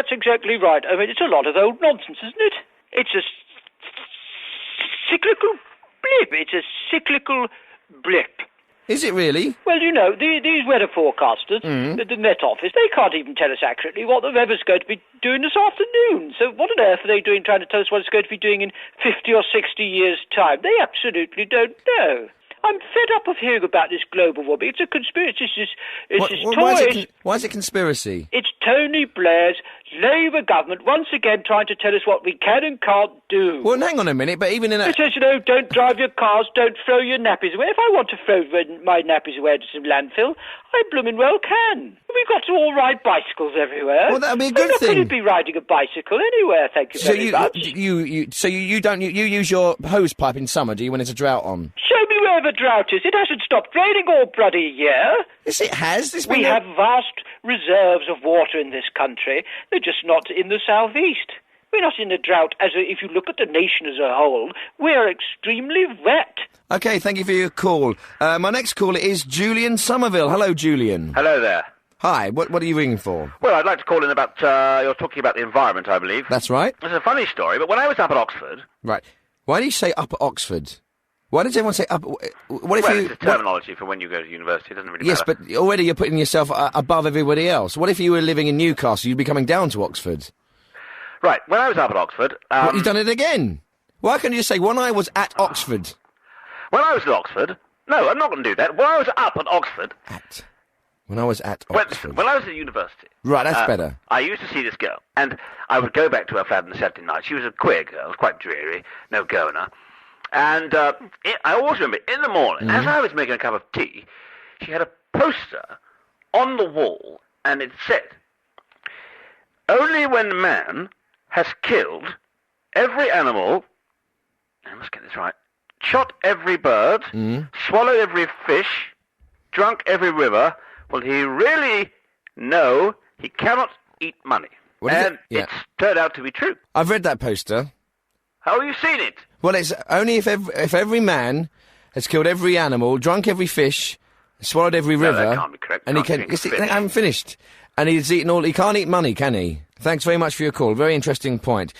exactly right. I mean, it's a lot of old nonsense, isn't it? It's a cyclical blip. It's a cyclical blip. Is it really? Well, you know, these weather forecasters, the Met Office, they can't even tell us accurately what the weather's going to be doing this afternoon. So what on earth are they doing trying to tell us what it's going to be doing in 50 or 60 years' time? They absolutely don't know. I'm fed up of hearing about this global warming. It's a conspiracy. Why is it conspiracy? It's Tony Blair's Labour government once again trying to tell us what we can and can't do. Well, hang on a minute, but even in a... It says, you know, don't drive your cars, don't throw your nappies away. If I want to throw my nappies away to some landfill, I blooming well can. We've got to all ride bicycles everywhere. Well, that'd be a good thing. I'm not going to be riding a bicycle anywhere, thank you very much. So you use your hose pipe in summer, do you, when it's a drought on? Show me where the drought is. It hasn't stopped raining all bloody year. Yes, it has. We have vast reserves of water in this country. They're just not in the southeast. we're not in a drought. If you look at the nation as a whole, we're extremely wet. OK, thank you for your call. My next caller is Julian Somerville. Hello, Julian. Hello there. Hi, what are you ringing for? Well, I'd like to call in about, you're talking about the environment, I believe. That's right. It's a funny story, but when I was up at Oxford... Right. Why do you say up at Oxford? Why does everyone say up... What if well, you... it's a terminology for when you go to university, it doesn't really matter. Yes, but already you're putting yourself above everybody else. What if you were living in Newcastle, you'd be coming down to Oxford? Right, when I was up at Oxford... What, you've done it again? Why can't you just say, when I was at Oxford? When I was at Oxford... No, I'm not going to do that. When I was up at Oxford... When I was at Oxford. When I was at university... Right, that's better. I used to see this girl, and I would go back to her flat on the Saturday night. She was a queer girl, quite dreary, no governor. And I always remember, in the morning, as I was making a cup of tea, she had a poster on the wall, and it said, "Only when man has killed every animal, I must get this right, shot every bird, swallowed every fish, drunk every river, will he really know he cannot eat money." And it's turned out to be true. I've read that poster. How have you seen it? Well, it's only if every man has killed every animal, drunk every fish, swallowed every river... that can't be correct. And he can... I haven't finished. And he's eaten all... He can't eat money, can he? Thanks very much for your call. Very interesting point.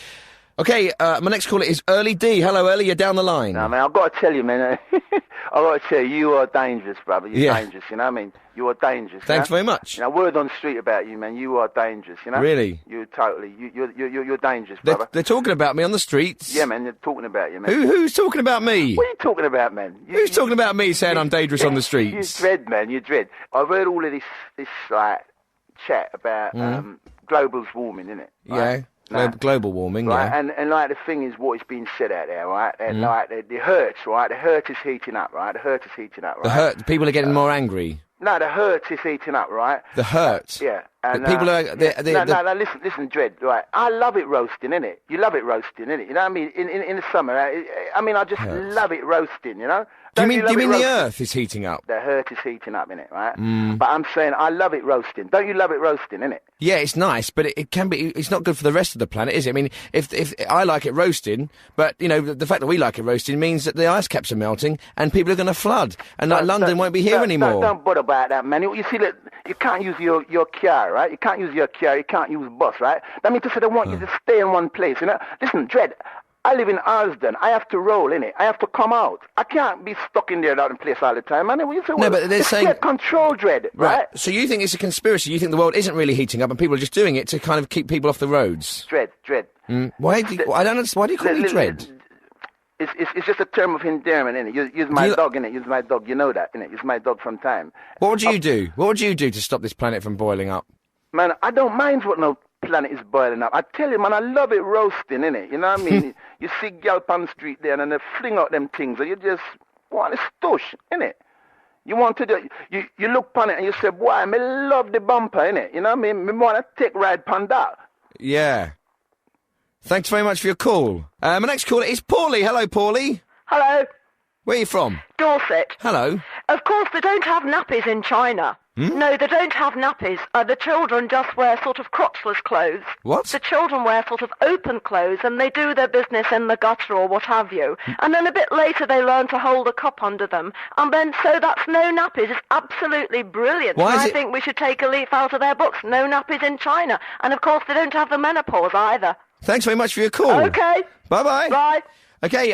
OK, my next caller is Early D. Hello, Early, you're down the line. No, man, I've got to tell you, man. I've got to tell you, you are dangerous, brother. You're dangerous, you know what I mean? You are dangerous. Thanks very much. You know, word on the street about you, man. You are dangerous, you know? Really? You're totally... You're dangerous, brother. They're talking about me on the streets. Yeah, man, they're talking about you, man. Who's talking about me? What are you talking about, man? Who's talking about me saying I'm dangerous on the streets? You dread, man, you dread. I've heard all of this like, chat about global warming, innit? Yeah. Global warming, right? yeah. And like the thing is what is being said out there, right? And like the hurts, right? The hurt is heating up, right? The hurt is heating up, right? The people are getting more angry. No, the hurt is heating up, right? The hurt? Yeah. And, people are... No, listen, Dread, right? I love it roasting, innit? You love it roasting, innit? You know what I mean? In the summer, I just love it roasting, you know? Do you mean the earth is heating up? The hurt is heating up, innit, right? But I'm saying I love it roasting. Don't you love it roasting, innit? Yeah, it's nice, but it can be... It's not good for the rest of the planet, is it? I mean, if I like it roasting, but, you know, the fact that we like it roasting means that the ice caps are melting and people are going to flood. And London won't be here anymore. Don't bother about that, man. You see, look, you can't use your car, right? You can't use your car. You can't use bus, right? That means to say they want you to stay in one place, you know? Listen, Dread... I live in Arsden. I have to roll, innit? I have to come out. I can't be stuck in there out in place all the time, man. No, but they're saying... control, Dread, right? So you think it's a conspiracy? You think the world isn't really heating up and people are just doing it to kind of keep people off the roads? Dread. Why do you... I don't understand. Why do you call me Dread? It's just a term of endearment, innit? Use my dog, innit? Use my dog. You know that, innit? Use my dog from time. What would you do? What would you do to stop this planet from boiling up? Man, I don't mind what no planet is boiling up. I tell you, man, I love it roasting, innit? You know what I mean? You see gal on the street there and they fling out them things and you just want to stush, innit? You want to do... You look upon it and you say, boy, I love the bumper, innit? You know what I mean? Me want to take ride upon that. Yeah. Thanks very much for your call. My next caller is Paulie. Hello, Paulie. Hello. Where are you from? Dorset. Hello. Of course, they don't have nappies in China. No, they don't have nappies. The children just wear sort of crotchless clothes. What? The children wear sort of open clothes and they do their business in the gutter or what have you. And then a bit later they learn to hold a cup under them. And then, so that's no nappies. It's absolutely brilliant. Why is I think we should take a leaf out of their books. No nappies in China. And of course, they don't have the menopause either. Thanks very much for your call. Okay. Bye-bye. Bye. Okay,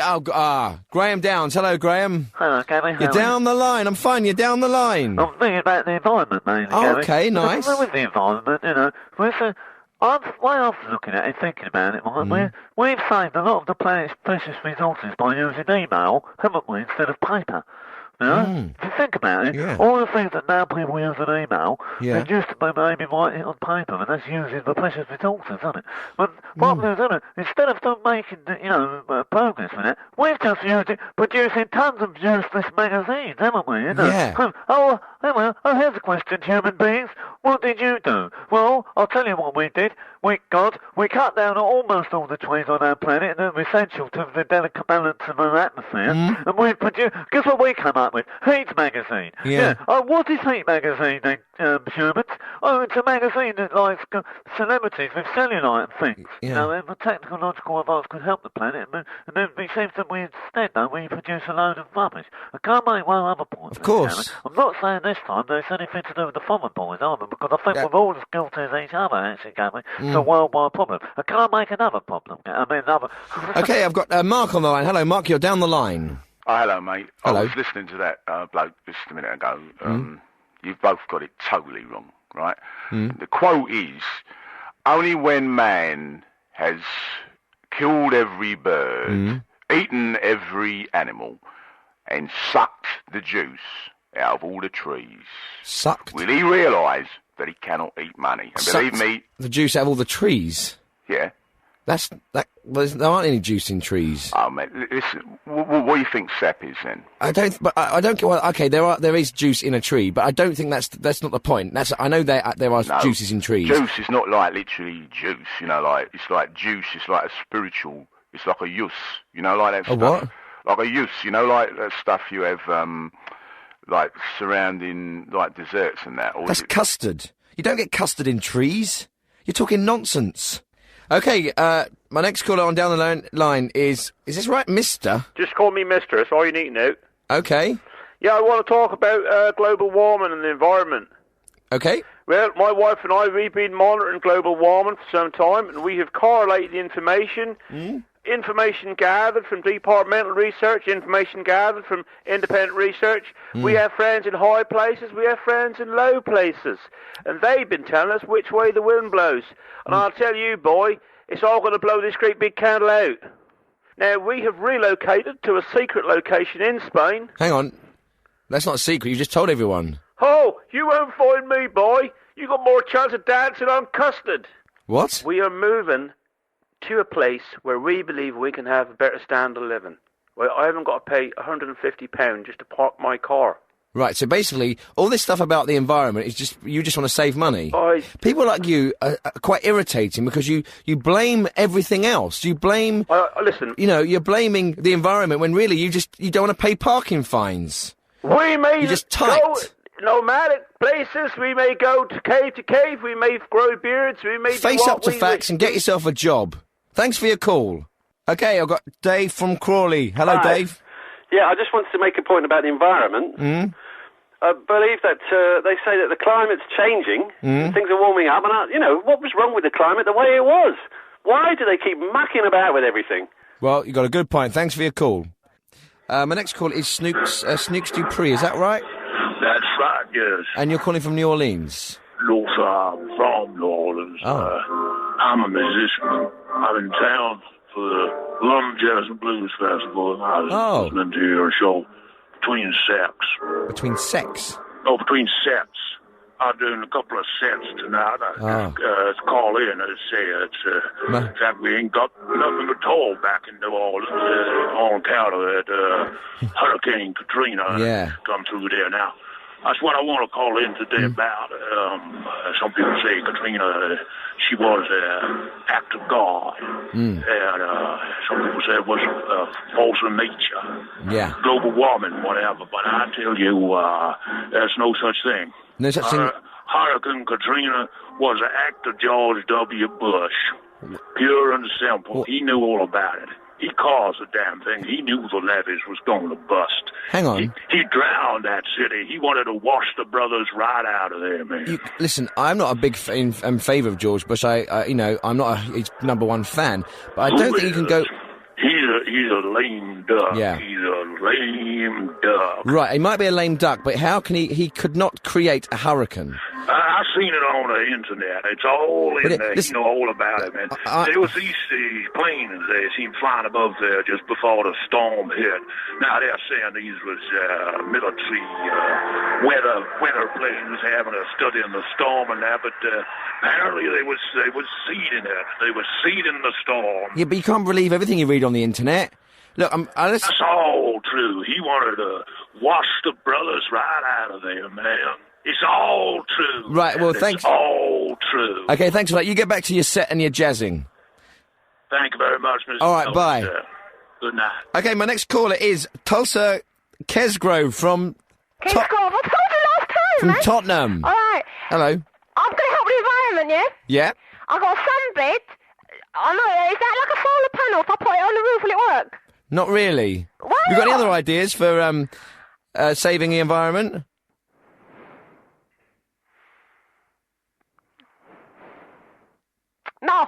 Graham Downs. Hello, Graham. Hello, Gary. You're down the line. I'm fine. You're down the line. I'm thinking about the environment, mainly, Oh, Gary. okay, nice. With the environment, you know, way after looking at it, thinking about it, we've saved a lot of the planet's precious resources by using email, haven't we, instead of paper. You know? If you think about it, all the things that now people use in email, they used to be maybe writing it on paper, and that's using the precious resources, isn't it? But what we've done, instead of making, progress with it, we've just used it producing tons of useless magazines, haven't we? You know? Yeah. well, here's a question, human beings. What did you do? Well, I'll tell you what we did. We cut down almost all the trees on our planet that are essential to the delicate balance of our atmosphere. And we produced... Guess what we came up with? Heat magazine. Yeah. What is Heat magazine, then, humans? Oh, it's a magazine that likes celebrities with cellulite and things. Yeah. You know, and the technological advance could help the planet. And then it seems that we instead, though, we produce a load of rubbish. I can't make one other point. Of course. I'm not saying this time there's anything to do with the foreign boys, either, because I think we're all as guilty as each other, actually, Gary. It's a worldwide problem. I can't make another problem. Okay, I've got Mark on the line. Hello, Mark, you're down the line. Oh, hello, mate. Hello. I was listening to that bloke just a minute ago. You've both got it totally wrong, right? The quote is, only when man has killed every bird, eaten every animal, and sucked the juice out of all the trees, will he realise that he cannot eat money. And believe me... The juice out of all the trees? Yeah. There aren't any juice in trees. Oh, man, listen, what do you think sap is, then? I don't get... Well, okay, there is juice in a tree, but I don't think that's not the point. I know there are juices in trees. Juice is not like literally juice, you know, like, it's like juice, it's like a spiritual, it's like a use, you know, like that stuff. What? Like a use, you know, like that stuff you have, like, surrounding, like, desserts and that. That's custard. You don't get custard in trees. You're talking nonsense. Okay, my next caller on down the line is this right, Mister? Just call me Mister, that's all you need to know. Okay. Yeah, I want to talk about global warming and the environment. Okay. Well, my wife and I, we've been monitoring global warming for some time, and we have correlated the information. Information gathered from departmental research, information gathered from independent research. We have friends in high places, we have friends in low places. And they've been telling us which way the wind blows. And I'll tell you, boy, it's all going to blow this great big candle out. Now, we have relocated to a secret location in Spain. Hang on. That's not a secret, you just told everyone. Oh, you won't find me, boy. You got more chance of dancing on custard. What? We are moving to a place where we believe we can have a better standard of living. Well, I haven't got to pay £150 just to park my car. Right, so basically, all this stuff about the environment is just, you just want to save money. People like you are quite irritating because you blame everything else. You blame... listen... You know, you're blaming the environment when really you don't want to pay parking fines. We may You're just go nomadic places, we may go to cave, we may grow beards, we may... Face up to facts and get yourself a job. Thanks for your call. Okay, I've got Dave from Crawley. Hello, Hi. Dave. Yeah, I just wanted to make a point about the environment. I believe that they say that the climate's changing, things are warming up, and, what was wrong with the climate the way it was? Why do they keep mucking about with everything? Well, you got a good point. Thanks for your call. My next call is Snooks Dupree, is that right? That's right, yes. And you're calling from New Orleans? No, sir, I'm from New Orleans. I'm a musician. I'm in town for the London Jazz and Blues Festival, and I was listening to your show, Between Sex. Between Sex? No, Between Sets. I'm doing a couple of sets tonight. I call in and say that we ain't got nothing at all back in New Orleans on account of that Hurricane Katrina come through there now. That's what I want to call in today about. Some people say Katrina, she was an act of God. And some people say it was force of nature. Global warming, whatever. But I tell you, there's no such thing. No such thing? Hurricane Katrina was an act of George W. Bush. Pure and simple. He knew all about it. He caused the damn thing. He knew the levees was going to bust. Hang on. He drowned that city. He wanted to wash the brothers right out of there, man. Listen, I'm not a big in favour of George Bush. I'm not his number one fan. But I don't think you can go... He's a lame duck. Yeah. He's a lame duck. Right, he might be a lame duck, but how can he could not create a hurricane? I've seen it on the internet. It's all in there. You know all about it, man. There was these planes they seen flying above there just before the storm hit. Now they're saying these was military weather planes having a study in the storm and that, but apparently they was seeding it. They was seeding the storm. Yeah, but you can't believe everything you read on the internet. Look, That's all true. He wanted to wash the brothers right out of there, man. It's all true. Right, well, It's thanks. all true. Okay, thanks for that. You get back to your set and your jazzing. Thank you very much, Mr. All right, Elvis, bye. Good night. Okay, my next caller is Tulsa Kesgrove from... Kesgrove, I told you last time, From man. Tottenham. All right. Hello. I'm going to help with the environment, yeah? Yeah? I got a sunbed. I know, is that like a solar panel? If I put it on the roof, will it work? Not really. Why You got any not? other ideas for saving the environment? No.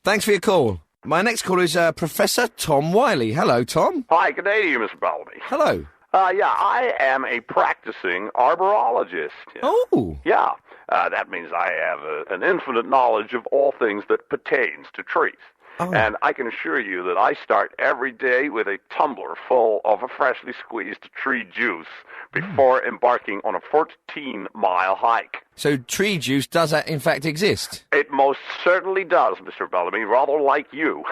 Thanks for your call. My next caller is Professor Tom Wiley. Hello, Tom. Hi, good day to you, Mr. Bellamy. Hello. Yeah, I am a practicing arborologist. Oh. Yeah, that means I have an infinite knowledge of all things that pertains to trees. Oh. And I can assure you that I start every day with a tumbler full of a freshly squeezed tree juice before embarking on a 14-mile hike. So tree juice does that in fact exist? It most certainly does, Mr. Bellamy, rather like you.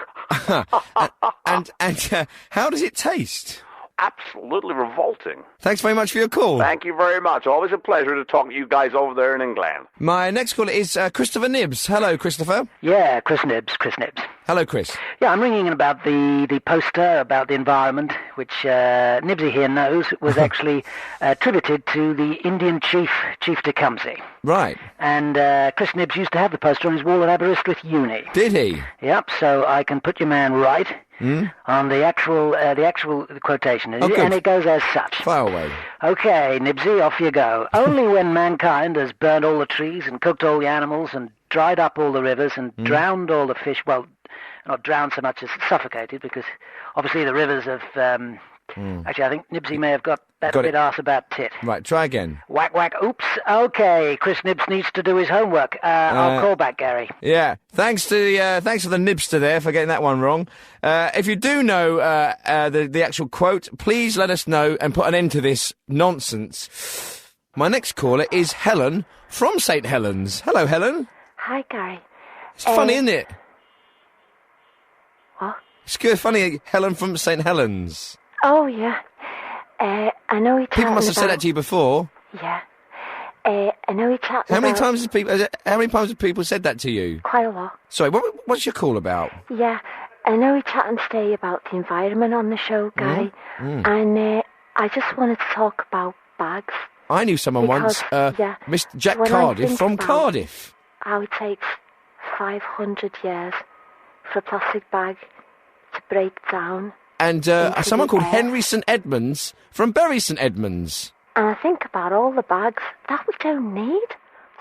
And how does it taste? Absolutely revolting. Thanks very much for your call. Thank you very much. Always a pleasure to talk to you guys over there in England. My next caller is Christopher Nibbs. Hello, Christopher. Yeah, Chris Nibbs. Hello, Chris. Yeah, I'm ringing in about the poster about the environment, which Nibbsy here knows was actually attributed to the Indian chief Tecumseh. Right. And Chris Nibbs used to have the poster on his wall at Aberystwyth Uni. Did he? Yep, so I can put your man right on the actual quotation. Oh, good. And it goes as such. Fire away. Okay, Nibbsy, off you go. Only when mankind has burned all the trees and cooked all the animals and dried up all the rivers and drowned all the fish, well, not drowned so much as suffocated, because obviously the rivers have... Actually, I think Nibbsy may have got that bit arse about tit. Right, try again. Whack, whack, oops. Okay, Chris Nibbs needs to do his homework. I'll call back, Gary. Yeah, thanks to the Nibster there for getting that one wrong. If you do know the actual quote, please let us know and put an end to this nonsense. My next caller is Helen from St. Helens. Hello, Helen. Hi, Gary. It's funny, isn't it? What? It's good, funny, Helen from St. Helens. Oh, yeah. I know you're People must have said that to you before. Yeah. I know you're chatting How many about... times have people said that to you? Quite a lot. Sorry, what's your call about? Yeah. I know you're chatting today about the environment on the show, Gary. And I just wanted to talk about bags. I knew someone once, Mr. Jack Cardiff from Cardiff. How it takes 500 years for a plastic bag to break down. And someone called Henry St. Edmunds from Bury St. Edmunds. And I think about all the bags that we don't need,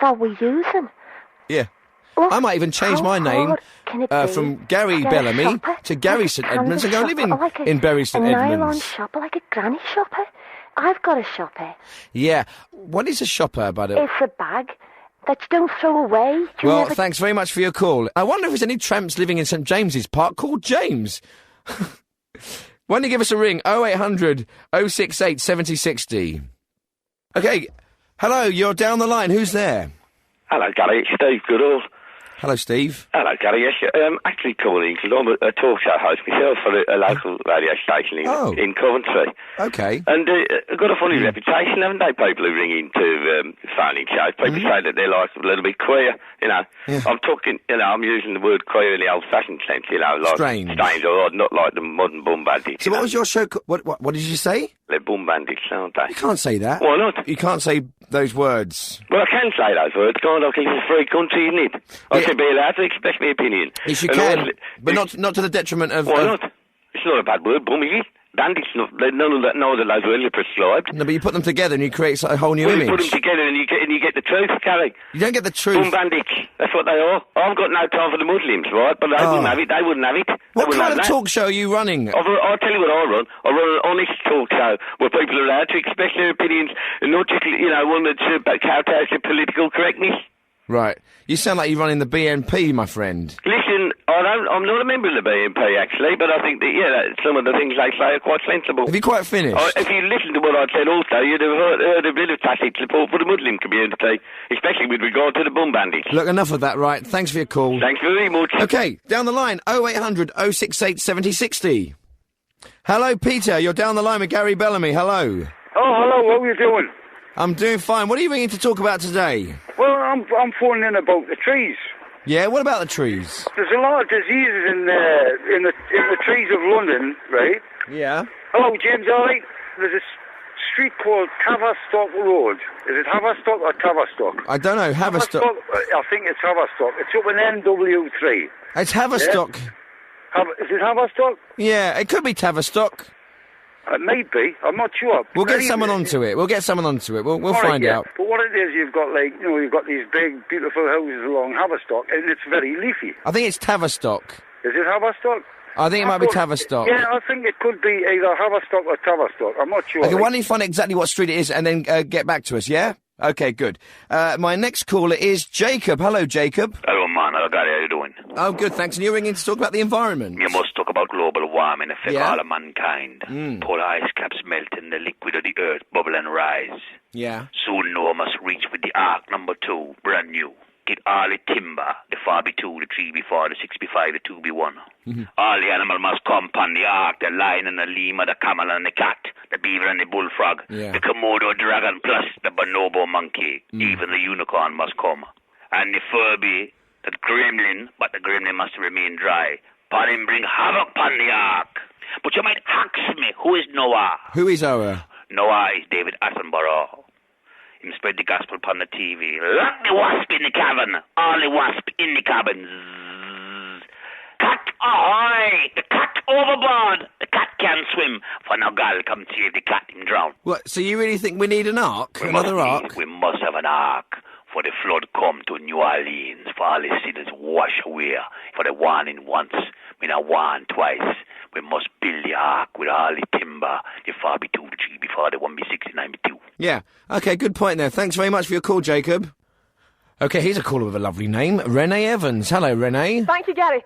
that we're using. Yeah. I might even change my name from Gary Bellamy to Gary St. Edmunds and go live in Bury St. Edmunds. A nylon shopper, like a granny shopper. I've got a shopper. Yeah. What is a shopper, buddy? It's a bag that you don't throw away. Well, thanks very much for your call. I wonder if there's any tramps living in St. James's Park called James. Why don't you give us a ring? 0800 068 7060. Okay. Hello, you're down the line. Who's there? Hello, Gary. It's Steve Goodall. Hello, Steve. Hello, Gary. Yes, actually calling because I'm a talk show host myself for a local radio station in Coventry. Okay. And I've got a funny reputation, haven't they, people who ring into phoning shows? People say that they're like a little bit queer, you know. Yeah. I'm talking, you know, I'm using the word queer in the old-fashioned sense, you know, like strange or odd, not like the modern bum bandits. So what was your show? What did you say? They're bum bandits, aren't they? You can't say that. Why not? You can't say those words. Well, I can say those words, can't I? Because it's a free country, isn't it? I should be allowed to express my opinion. Yes, you can, but not to the detriment of... Why not? It's not a bad word, bum, is it? Bandits, none of those words are prescribed. No, but you put them together and you create a whole new image. You put them together and you get the truth, Gary. You don't get the truth. Bum bandits, that's what they are. I've got no time for the Muslims, right? But they wouldn't have it. They wouldn't have it. What kind of talk show are you running? I'll tell you what I run. I run an honest talk show where people are allowed to express their opinions and not just, you know, one that's kowtows to political correctness. Right. You sound like you're running the BNP, my friend. Listen, I'm not a member of the BNP, actually, but I think that, some of the things they say are quite sensible. Have you quite finished? If you listen to what I said also, you'd have heard a bit of tacit support for the Muslim community, especially with regard to the bum bandits. Look, enough of that, right? Thanks for your call. Thanks very much. Okay, down the line, 0800 068 7060. Hello, Peter. You're down the line with Gary Bellamy. Hello. Oh, hello. What are you doing? I'm doing fine. What are you ringing to talk about today? Well, I'm phoning in about the trees. Yeah, what about the trees? There's a lot of diseases in the trees of London, right? Yeah. Hello, James. All right. There's a street called Tavistock Road. Is it Tavistock or Tavistock? I don't know. Haverstock. I think it's Tavistock. It's up in NW3. It's Haverstock. Yeah? Is it Tavistock? Yeah, it could be Tavistock. It might be. I'm not sure. We'll get someone onto it. We'll All right, find yeah. out. But what it is, you've got you've got these big, beautiful houses along Haverstock, and it's very leafy. I think it's Tavistock. Is it Haverstock? I think it might be Tavistock. Yeah, I think it could be either Haverstock or Tavistock. I'm not sure. Okay, why don't you find exactly what street it is and then get back to us, yeah? Okay, good. My next caller is Jacob. Hello, Jacob. Hello, man. Hello, Gary. How you doing? Oh, good, thanks. And you're ringing to talk about the environment? You must talk about global warming affect Yeah? all of mankind. Polar ice caps melt and the liquid of the earth bubble and rise. Yeah. Soon Noah must reach with the Ark number 2, brand new. Get all the timber, the 4B2, the 3B4, the 6B5, the 2B1. All the animal must come upon the Ark, the lion and the lemur, the camel and the cat, the beaver and the bullfrog, Yeah. the Komodo dragon plus the bonobo monkey. Even the unicorn must come. And the Furby, the gremlin, but the gremlin must remain dry. But him bring havoc upon the Ark. But you might ask me, who is Noah? Who is Noah? Noah is David Attenborough. Him spread the gospel upon the TV. Lock the wasp in the cabin. All the wasp in the cabin. Zzz. Cat ahoy! The cat overboard. The cat can't swim. For no gal come save the cat him drown. What, so you really think we need an ark? Another ark? We must have an ark. For the flood come to New Orleans. For all the sinners wash away. For the warning once. We not warn twice. We must build the ark with all the timber. The 4B2, the 3B4, the 1B6, the 9B2. Yeah. Okay, good point there. Thanks very much for your call, Jacob. Okay, here's a caller with a lovely name. Renee Evans. Hello, Renee. Thank you, Gary.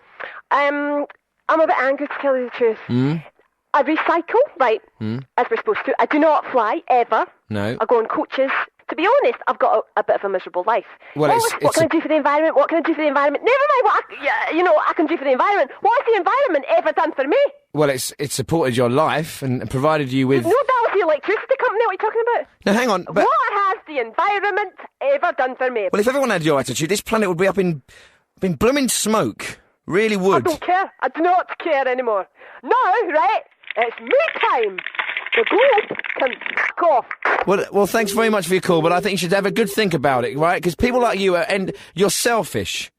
I'm a bit angry, to tell you the truth. I recycle, right, as we're supposed to. I do not fly, ever. No. I go on coaches. To be honest, I've got a bit of a miserable life. Well, what can I do for the environment? What can I do for the environment? Never mind what I can do for the environment. What has the environment ever done for me? Well, it's supported your life and provided you with... No, that was the electricity company. What are you talking about? Now, hang on, but... What has the environment ever done for me? Well, if everyone had your attitude, this planet would be up in blooming smoke. Really would. I don't care. I do not care anymore. Now, right, it's me time. The globe can fuck off. Well, thanks very much for your call, but I think you should have a good think about it, right? Because people like you you're selfish.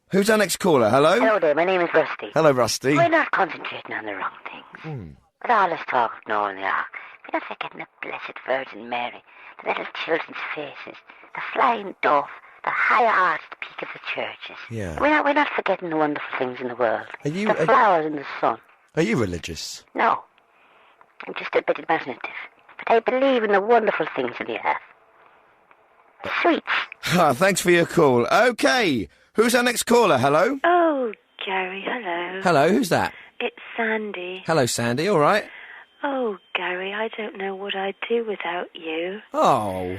Who's our next caller? Hello? Hello there, my name is Rusty. Hello, Rusty. We're not concentrating on the wrong things. With all this talk of Noah and the Ark, we're not forgetting the Blessed Virgin Mary, the little children's faces, the flying dove, the high-arched peak of the churches. Yeah. We're not forgetting the wonderful things in the world. The flowers in the sun. Are you religious? No. I'm just a bit imaginative. But I believe in the wonderful things of the earth. Sweets. Thanks for your call. Okay. Who's our next caller? Hello? Oh, Gary, hello. Hello, who's that? It's Sandy. Hello, Sandy, all right? Oh, Gary, I don't know what I'd do without you. Oh.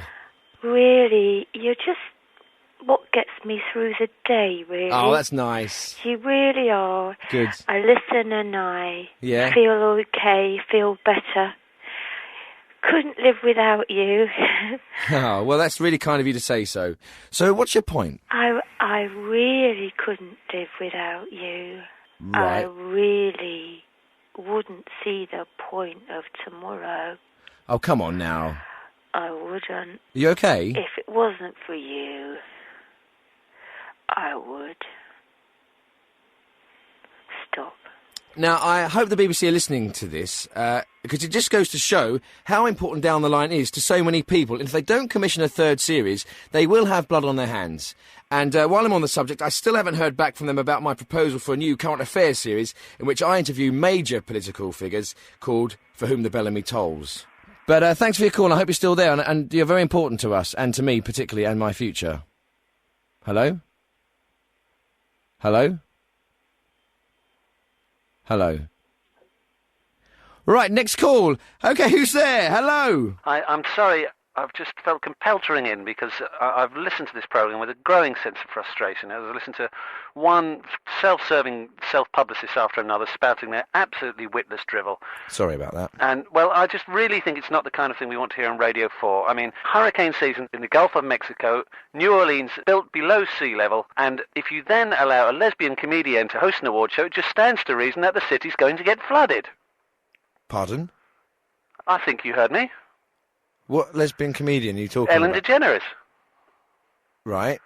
Really, you're just what gets me through the day, really. Oh, that's nice. You really are. Good. I listen and I Yeah. feel okay, feel better. Couldn't live without you. Oh, well, that's really kind of you to say so. So, what's your point? I really couldn't live without you. Right. I really wouldn't see the point of tomorrow. Oh, come on now. I wouldn't. You okay? If it wasn't for you, I would. Stop. Now, I hope the BBC are listening to this, because it just goes to show how important Down the Line is to so many people. And if they don't commission a third series, they will have blood on their hands. And while I'm on the subject, I still haven't heard back from them about my proposal for a new current affairs series in which I interview major political figures called For Whom the Bellamy Tolls. But thanks for your call, and I hope you're still there, and you're very important to us, and to me particularly, and my future. Hello? Hello? Hello. Right, next call. Okay, who's there? Hello. I'm sorry. I've just felt compelled to ring in because I've listened to this programme with a growing sense of frustration. I've listened to one self-serving self-publicist after another spouting their absolutely witless drivel. Sorry about that. And, well, I just really think it's not the kind of thing we want to hear on Radio 4. I mean, hurricane season in the Gulf of Mexico, New Orleans built below sea level, and if you then allow a lesbian comedian to host an award show, it just stands to reason that the city's going to get flooded. Pardon? I think you heard me. What lesbian comedian are you talking Ellen about? DeGeneres. Right.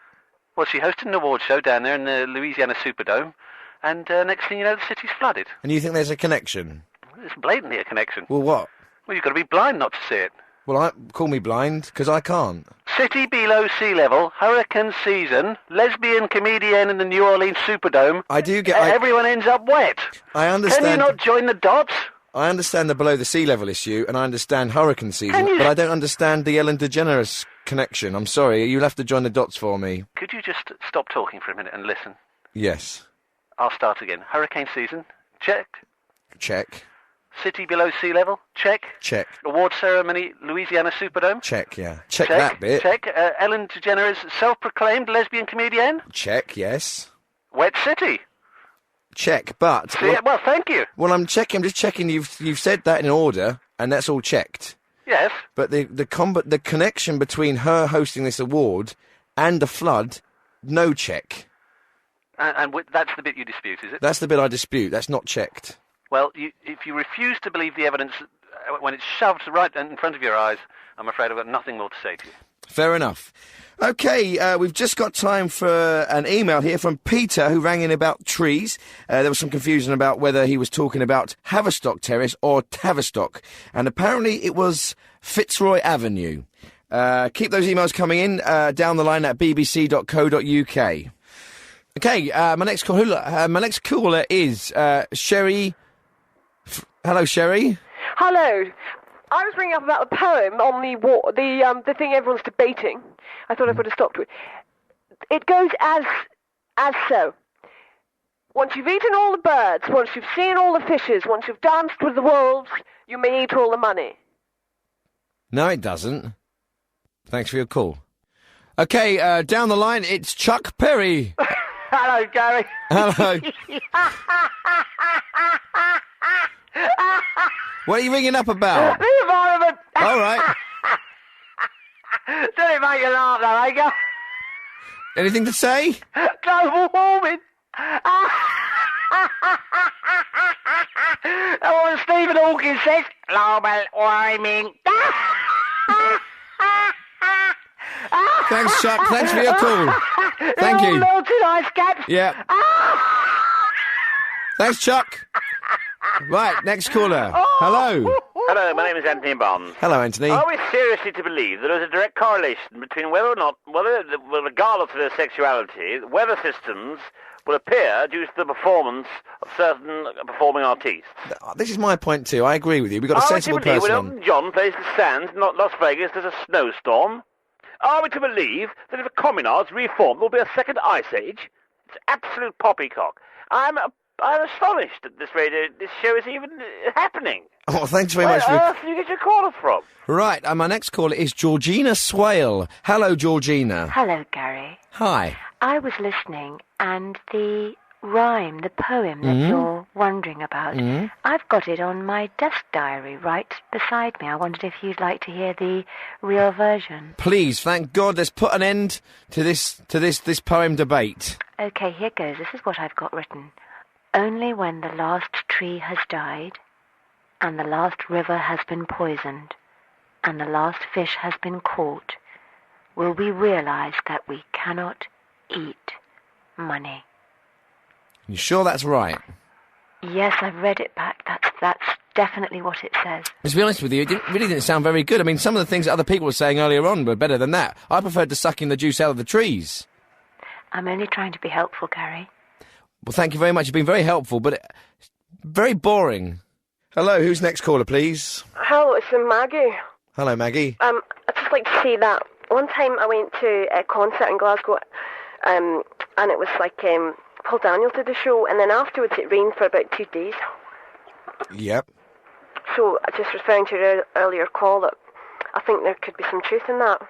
Well, she hosted an award show down there in the Louisiana Superdome, and next thing you know, the city's flooded. And you think there's a connection? There's blatantly a connection. Well, what? Well, you've got to be blind not to see it. Well, call me blind, because I can't. City below sea level, hurricane season, lesbian comedian in the New Orleans Superdome. I do get... Everyone ends up wet. I understand... Can you not join the dots? I understand the below the sea level issue, and I understand hurricane season, but I don't understand the Ellen DeGeneres connection. I'm sorry, you'll have to join the dots for me. Could you just stop talking for a minute and listen? Yes. I'll start again. Hurricane season, check. Check. City below sea level, check. Check. Award ceremony, Louisiana Superdome. Check, yeah. Check that bit. Check. Ellen DeGeneres, self-proclaimed lesbian comedian. Check, yes. Wet City. Check, but... Well, thank you. Well, I'm just checking you've said that in order, and that's all checked. Yes. But the connection between her hosting this award and the flood, no check. And that's the bit you dispute, is it? That's the bit I dispute. That's not checked. Well, if you refuse to believe the evidence when it's shoved right in front of your eyes, I'm afraid I've got nothing more to say to you. Fair enough. Okay, we've just got time for an email here from Peter, who rang in about trees. There was some confusion about whether he was talking about Haverstock Terrace or Tavistock, and apparently it was Fitzroy Avenue. Keep those emails coming in down the line at bbc.co.uk. Okay, my next caller is Sherry. Hello, Sherry. Hello. I was ringing up about the poem on the thing everyone's debating. I thought I'd put a stop to it. It goes as so. Once you've eaten all the birds, once you've seen all the fishes, once you've danced with the wolves, you may eat all the money. No, it doesn't. Thanks for your call. Okay, down the line, it's Chuck Perry. Hello, Gary. Hello. What are you ringing up about? The environment. All right. Does it make you laugh, though, eh, Anything to say? Global warming. What Stephen Hawking says. Global warming. Thanks, Chuck. Thanks for your call. Thank you. Melted ice caps. Yeah. Thanks, Chuck. Right, next caller. Hello. Hello, my name is Anthony Bonds. Hello, Anthony. Are we seriously to believe there is a direct correlation between whether or not, regardless of their sexuality, weather systems will appear due to the performance of certain performing artists? This is my point too. I agree with you. We've got a sensible person when on. Elton John plays the sands in Las Vegas, there's a snowstorm? Are we to believe that if the communards reform, there'll be a second ice age? It's absolute poppycock. I'm astonished that this show is even happening. Oh, thanks very much. Where on earth do you get your callers from? Right, my next caller is Georgina Swale. Hello, Georgina. Hello, Gary. Hi. I was listening, and the rhyme, the poem that you're wondering about, I've got it on my desk diary right beside me. I wondered if you'd like to hear the real version. Please, thank God, let's put an end to this poem debate. Okay, here goes. This is what I've got written. Only when the last tree has died, and the last river has been poisoned, and the last fish has been caught, will we realize that we cannot eat money. You sure that's right? Yes, I've read it back. That's definitely what it says. To be honest with you, it really didn't sound very good. I mean, some of the things that other people were saying earlier on were better than that. I preferred to sucking the juice out of the trees. I'm only trying to be helpful, Gary. Well, thank you very much. You've been very helpful, but very boring. Hello, who's next caller, please? Hello, it's Maggie. Hello, Maggie. I'd just like to say that one time I went to a concert in Glasgow, and it was like Paul Daniel did the show, and then afterwards it rained for about 2 days. Yep. So, just referring to your earlier call, that I think there could be some truth in that.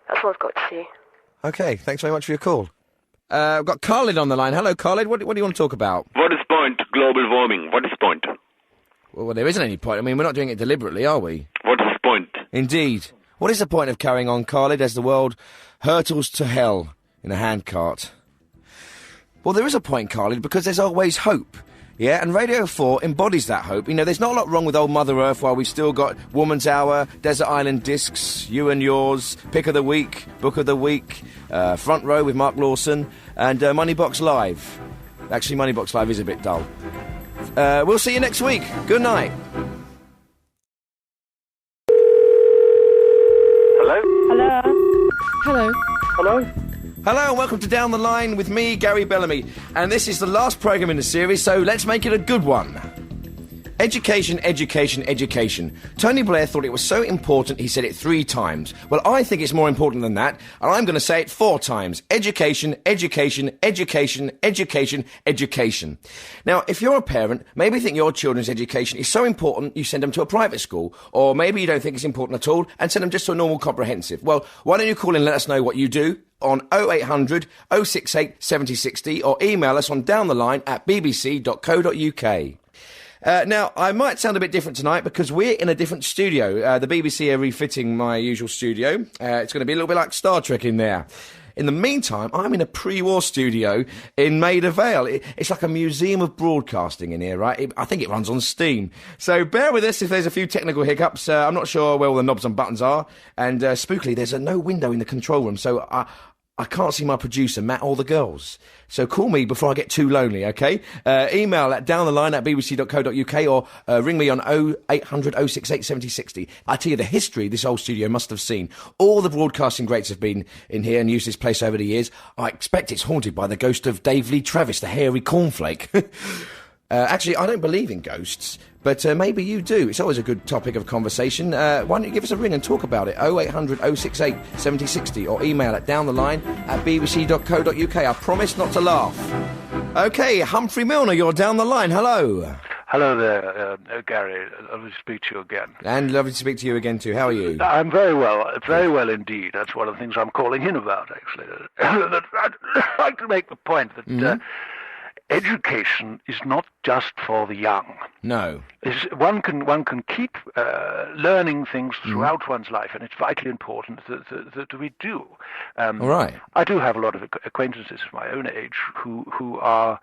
That's all I've got to say. OK, thanks very much for your call. I've got Khalid on the line. Hello, Khalid. What do you want to talk about? What is point? Global warming. What is point? Well, there isn't any point. I mean, we're not doing it deliberately, are we? What is point? Indeed. What is the point of carrying on, Khalid, as the world hurtles to hell in a handcart? Well, there is a point, Khalid, because there's always hope. Yeah, and Radio 4 embodies that hope. You know, there's not a lot wrong with old Mother Earth while we've still got Woman's Hour, Desert Island Discs, You and Yours, Pick of the Week, Book of the Week, Front Row with Mark Lawson, and Moneybox Live. Actually, Moneybox Live is a bit dull. We'll see you next week. Good night. Hello? Hello? Hello? Hello? Hello and welcome to Down the Line with me, Gary Bellamy. And this is the last programme in the series, so let's make it a good one. Education, education, education. Tony Blair thought it was so important he said it 3 times. Well, I think it's more important than that, and I'm going to say it 4 times. Education, education, education, education, education. Now, if you're a parent, maybe you think your children's education is so important you send them to a private school, or maybe you don't think it's important at all and send them just to a normal comprehensive. Well, why don't you call in and let us know what you do on 0800 068 7060 or email us on downtheline@bbc.co.uk. Now, I might sound a bit different tonight because we're in a different studio. The BBC are refitting my usual studio. It's going to be a little bit like Star Trek in there. In the meantime, I'm in a pre-war studio in Maida Vale. It's like a museum of broadcasting in here, right? I think it runs on steam. So bear with us if there's a few technical hiccups. I'm not sure where all the knobs and buttons are. And spookily, there's no window in the control room, so I can't see my producer, Matt, or the girls. So call me before I get too lonely, OK? Email at downtheline@bbc.co.uk or ring me on 0800 068 7060. I tell you, the history this old studio must have seen. All the broadcasting greats have been in here and used this place over the years. I expect it's haunted by the ghost of Dave Lee Travis, the hairy cornflake. Actually, I don't believe in ghosts, but maybe you do. It's always a good topic of conversation. Why don't you give us a ring and talk about it? 0800 068 7060 or email at downtheline@bbc.co.uk. I promise not to laugh. OK, Humphrey Milner, you're down the line. Hello. Hello there, Gary. Lovely to speak to you again. And lovely to speak to you again, too. How are you? I'm very well indeed. That's one of the things I'm calling in about, actually. I'd like to make the point that... education is not just for the young. No. One can keep learning things throughout one's life, and it's vitally important that we do. All right. I do have a lot of acquaintances of my own age who are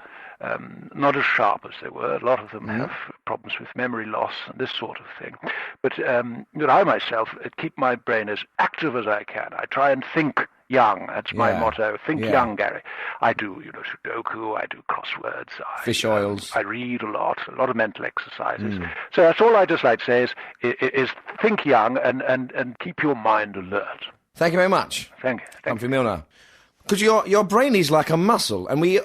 not as sharp as they were. A lot of them have problems with memory loss and this sort of thing. But I myself keep my brain as active as I can. I try and think young. That's my motto. Think young, Gary. I do, Sudoku, I do crosswords. Fish oils. I read a lot of mental exercises. So that's all I just like to say is think young and keep your mind alert. Thank you very much. Thank you. Humphrey Milner. Because your brain is like a muscle, and we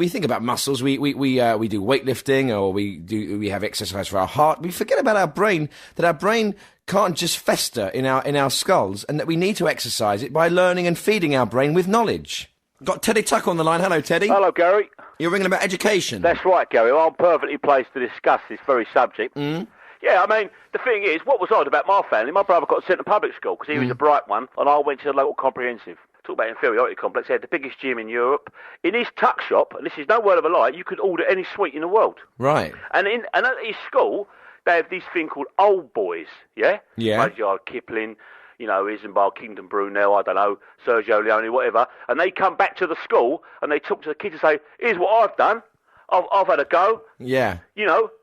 think about muscles. We do weightlifting, or we have exercise for our heart. We forget about our brain, that our brain can't just fester in our skulls, and that we need to exercise it by learning and feeding our brain with knowledge. Got Teddy Tuck on the line. Hello, Teddy. Hello, Gary. You're ringing about education. That's right, Gary. Well, I'm perfectly placed to discuss this very subject. Yeah, I mean, the thing is, what was odd about my family, my brother got sent to public school because he was a bright one, and I went to the local comprehensive. Talk about inferiority complex. They had the biggest gym in Europe. In his tuck shop, and this is no word of a lie, you could order any sweet in the world. Right. And at his school, they have this thing called old boys, yeah? Yeah. Rudyard Kipling, Isambard, Kingdom Brunel, I don't know, Sergio Leone, whatever. And they come back to the school, and they talk to the kids and say, here's what I've done. I've had a go. Yeah.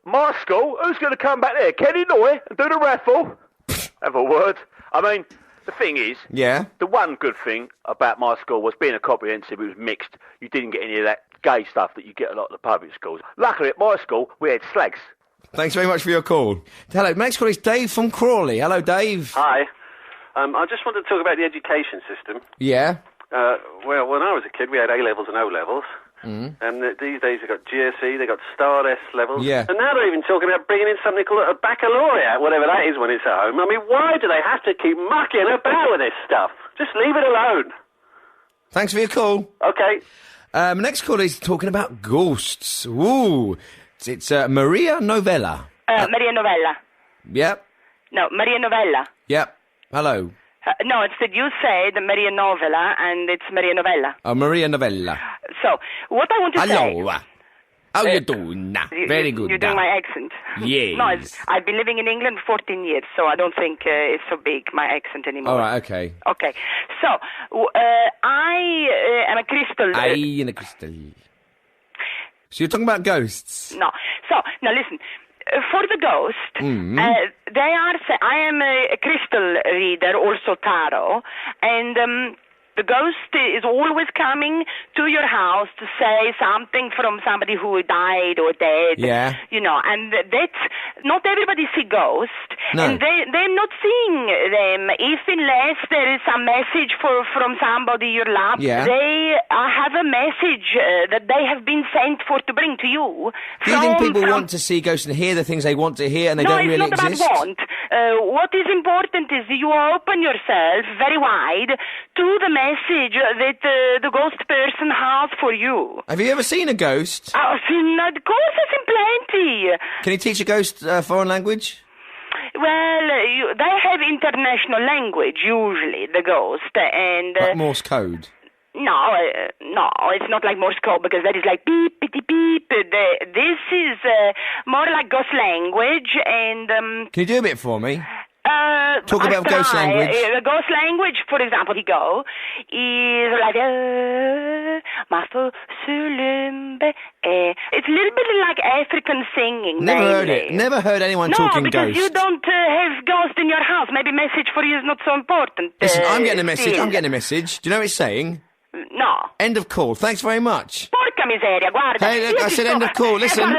My school, who's going to come back there? Kenny Noy and do the raffle? Have a word. I mean... The thing is, the one good thing about my school was being a comprehensive, it was mixed. You didn't get any of that gay stuff that you get a lot of the public schools. Luckily, at my school, we had slags. Thanks very much for your call. Hello, next call is Dave from Crawley. Hello, Dave. Hi. I just wanted to talk about the education system. Yeah? Well, when I was a kid, we had A-levels and O-levels. And these days they've got GCSE, they've got Star S levels. Yeah. And now they're even talking about bringing in something called a baccalaureate, whatever that is when it's at home. I mean, why do they have to keep mucking about with this stuff? Just leave it alone. Thanks for your call. Okay. Next call is talking about ghosts. Ooh. It's Maria Novella. Maria Novella. Yep. No, Maria Novella. Yep. Hello. No, it's that you say the Maria Novella, and it's Maria Novella. Oh, Maria Novella. So, what I want to say... Hello. How you doing? Very good. You're doing my accent. Yes. No, I've been living in England for 14 years, so I don't think it's so big, my accent anymore. All right, okay. Okay. So, I am a crystal... I am a crystal. So you're talking about ghosts? No. So, now listen. For the ghost, they are... I am a crystal reader, also tarot, and... the ghost is always coming to your house to say something from somebody who died or dead. Yeah. You know, and that's... Not everybody see ghosts. No. And they're not seeing them unless there is some message from somebody you love. Yeah. They have a message that they have been sent for to bring to you. Do you think people want to see ghosts and hear the things they want to hear and they don't really exist? No, it's not about want. What is important is you open yourself very wide to the message that the ghost person has for you. Have you ever seen a ghost? Of course, I've seen plenty. Can you teach a ghost foreign language? Well, they have international language, usually, the ghost, and... Like Morse code? No, it's not like Morse code, because that is like beep, beep, beep. This is more like ghost language, and... Can you do a bit for me? Talk about ghost language. Ghost language, for example, is like it's a little bit like African singing. Never mainly. heard it. Never heard anyone talking ghost. No, because you don't have ghost in your house. Maybe message for you is not so important. Listen, I'm getting a message. still. I'm getting a message. Do you know what it's saying? No. End of call. Thanks very much. Porca miseria, guarda. Hey, look, I said end of call. Listen.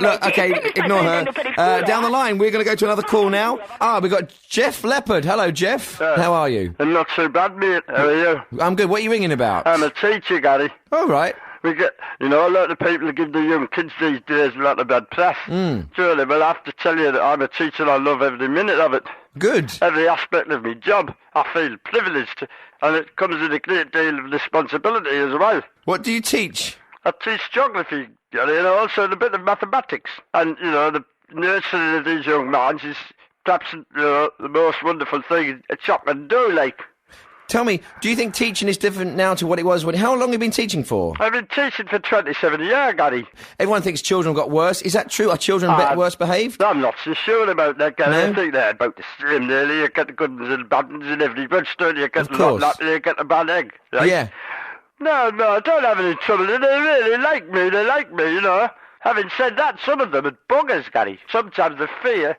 Look, okay, ignore her. Down the line, we're going to go to another call now. We've got Jeff Leopard. Hello, Jeff. How are you? I'm not so bad, mate. How are you? I'm good. What are you ringing about? I'm a teacher, Gary. All right. We get, a lot of people give the young kids these days a lot of bad press. Surely, well, I have to tell you that I'm a teacher and I love every minute of it. Good. Every aspect of my job. I feel privileged, and it comes with a great deal of responsibility as well. What do you teach? I teach geography, Gary, and also a bit of mathematics. And, the nurturing of these young minds is perhaps, the most wonderful thing a chap can do, like. Tell me, do you think teaching is different now to what it was when... How long have you been teaching for? I've been teaching for 27 years, Gary. Everyone thinks children got worse. Is that true? Are children worse behaved? I'm not so sure about that, Gary. No? I think they're about the same, really. You get the good ones and bad ones in every bunch, don't you? You get Of the course. lot, you get the bad egg. Right? Yeah. No, I don't have any trouble. They really like me. They like me, Having said that, some of them are buggers, Gary. Sometimes the fear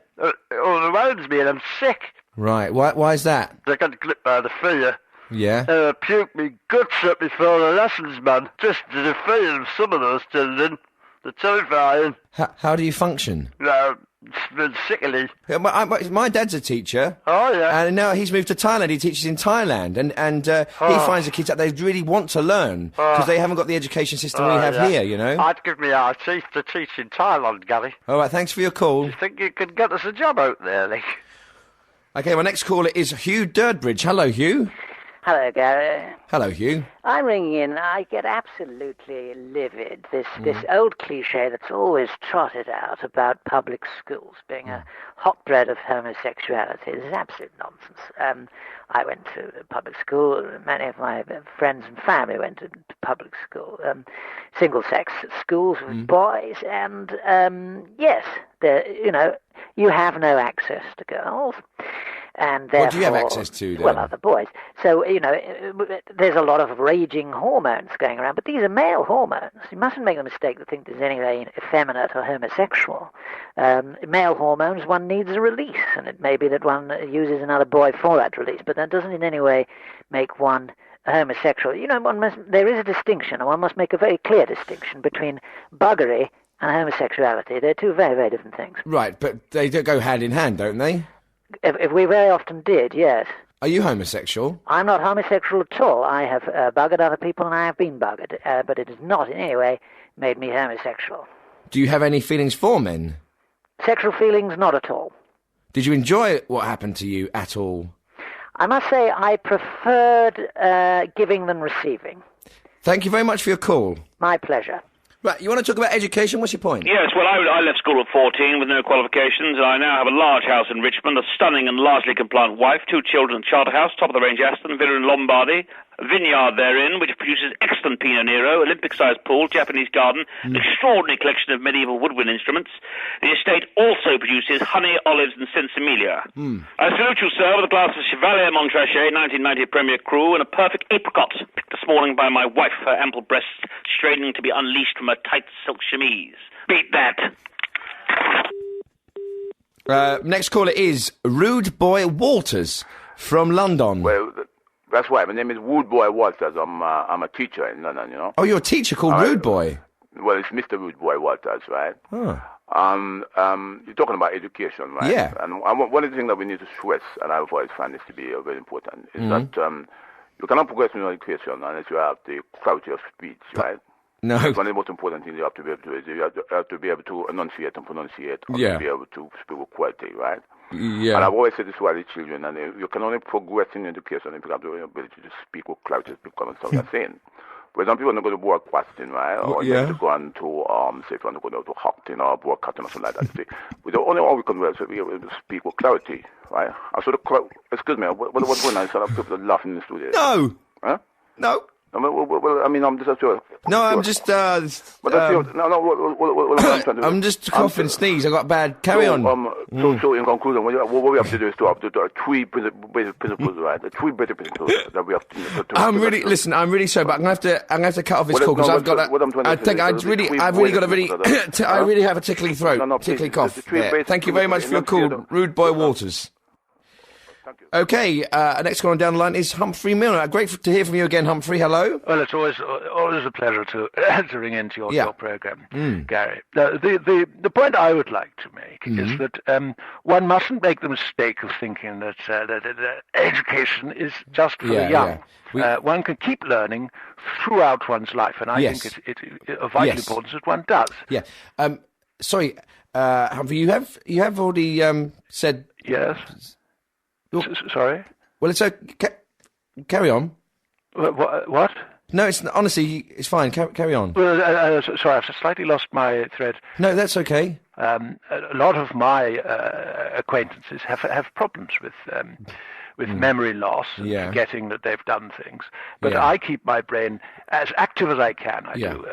overwhelms me and I'm sick. Right. Why is that? I get gripped by the fear. Yeah. Puke me guts up before the lessons, man. Just the fear of some of those children. They're terrifying. How do you function? It's been sickly. My dad's a teacher. Oh, yeah. And now he's moved to Thailand. He teaches in Thailand. And he finds the kids that they really want to learn because they haven't got the education system we have here, I'd give me our teeth to teach in Thailand, Gary. All right, thanks for your call. Do you think you could get us a job out there, like? Okay, my next caller is Hugh Durdbridge. Hello, Hugh. Hello, Gary. Hello, Hugh. I'm ringing in. I get absolutely livid. This old cliche that's always trotted out about public schools being a hotbed of homosexuality. This is absolute nonsense. I went to public school. Many of my friends and family went to public school, single-sex schools with boys. And yes, you have no access to girls. And therefore, what do you have access to, then? Well, other boys. So, there's a lot of raging hormones going around, but these are male hormones. You mustn't make the mistake to think there's anything effeminate or homosexual. Male hormones, one needs a release, and it may be that one uses another boy for that release, but that doesn't in any way make one a homosexual. There is a distinction, and one must make a very clear distinction between buggery and homosexuality. They're two very, very different things. Right, but they do go hand in hand, don't they? If we very often did, yes. Are you homosexual? I'm not homosexual at all. I have buggered other people and I have been buggered, but it has not in any way made me homosexual. Do you have any feelings for men? Sexual feelings, not at all. Did you enjoy what happened to you at all? I must say I preferred giving than receiving. Thank you very much for your call. My pleasure. Right, you want to talk about education? What's your point? Yes, well, I left school at 14 with no qualifications, and I now have a large house in Richmond, a stunning and largely compliant wife, 2 children at Charterhouse, top-of-the-range Aston Villa in Lombardy, a vineyard therein, which produces excellent Pinot Nero, Olympic-sized pool, Japanese garden, an extraordinary collection of medieval woodwind instruments. The estate also produces honey, olives, and sinsemilla. I salute you, sir, with a glass of Chevalier Montrachet, 1990 Premier Cru, and a perfect apricot, picked this morning by my wife, her ample breasts straining to be unleashed from a tight silk chemise. Beat that. Next caller is Rude Boy Walters from London. Well, that's right. My name is Rude Boy Walters. I'm a teacher in London, you know. Oh, you're a teacher called Rude Boy? Well, it's Mr. Rude Boy Walters, right? Oh. You're talking about education, right? Yeah. And one of the things that we need to stress, and I've always found this to be very important, is that you cannot progress in your education unless you have the clarity of speech, right? No. One of the most important things you have to be able to do is you have to be able to enunciate and pronunciate, or to be able to speak with quality, right? Yeah. And I've always said this to all the children, and you can only progress in education if you have the ability to speak with clarity, speak what you're saying. For example, you want to go to broadcasting, right? Or you have to go on to, say, if you want to go to Hocking or broadcasting or something like that. The only one we can do is be able to speak with clarity, right? And so excuse me, what's going on? So people are laughing in the studio. No. Huh? No. Well, I mean, I'm just sure. No, I'm just. I'm just cough and sneeze. I got bad. Carry on. So in conclusion, what we have to do is to have three principles, right? The 3 basic principles that we have to. I'm really sorry, but I'm gonna have to cut off this call because I've got I really have a tickling throat, tickling cough. Thank you very much for your call, Rude Boy Walters. Okay, next one down the line is Humphrey Milner. Great to hear from you again, Humphrey. Hello. Well, it's always a pleasure to ring into your program, Gary. The point I would like to make is that one mustn't make the mistake of thinking that education is just for the young. One can keep learning throughout one's life, and I think it's of vital importance that one does. Yeah. Sorry, Humphrey, you have already said yes. Sorry? Well, it's okay. Carry on. What? No, it's honestly, it's fine. Carry on. Well, sorry, I've slightly lost my thread. No, that's okay. A lot of my acquaintances have problems with memory loss and forgetting that they've done things. But I keep my brain as active as I can. I do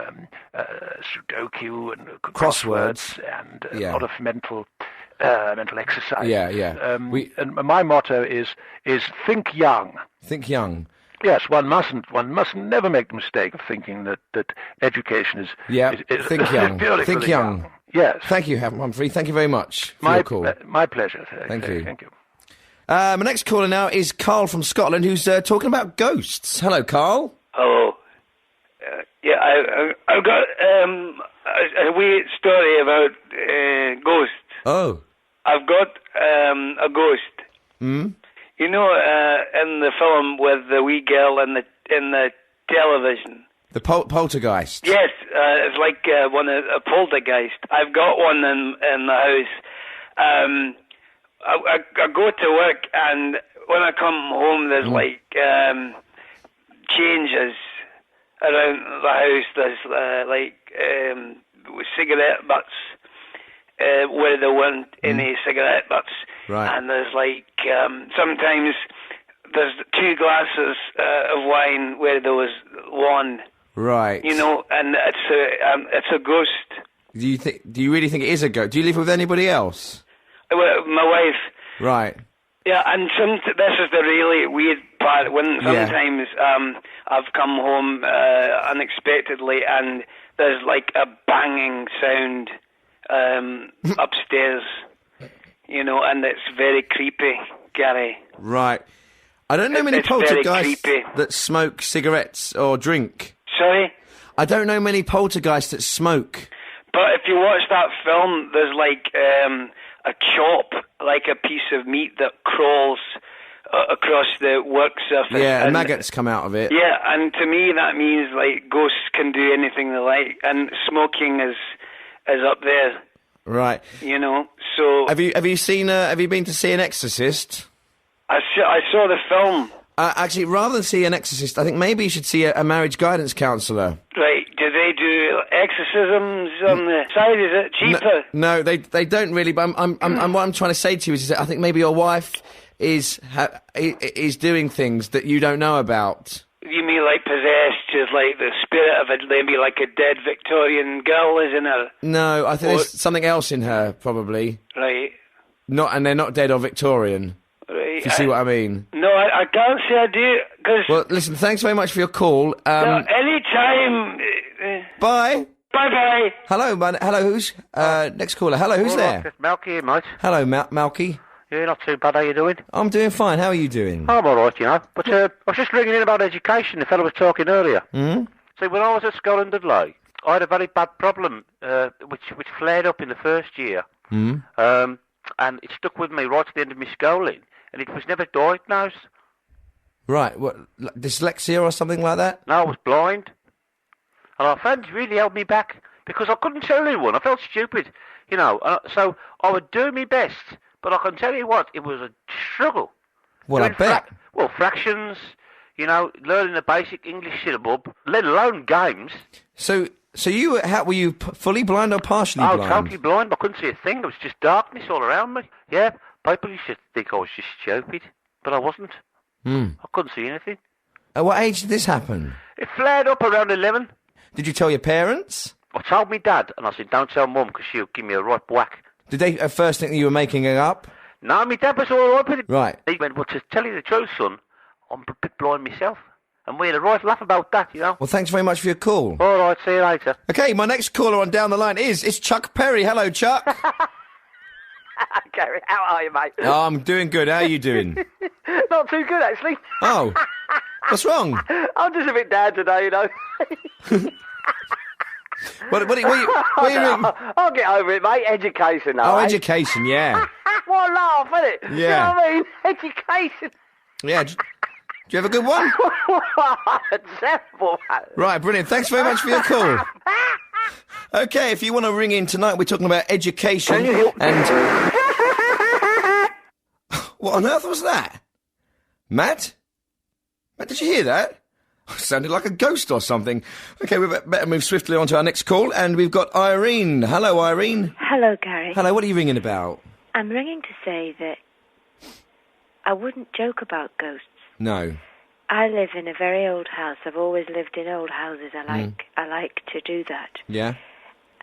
Sudoku and crosswords and a lot of mental exercise. And my motto is think young. Think young. Yes, one mustn't never make the mistake of thinking that education is think young. Think young. Yes. Thank you, Humphrey. Thank you very much for your call. My pleasure. Thank you. Thank you. My next caller now is Carl from Scotland, who's talking about ghosts. Hello, Carl. Hello. I've got a weird story about ghosts. Oh. I've got a ghost. You know, in the film with the wee girl in the television. The poltergeist. Yes, it's like a poltergeist. I've got one in the house. I go to work, and when I come home, there's changes around the house. There's cigarette butts where there weren't any cigarette butts. Right. And there's sometimes there's 2 glasses of wine where there was 1. Right. You know, and it's a ghost. Do you really think it is a ghost? Do you live with anybody else? Well, my wife. Right. Yeah, and this is the really weird part. When sometimes I've come home unexpectedly, and there's a banging sound upstairs. You know, and it's very creepy, Gary. Right. I don't know many poltergeists that smoke cigarettes or drink. Sorry? I don't know many poltergeists that smoke. But if you watch that film, there's a chop, a piece of meat that crawls across the work surface. Yeah, and maggots come out of it. Yeah, and to me that means ghosts can do anything they like, and smoking is up there. Right. You know, so have you been to see an exorcist? I saw the film. Actually, rather than see an exorcist, I think maybe you should see a marriage guidance counsellor. Right. Do they do exorcisms on the side? Is it cheaper? No, they don't really. But what I'm trying to say to you is that I think maybe your wife is doing things that you don't know about. You mean like possessed, just like the spirit of it, maybe like a dead Victorian girl is in her? No, I think there's something else in her, probably. Right. And they're not dead or Victorian. Right. If you see what I mean. No, I can't say I do, because... Well, listen, thanks very much for your call. Any time... Bye. Bye-bye. Hello, man. Hello, who's... next caller. Hello, who's there? It's Malky here, mate. Hello, Malky. Yeah, not too bad. How you doing? I'm doing fine. How are you doing? I'm all right, you know. But I was just ringing in about education. The fellow was talking earlier. Hmm? See, when I was at Scotland Lake, I had a very bad problem, which flared up in the first year. Hmm? And it stuck with me right to the end of my schooling, and it was never diagnosed. Right. What? Dyslexia or something like that? No, I was blind. And I found it really held me back, because I couldn't tell anyone. I felt stupid, you know. So I would do my best, but I can tell you what, it was a struggle. Well, I bet. Fractions, you know, learning the basic English syllabub, let alone games. So you were you fully blind or partially blind? Totally blind. I couldn't see a thing. There was just darkness all around me. Yeah, people used to think I was just stupid, but I wasn't. I couldn't see anything. At what age did this happen? It flared up around 11. Did you tell your parents? I told me dad, and I said, don't tell mum, because she'll give me a right whack. Did they at first think that you were making it up? No, my dad was all right with it. Right. He went, well, to tell you the truth, son, I'm a bit blind myself. And we had a right laugh about that, you know. Well, thanks very much for your call. All right, see you later. Okay, my next caller on down the line it's Chuck Perry. Hello, Chuck. Gary, how are you, mate? Oh, I'm doing good. How are you doing? Not too good, actually. Oh, what's wrong? I'm just a bit down today, you know. What are you I'll get over it, mate. Education, though. Oh, education, yeah. What a laugh, isn't it? Yeah. You know what I mean? Education. Yeah. Do you have a good one? Terrible. Right, brilliant. Thanks very much for your call. Okay, if you want to ring in tonight, we're talking about education and... What on earth was that? Matt? Matt, did you hear that? It sounded like a ghost or something. Okay, we better move swiftly on to our next call, and we've got Irene. Hello, Irene. Hello, Gary. Hello, what are you ringing about? I'm ringing to say that I wouldn't joke about ghosts. No. I live in a very old house. I've always lived in old houses. I like to do that. Yeah?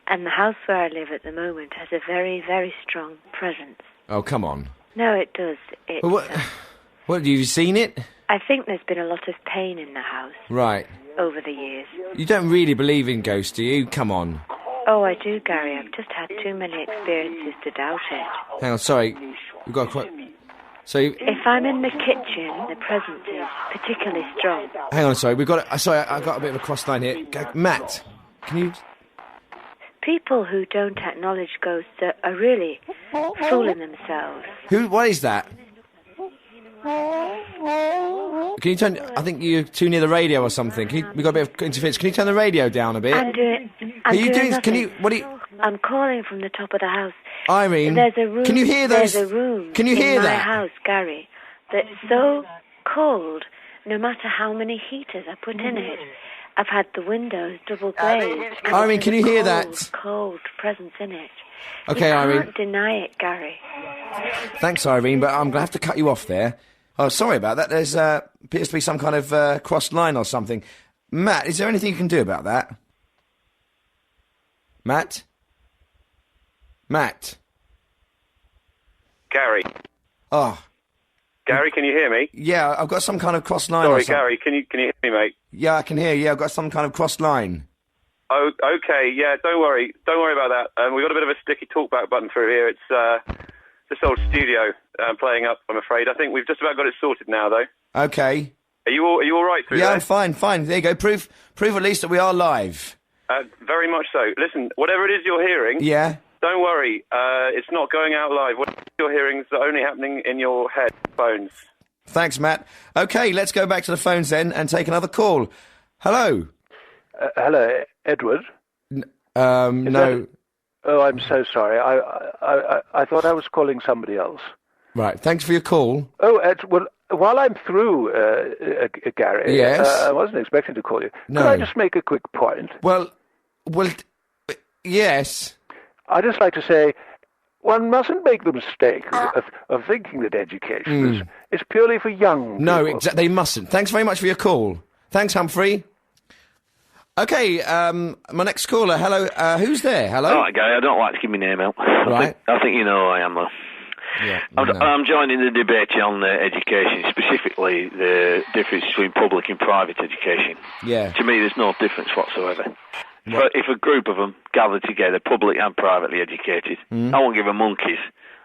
And the house where I live at the moment has a very, very strong presence. Oh, come on. No, it does. What have you seen it? I think there's been a lot of pain in the house Right. over the years. You don't really believe in ghosts, do you? Come on. Oh, I do, Gary. I've just had too many experiences to doubt it. Hang on, sorry. We've got quite... So... If I'm in the kitchen, the presence is particularly strong. Hang on, sorry. We've got... Sorry, I've got a bit of a cross line here. Matt, can you... People who don't acknowledge ghosts are really fooling themselves. What is that? Can you turn... I think you're too near the radio or something. We've got a bit of interference. Can you turn the radio down a bit? I'm doing nothing. Can you... What are you... I'm calling from the top of the house. Irene, there's a room, can you hear those... There's a room can you hear in my that? house, Gary, that's so cold, no matter how many heaters I put in it. I've had the windows double glazed. Irene, can you hear that? Cold presence in it. Okay, you Irene. can't deny it, Gary. Thanks, Irene, but I'm going to have to cut you off there. Oh, sorry about that. There's appears to be some kind of crossed line or something. Matt, is there anything you can do about that? Matt? Matt? Gary. Oh. Gary, can you hear me? Yeah, I've got some kind of crossed line. Sorry, or something. Gary, can you hear me, mate? Yeah, I can hear you. Yeah, I've got some kind of crossed line. Oh, okay, yeah, don't worry about that. We've got a bit of a sticky talkback button through here. It's this old studio playing up, I'm afraid. I think we've just about got it sorted now, though. Okay. Are you all right through there? Yeah, I'm fine. There you go. Proof at least that we are live. Very much so. Listen, whatever it is you're hearing... Yeah? Don't worry, it's not going out live. What you're hearing is only happening in your headphones. Thanks, Matt. Okay, let's go back to the phones then and take another call. Hello? Hello, Edward? No. Oh, I'm so sorry. I thought I was calling somebody else. Right, thanks for your call. Oh, Ed, well, while I'm through, Gary... Yes? I wasn't expecting to call you. No. Could I just make a quick point? Well, Well, yes. I'd just like to say, one mustn't make the mistake of thinking that education is purely for young people. No, they mustn't. Thanks very much for your call. Thanks, Humphrey. Okay, my next caller. Hello, who's there? Hello? All right, Gary, I don't like to give my name out. Right. I think you know who I am, though. Yeah, I'm joining the debate on education, specifically the difference between public and private education. Yeah. To me, there's no difference whatsoever. If a group of them gather together, public and privately educated, I won't give a monkeys,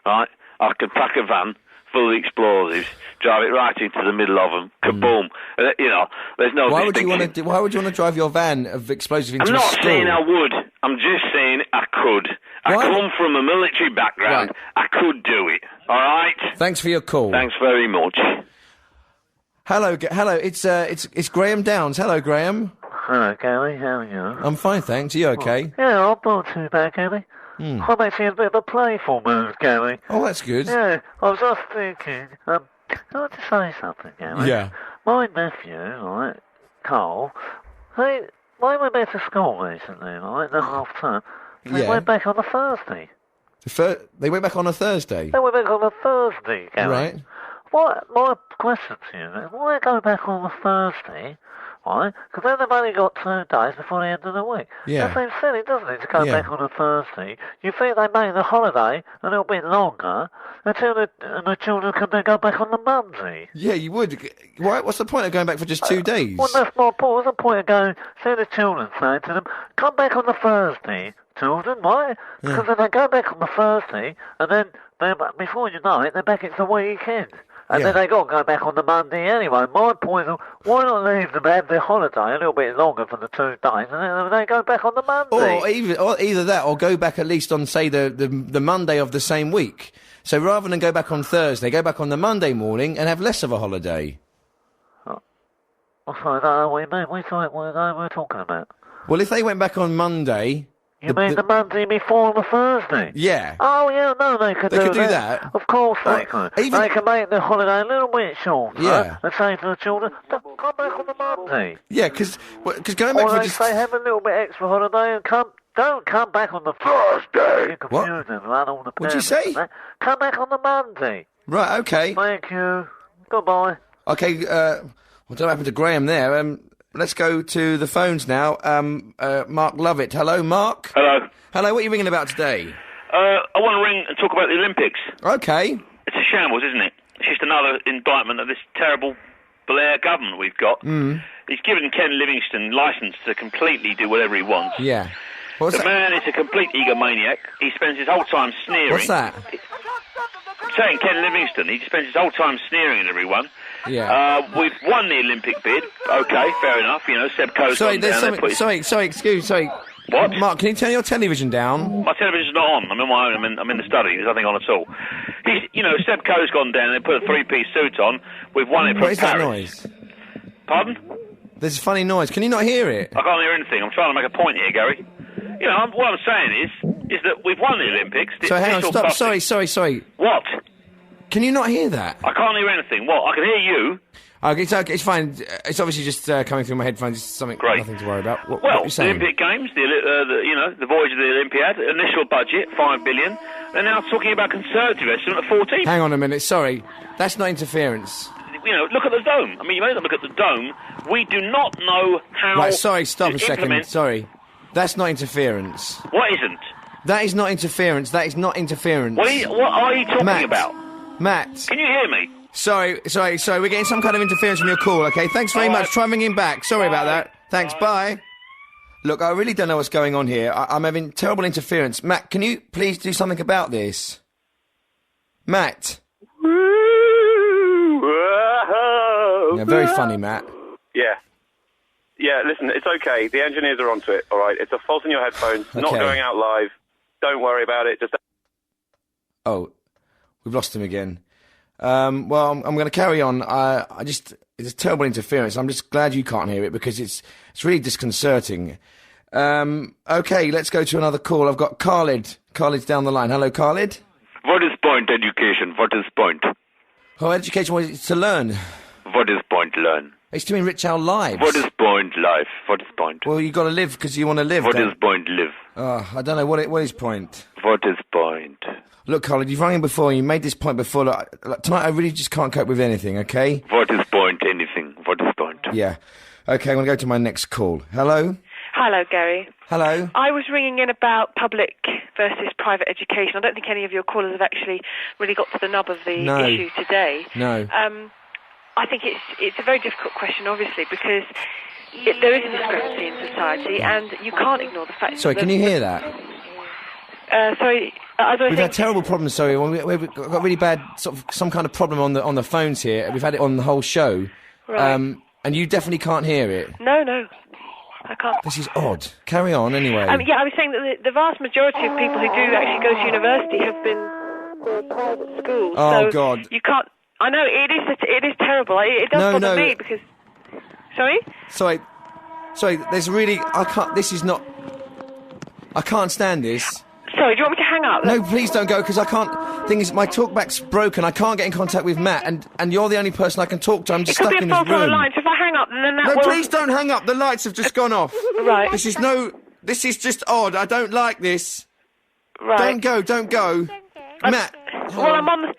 right? I can pack a van full of explosives, drive it right into the middle of them, kaboom. You know, there's no distinction. Why would you want to drive your van of explosives into I'm a not school? saying I would. I'm just saying I could. I come from a military background. I could do it. All right? Thanks for your call. Thanks very much. Hello, it's Graham Downs. Hello, Graham. Hello, Gary. How are you? I'm fine, thanks. Are you okay? Yeah, I'm not too bad, Gary. I'm actually in a bit of a playful mood, Gary. Oh, that's good. Yeah, I was just thinking, I want to say something, Gary. Yeah. My nephew, right, Carl, they went back to school recently, right, the half term. They went back on a Thursday. They went back on a Thursday? They went back on a Thursday, Gary. Right. My question to you is, why go back on a Thursday, right? Because then they've only got 2 days before the end of the week. Yeah. That seems silly, doesn't it, to go back on a Thursday? You think they make the holiday a little bit longer until the children can then go back on the Monday? Yeah, you would. What's the point of going back for just 2 days? Well, that's my point. What's the point of going, see the children saying to them, come back on the Thursday, children, right? Because then they go back on the Thursday, and then before you know it, they're back into the weekend. And then they got to go back on the Monday anyway. My point is, why not leave them have their holiday a little bit longer for the 2 days, and then they go back on the Monday? Or either that, or go back at least on, say, the Monday of the same week. So rather than go back on Thursday, go back on the Monday morning and have less of a holiday. Oh, sorry, I don't know what you mean. What are we talking about? Well, if they went back on Monday... You mean the Monday before the Thursday? Yeah. Oh, yeah, no, they could do that. Of course they could. They can make the holiday a little bit shorter. Yeah. And say to the children, come back on the Monday. Yeah, because going back or for they just... say have a little bit extra holiday and don't come back on the Thursday. You confuse them, run all the What'd you say? Come back on the Monday. Right, okay. Thank you. Goodbye. Okay, what happened to Graham there? Let's go to the phones now. Mark Lovett. Hello, Mark. Hello. Hello, what are you ringing about today? I want to ring and talk about the Olympics. Okay. It's a shambles, isn't it? It's just another indictment of this terrible Blair government we've got. He's given Ken Livingstone licence to completely do whatever he wants. Yeah. The man is a complete egomaniac. He spends his whole time sneering. What's that? I'm saying Ken Livingstone, he spends his whole time sneering at everyone. Yeah. We've won the Olympic bid. Okay, fair enough. You know, Seb Coe's gone down there. Sorry. What? Mark, can you turn your television down? My television's not on. I'm on my own. I'm in the study. There's nothing on at all. Seb Coe's gone down and they put a 3-piece suit on. We've won it from What is that Paris. noise? Pardon? There's a funny noise. Can you not hear it? I can't hear anything. I'm trying to make a point here, Gary. What I'm saying is that we've won the Olympics. So hang on, stop. Sorry. What? Can you not hear that? I can't hear anything. What? I can hear you. Okay, it's fine. It's obviously just coming through my headphones. It's something, nothing to worry about. What are you The saying? Olympic Games, the voyage of the Olympiad, initial budget, $5 billion. They're now talking about conservative estimate of 14. Hang on a minute, sorry. That's not interference. Look at the dome. I mean, you may not look at the dome. We do not know how... Right, sorry, stop a second. implement... Sorry. That's not interference. What isn't? That is not interference. That is not interference. What are you talking about? Matt. Can you hear me? Sorry. We're getting some kind of interference from your call, okay? Thanks very much. Try ringing back. Sorry about that. Thanks. Bye. Look, I really don't know what's going on here. I'm having terrible interference. Matt, can you please do something about this? Matt. Yeah, very funny, Matt. Yeah, listen, it's okay. The engineers are onto it, all right? It's a fault in your headphones, not Okay. going out live. Don't worry about it. Just... Oh, we've lost him again. Well, I'm going to carry on. It's a terrible interference. I'm just glad you can't hear it because it's really disconcerting. Okay, let's go to another call. I've got Khalid. Khalid's down the line. Hello, Khalid. What is point education? What is point? Oh, education was to learn. What is point learn? It's to enrich our lives. What is point life? What is point? Well, you got to live because you want to live. What is point live? I don't know. What is point? What is point? Look, Colin, you've rung in before, you made this point before. Look, tonight I really just can't cope with anything, okay? What is point anything? What is point? Yeah. Okay, I'm going to go to my next call. Hello? Hello, Gary. Hello? I was ringing in about public versus private education. I don't think any of your callers have actually really got to the nub of the issue today. No. I think it's a very difficult question, obviously, because there is a discrepancy in society, and you can't ignore the fact. Sorry, can you hear that? Sorry, we've had terrible problems. Sorry, we've got really bad some kind of problem on the phones here. We've had it on the whole show, Right. and you definitely can't hear it. No, I can't. This is odd. Carry on anyway. Yeah, I was saying that the vast majority of people who do actually go to university have been private schools. Oh, so God. You can't. I know it is terrible. It does bother me because. Sorry. Sorry. There's really I can't. This is not. I can't stand this. Sorry, do you want me to hang up? No, please don't go, because I can't... Thing is, my talkback's broken. I can't get in contact with Matt, and you're the only person I can talk to. I'm just stuck in this room. It could be a fault on the line, so if I hang up, then that will... No, please don't hang up. The lights have just gone off. Right. This is just odd. I don't like this. Right. Don't go. Matt. Well, I'm on the...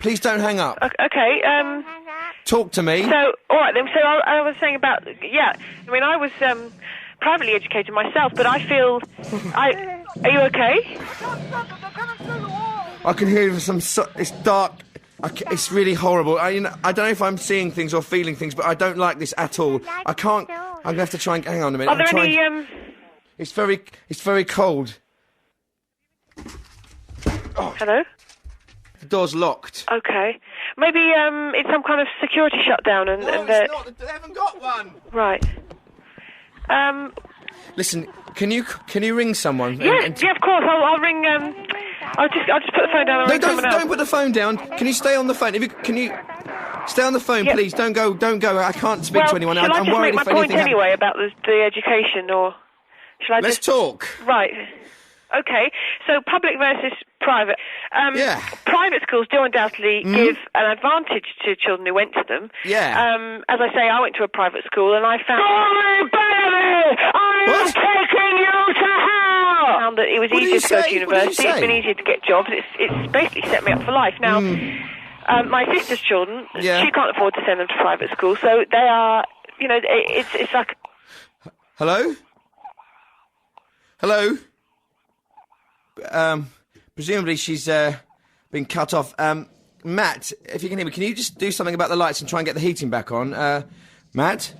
Please don't hang up. Okay, Talk to me. So, alright then, so I was saying about... Yeah, I mean, I was, privately educated myself, but I feel... Are you okay? I can hear it's dark. It's really horrible. I don't know if I'm seeing things or feeling things, but I don't like this at all. I can't... I'm going to have to try and... Hang on a minute. Are there any, It's very cold. Oh. Hello? The door's locked. Okay. Maybe, it's some kind of security shutdown and... No, it's not. They haven't got one. Right. Listen, can you ring someone? Yeah, yeah, of course. I'll ring. I'll just put the phone down. And No, don't put the phone down. Can you stay on the phone? Can you stay on the phone, please? Don't go. I can't speak to anyone. Shall I I'm just worried make if my point anything anyway about the education, or shall I? Let's talk. Right. Okay. So public versus private. Yeah. Private schools do undoubtedly give an advantage to children who went to them. Yeah. As I say, I went to a private school and I found. I'm taking you to hell! I found that it was easier to go to university. It's been easier to get jobs. It's basically set me up for life. Now, my sister's children, she can't afford to send them to private school, so they are, it's like... Hello? Presumably she's been cut off. Matt, if you can hear me, can you just do something about the lights and try and get the heating back on? Matt?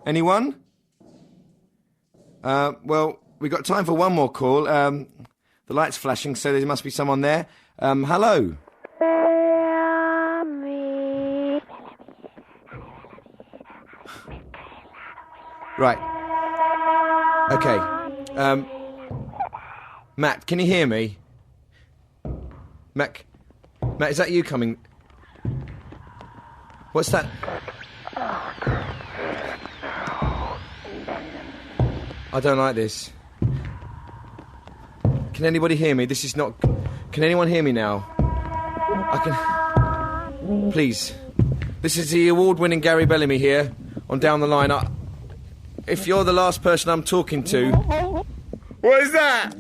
Anyone? Well, we've got time for one more call. The light's flashing, so there must be someone there. Hello? Right. Okay. Matt, can you hear me? Matt, is that you coming? What's that? I don't like this. Can anybody hear me? This is not... Can anyone hear me now? Please. This is the award-winning Gary Bellamy here on Down the Line. If you're the last person I'm talking to... What is that?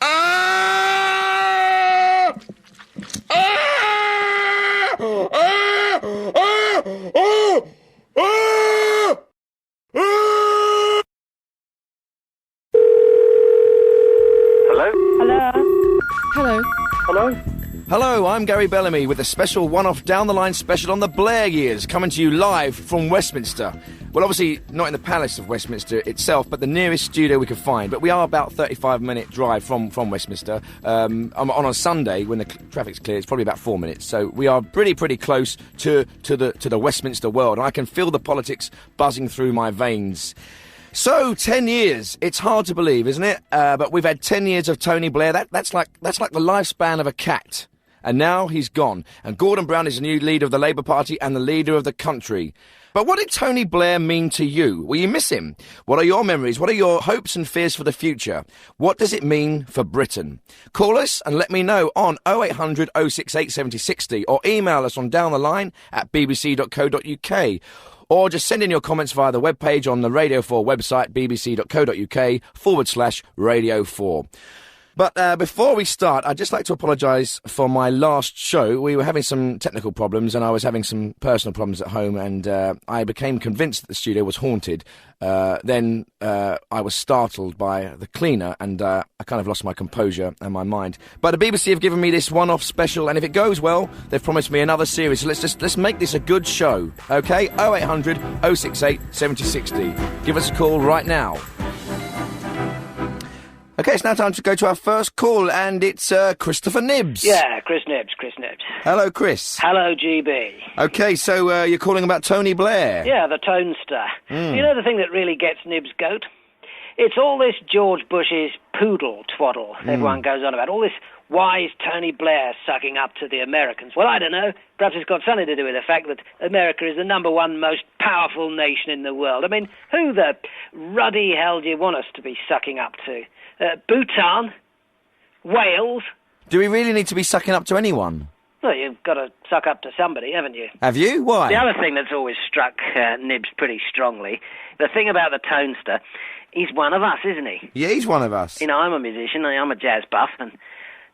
Ah! Ah! Ah! Ah! Ah! Ah! Hello, I'm Gary Bellamy with a special one-off down-the-line special on the Blair years, coming to you live from Westminster. Well, obviously, not in the Palace of Westminster itself, but the nearest studio we could find. But we are about 35-minute drive from Westminster. On a Sunday, when the traffic's clear, it's probably about 4 minutes. So we are pretty close to the Westminster world, and I can feel the politics buzzing through my veins. So, 10 years. It's hard to believe, isn't it? But we've had 10 years of Tony Blair. That's like the lifespan of a cat. And now he's gone. And Gordon Brown is the new leader of the Labour Party and the leader of the country. But what did Tony Blair mean to you? Will you miss him? What are your memories? What are your hopes and fears for the future? What does it mean for Britain? Call us and let me know on 0800 068 7060 or email us on downtheline@bbc.co.uk. Or just send in your comments via the webpage on the Radio 4 website, bbc.co.uk/Radio 4. But before we start, I'd just like to apologise for my last show. We were having some technical problems and I was having some personal problems at home, and I became convinced that the studio was haunted. Then I was startled by the cleaner, and I kind of lost my composure and my mind. But the BBC have given me this one-off special, and if it goes well, they've promised me another series. So let's make this a good show, okay? 0800 068 7060. Give us a call right now. Okay, it's now time to go to our first call, and it's Christopher Nibbs. Yeah, Chris Nibbs. Hello, Chris. Hello, GB. Okay, so you're calling about Tony Blair? Yeah, the Tonester. You know the thing that really gets Nibbs' goat? It's all this George Bush's poodle twaddle everyone goes on about. All this wise Tony Blair sucking up to the Americans. Well, I don't know. Perhaps it's got something to do with the fact that America is the #1 most powerful nation in the world. I mean, who the ruddy hell do you want us to be sucking up to? Bhutan? Wales? Do we really need to be sucking up to anyone? Well, you've got to suck up to somebody, haven't you? Have you? Why? The other thing that's always struck Nibbs pretty strongly, the thing about the Tonester, he's one of us, isn't he? Yeah, he's one of us. You know, I'm a musician, I'm a jazz buff, and,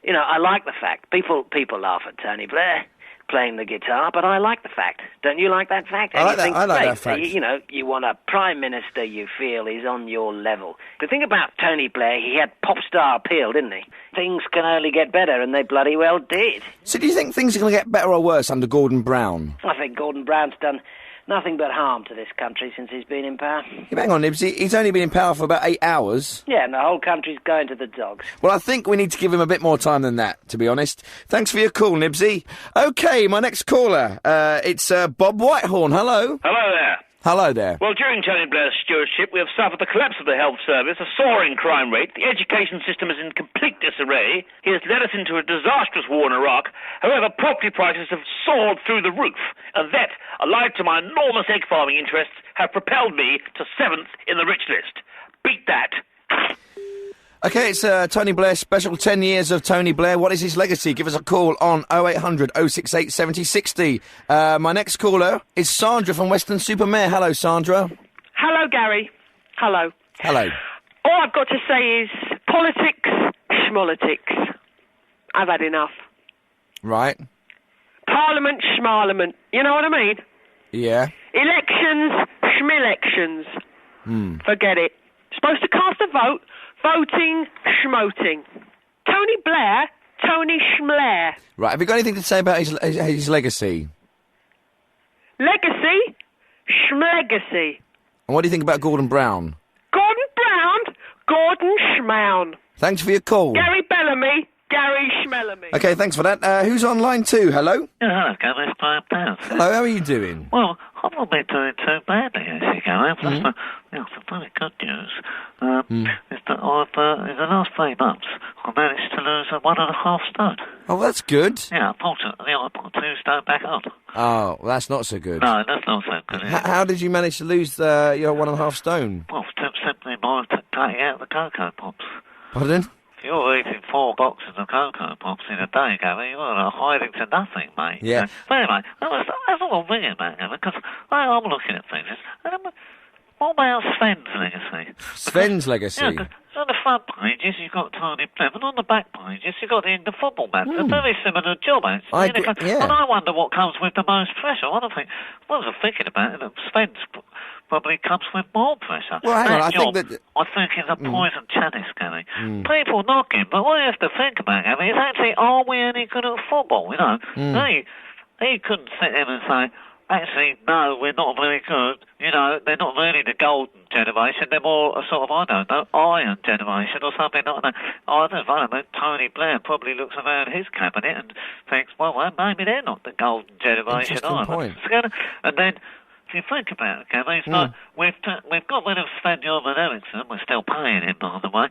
you know, I like the fact. People laugh at Tony Blair playing the guitar, but I like the fact. Don't you like that fact? I like that fact. You know, you want a Prime Minister you feel is on your level. The thing about Tony Blair, he had pop star appeal, didn't he? Things can only get better, and they bloody well did. So do you think things are going to get better or worse under Gordon Brown? I think Gordon Brown's done nothing but harm to this country since he's been in power. Hang on, Nibbs, he's only been in power for about 8 hours. Yeah, and the whole country's going to the dogs. Well, I think we need to give him a bit more time than that, to be honest. Thanks for your call, Nibbsy. OK, my next caller, it's Bob Whitehorn. Hello. Hello there. Hello there. Well, during Tony Blair's stewardship, we have suffered the collapse of the health service, a soaring crime rate, the education system is in complete disarray, he has led us into a disastrous war in Iraq. However, property prices have soared through the roof, and that, allied to my enormous egg farming interests, have propelled me to 7th in the rich list. Beat that. OK, it's Tony Blair special, 10 years of Tony Blair. What is his legacy? Give us a call on 0800 068 7060. My next caller is Sandra from Weston-super-Mare. Hello, Sandra. Hello, Gary. Hello. Hello. All I've got to say is politics, schmolitics. I've had enough. Right. Parliament, schmarliament. You know what I mean? Yeah. Elections, schmelections. Forget it. Supposed to cast a vote. Voting, schmoting. Tony Blair, Tony Schmlair. Right, have you got anything to say about his legacy? Legacy? Schmlegacy. And what do you think about Gordon Brown? Gordon Brown? Gordon Schmown. Thanks for your call. Gary Bellamy, Gary Schmellamy. OK, thanks for that. Who's on line 2? Hello? Yeah, hello, Gary. It's Blair. Hello, how are you doing? Well, I've not been doing too badly, actually, Gary. Some very good news. Is that in the last 3 months, I managed to lose 1.5 stone. Oh, that's good. Yeah, unfortunately, I put 2 stone back on. Oh, well, that's not so good. No, that's not so good. How did you manage to lose your 1.5 stone? Well, simply by cutting out the Cocoa Pops. Pardon? If you're eating 4 boxes of Cocoa Pops in a day, Gary, you're hiding to nothing, mate. Yeah. But anyway, that's all I'm ringing about, Gary, because I'm looking at things. What about Sven's legacy? Sven's legacy? Yeah, 'cause on the front pages you've got Tony Blair, and on the back pages you've got the football man. A very similar job, actually. And I wonder what comes with the most pressure. I was thinking about it, that Sven's probably comes with more pressure. Well, hang on, I think that... I think it's a poison chalice, Gary. People knock him, but what you have to think about, Gary, is actually, are we any good at football, you know? He couldn't sit in and say, actually, no, we're not very good. You know, they're not really the golden generation. They're more a sort of, I don't know, iron generation or something like that. I don't know. Tony Blair probably looks around his cabinet and thinks, well, maybe they're not the golden generation either. Point. And then if you think about it, Gavin, it's like we've got rid of Sven Jorman Eriksson. We're still paying him, by the way.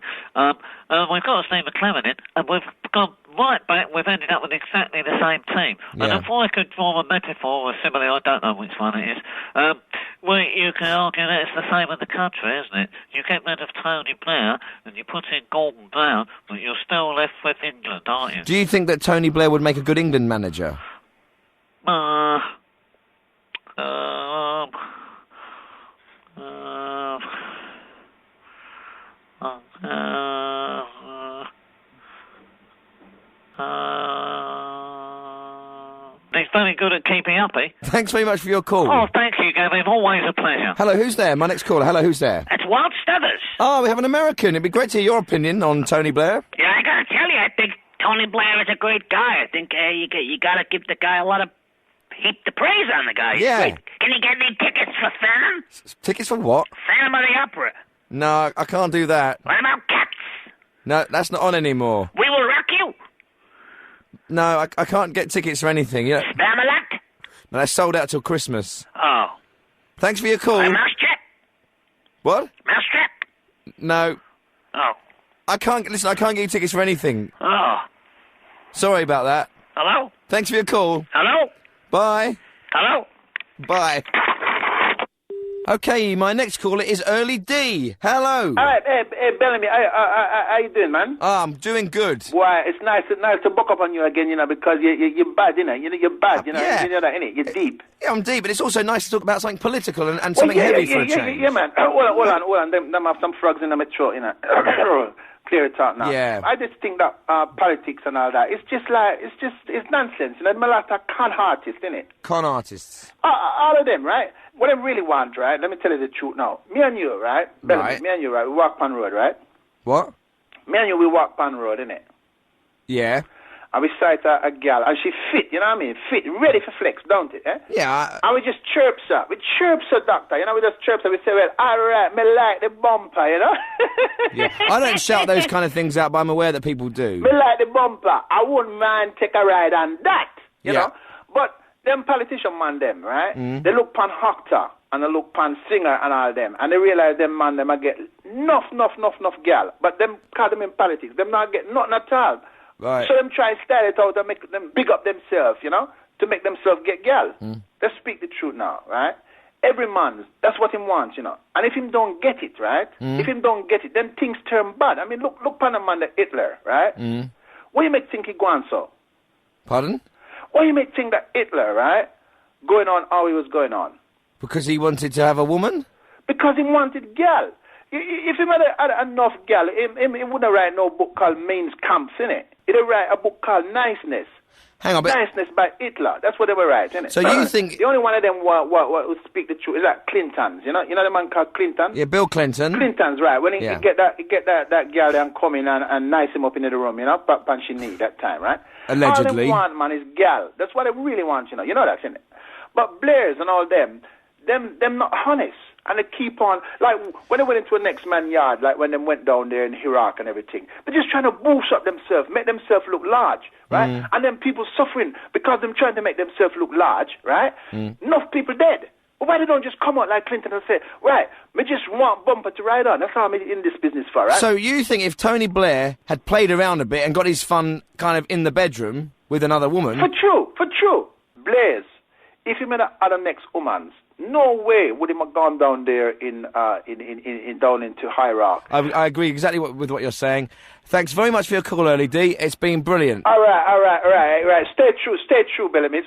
We've got Steve McClaren in, and we've gone right back. We've ended up with exactly the same team. Yeah. And if I could draw a metaphor or simile, I don't know which one it is. You can argue that it's the same in the country, isn't it? You get rid of Tony Blair and you put in Gordon Brown, but you're still left with England, aren't you? Do you think that Tony Blair would make a good England manager? He's very good at keeping up, eh? Thanks very much for your call. Oh, thank you, Gavin. Always a pleasure. Hello, who's there? My next caller. Hello, who's there? It's Walt Stuthers. Oh, we have an American. It'd be great to hear your opinion on Tony Blair. Yeah, I gotta tell you, I think Tony Blair is a great guy. I think you gotta give the guy a lot of heap the praise on the guy. Yeah. Great. Can you get me tickets for Phantom? Tickets for what? Phantom of the Opera. No, I can't do that. What about Cats? No, that's not on anymore. We Will Rock You. No, I can't get tickets for anything. You know, Spamalot. no, they're sold out till Christmas. Oh. Thanks for your call. Mousetrap. What? Mousetrap. No. Oh. I can't get you tickets for anything. Oh. Sorry about that. Hello? Thanks for your call. Hello? Bye. Hello? Bye. Okay, my next caller is Early D. Hello. All right, hey, Bellamy, how you doing, man? I'm doing good. Why, it's nice to buck up on you again, because you're bad, you're bad, Yeah. You know that, innit? You're deep. Yeah, I'm deep, but it's also nice to talk about something political and something heavy for a change. Yeah, man. Hold on. Them have some frogs in my throat, Clear it out now. Yeah. I just think that politics and all that, it's nonsense. Them a lot of con artists, innit? Con artists. All of them, right? What I really want, right? Let me tell you the truth now. Me and you, right? Bellamy, Right. me and you, right? We walk on road, right? What? Me and you, we walk on road, innit? Yeah. And we sight a gal, and she fit, you know what I mean? Fit, ready for flex, don't it, eh? Yeah. And we just chirps her. We chirps her, doctor, we just chirps her. We say, well, all right, me like the bumper, Yeah. I don't shout those kind of things out, but I'm aware that people do. Me like the bumper. I wouldn't mind take a ride on that, you know? But them politician man, them, right? They look pan actor, and they look pan singer and all them, and they realize them man, them a get enough gal. But them call them in politics, them not get nothing at all. Right. So them try and style it out and make them big up themselves, to make themselves get gal. Let's speak the truth now, right? Every man, that's what him wants, And if him don't get it, right? If him don't get it, then things turn bad. I mean, look upon a man like Hitler, right? What do you make think he going so? Pardon? What do you make think that Hitler, right, going on how he was going on? Because he wanted to have a woman? Because he wanted gal. If he had enough gal, he wouldn't write no book called Mainz Kampf, innit? He'd write a book called Niceness. Hang on, but... Niceness by Hitler. That's what they were writing, innit? So you think... The only one of them who speak the truth is that Clintons. You know the man called Clinton? Yeah, Bill Clinton. Clinton's right. When he get that gal there and come in and nice him up into the room, punch his knee that time, right? Allegedly. All them want, man, is gal. That's what they really want, You know that, innit? But Blairs and all them not honest. And they keep on, like, when they went into a next man yard, like when they went down there in Iraq and everything, they're just trying to boost up themselves, make themselves look large, right? And then people suffering because they're trying to make themselves look large, right? Enough people dead. But why they don't just come out like Clinton and say, right, me just want bumper to ride on. That's how I'm in this business for, right? So you think if Tony Blair had played around a bit and got his fun kind of in the bedroom with another woman... For true. Blairs, if he made other next woman's, no way would he have gone down there in down into Iraq. I agree exactly with what you're saying. Thanks very much for your call, Early D. It's been brilliant. All right. Stay true, Bellamy.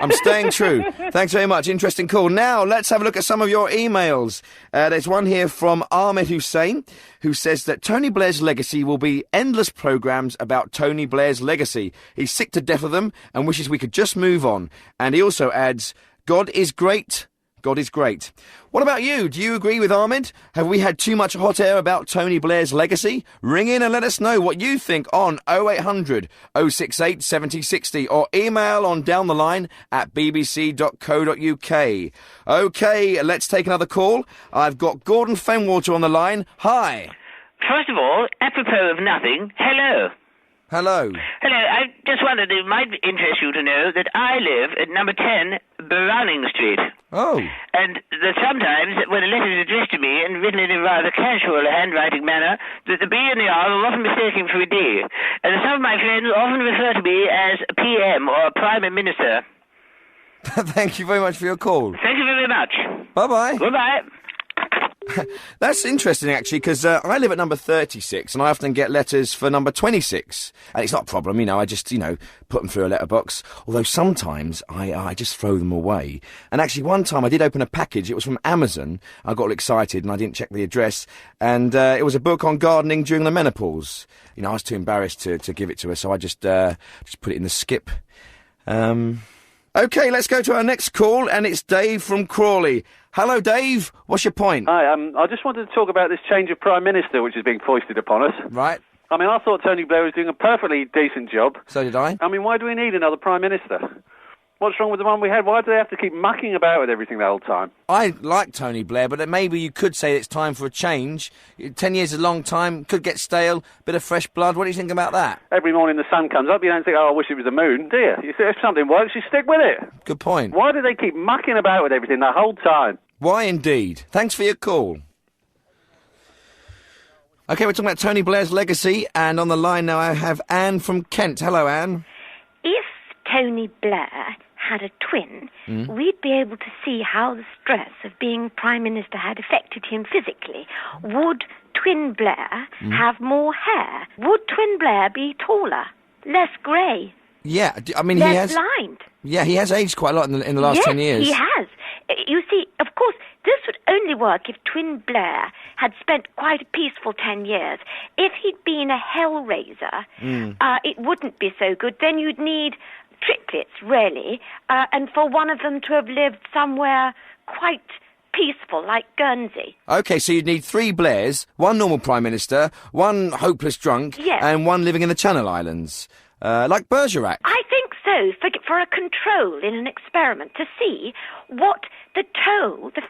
I'm staying true. Thanks very much. Interesting call. Now, let's have a look at some of your emails. There's one here from Ahmed Hussein, who says that Tony Blair's legacy will be endless programmes about Tony Blair's legacy. He's sick to death of them and wishes we could just move on. And he also adds, God is great. God is great. What about you? Do you agree with Ahmed? Have we had too much hot air about Tony Blair's legacy? Ring in and let us know what you think on 0800 068 7060 or email on downtheline@bbc.co.uk. OK, let's take another call. I've got Gordon Fenwater on the line. Hi. First of all, apropos of nothing, hello. Hello. Hello, I just wondered, it might interest you to know that I live at number 10 Browning Street. Oh. And that sometimes, when a letter is addressed to me and written in a rather casual handwriting manner, that the B and the R are often mistaken for a D. And some of my friends often refer to me as a PM or Prime Minister. Thank you very much for your call. Thank you very much. Bye-bye. Goodbye. That's interesting, actually, because I live at number 36, and I often get letters for number 26. And it's not a problem, I just, put them through a letterbox. Although sometimes I just throw them away. And actually, one time I did open a package. It was from Amazon. I got all excited, and I didn't check the address. And it was a book on gardening during the menopause. I was too embarrassed to give it to her, so I just put it in the skip. OK, let's go to our next call, and it's Dave from Crawley. Hello, Dave. What's your point? Hi, I just wanted to talk about this change of Prime Minister which is being foisted upon us. Right. I mean, I thought Tony Blair was doing a perfectly decent job. So did I. I mean, why do we need another Prime Minister? What's wrong with the one we had? Why do they have to keep mucking about with everything the whole time? I like Tony Blair, but maybe you could say it's time for a change. 10 years is a long time, could get stale, bit of fresh blood. What do you think about that? Every morning the sun comes up, you don't think, oh, I wish it was the moon, do you? You see, if something works, you stick with it. Good point. Why do they keep mucking about with everything the whole time? Why indeed? Thanks for your call. OK, we're talking about Tony Blair's legacy, and on the line now I have Anne from Kent. Hello, Anne. If Tony Blair had a twin, we'd be able to see how the stress of being Prime Minister had affected him physically. Would twin Blair have more hair? Would twin Blair be taller, less grey? Yeah, I mean, less he has... blind? Yeah, he has aged quite a lot in the last 10 years. Yes, he has. You see, of course, this would only work if twin Blair had spent quite a peaceful 10 years. If he'd been a hellraiser, it wouldn't be so good. Then you'd need triplets, really, and for one of them to have lived somewhere quite peaceful, like Guernsey. OK, so you'd need 3 Blairs, 1 normal Prime Minister, 1 hopeless drunk, and 1 living in the Channel Islands. Like Bergerac. I think so, for a control in an experiment, to see what the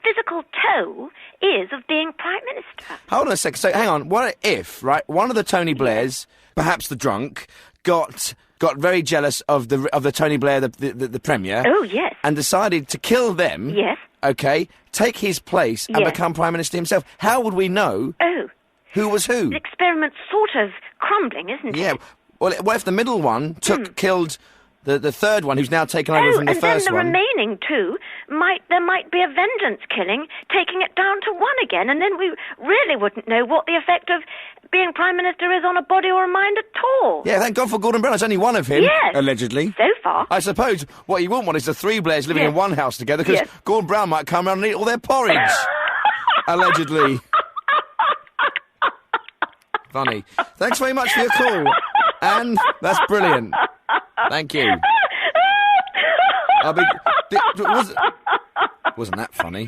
physical toll is of being Prime Minister. Hold on a second. So, hang on. What if, right, one of the Tony Blairs, perhaps the drunk, got very jealous of the Tony Blair, the Premier. Oh, yes. And decided to kill them. Yes. OK, take his place and become Prime Minister himself. How would we know who was who? The experiment's sort of crumbling, isn't it? Yeah. Well, what if the middle one killed the third one, who's now taken over from the first one? And then the remaining 2, there might be a vengeance killing, taking it down to 1 again, and then we really wouldn't know what the effect of being Prime Minister is on a body or a mind at all. Yeah, thank God for Gordon Brown. There's only 1 of him, allegedly. So far. I suppose what you wouldn't want is the 3 Blairs living in one house together, because Gordon Brown might come around and eat all their porridge. Allegedly. Funny. Thanks very much for your call. Anne, that's brilliant. Thank you. Wasn't that funny?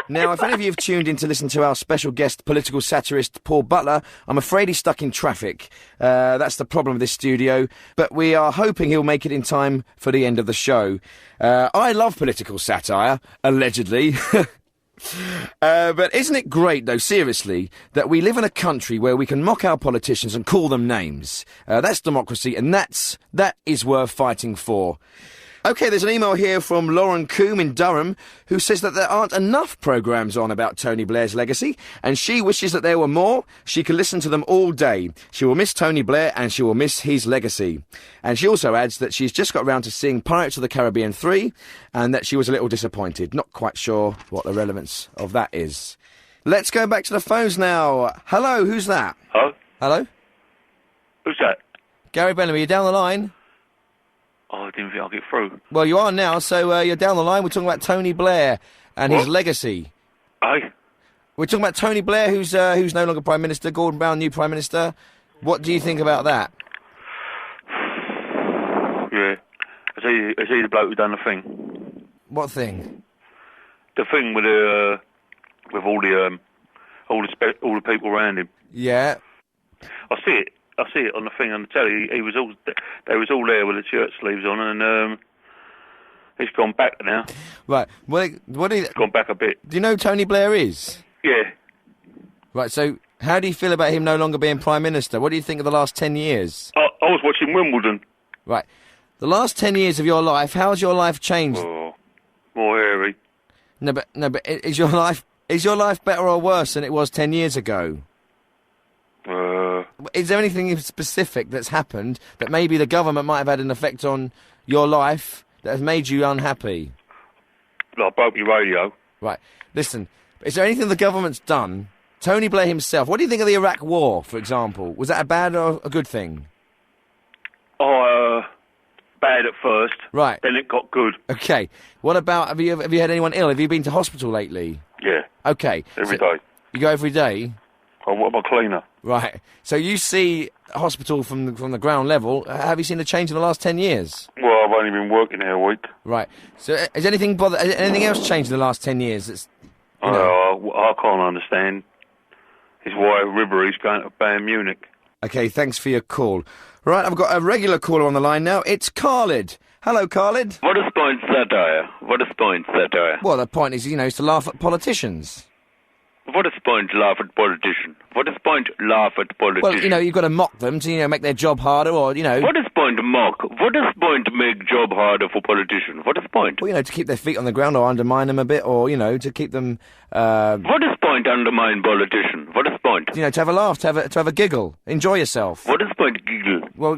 Now, if any of you have tuned in to listen to our special guest, political satirist Paul Butler, I'm afraid he's stuck in traffic. That's the problem with this studio. But we are hoping he'll make it in time for the end of the show. I love political satire, allegedly. But isn't it great, though, seriously, that we live in a country where we can mock our politicians and call them names? That's democracy, and that is worth fighting for. OK, there's an email here from Lauren Coombe in Durham, who says that there aren't enough programmes on about Tony Blair's legacy, and she wishes that there were more. She can listen to them all day. She will miss Tony Blair, and she will miss his legacy. And she also adds that she's just got around to seeing Pirates of the Caribbean 3, and that she was a little disappointed. Not quite sure what the relevance of that is. Let's go back to the phones now. Hello, who's that? Hello? Hello? Who's that? Gary Bellamy, you down the line? Oh, I didn't think I'd get through. Well, you are now, so you're down the line. We're talking about Tony Blair and his legacy. Aye? We're talking about Tony Blair, who's no longer Prime Minister, Gordon Brown, new Prime Minister. What do you think about that? Yeah. Is he the bloke who done the thing? What thing? The thing with all the people around him. Yeah. I see it on the thing on the telly. They was all there with the shirt sleeves on, and he's gone back now. Right. Well, he's gone back a bit. Do you know who Tony Blair is? Yeah. Right. So How do you feel about him no longer being Prime Minister? What do you think of the last 10 years? I was watching Wimbledon. Right. The last 10 years of your life, how's your life changed? Oh, more hairy. No, but is your life better or worse than it was 10 years ago? Is there anything specific that's happened that maybe the government might have had an effect on your life that has made you unhappy? I broke your radio. Right. Listen, is there anything the government's done? Tony Blair himself, what do you think of the Iraq War, for example? Was that a bad or a good thing? Bad at first. Right. Then it got good. Okay. What about, have you had anyone ill? Have you been to hospital lately? Yeah. Okay. Every day. You go every day? I'm a cleaner. Right. So you see a hospital from the ground level. Have you seen a change in the last 10 years? Well, I've only been working here a week. Right. So has anything else changed in the last 10 years? That's, I can't understand. Is why Ribéry's going to ban Munich. Okay, thanks for your call. Right, I've got a regular caller on the line now. It's Khalid. Hello, Khalid. What is point satire? What is point satire? Well, the point is, is to laugh at politicians. What is point laugh at politician? What is point laugh at politician? Well, you've got to mock them to, make their job harder, or, What is point mock? What is point make job harder for politician? What is point? Well, to keep their feet on the ground or undermine them a bit, or, to keep them... What is point undermine politician? What is point? To have a laugh, to have a giggle. Enjoy yourself. What is point giggle? Well,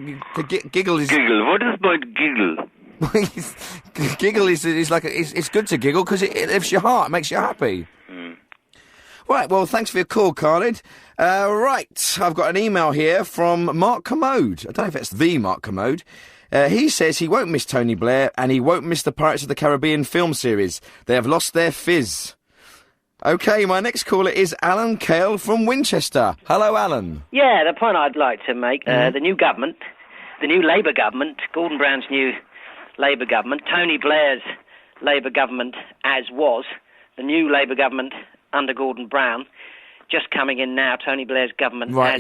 giggle is... Giggle. What is point giggle? Giggle is like... It's good to giggle because it lifts your heart, makes you happy. Right, well, thanks for your call, Khalid. Right, I've got an email here from Mark Commode. I don't know if it's the Mark Commode. He says he won't miss Tony Blair and he won't miss the Pirates of the Caribbean film series. They have lost their fizz. OK, my next caller is Alan Cale from Winchester. Hello, Alan. Yeah, the point I'd like to make, the new government, the new Labour government, Gordon Brown's new Labour government, Tony Blair's Labour government as was, the new Labour government under Gordon Brown, just coming in now, Tony Blair's government was.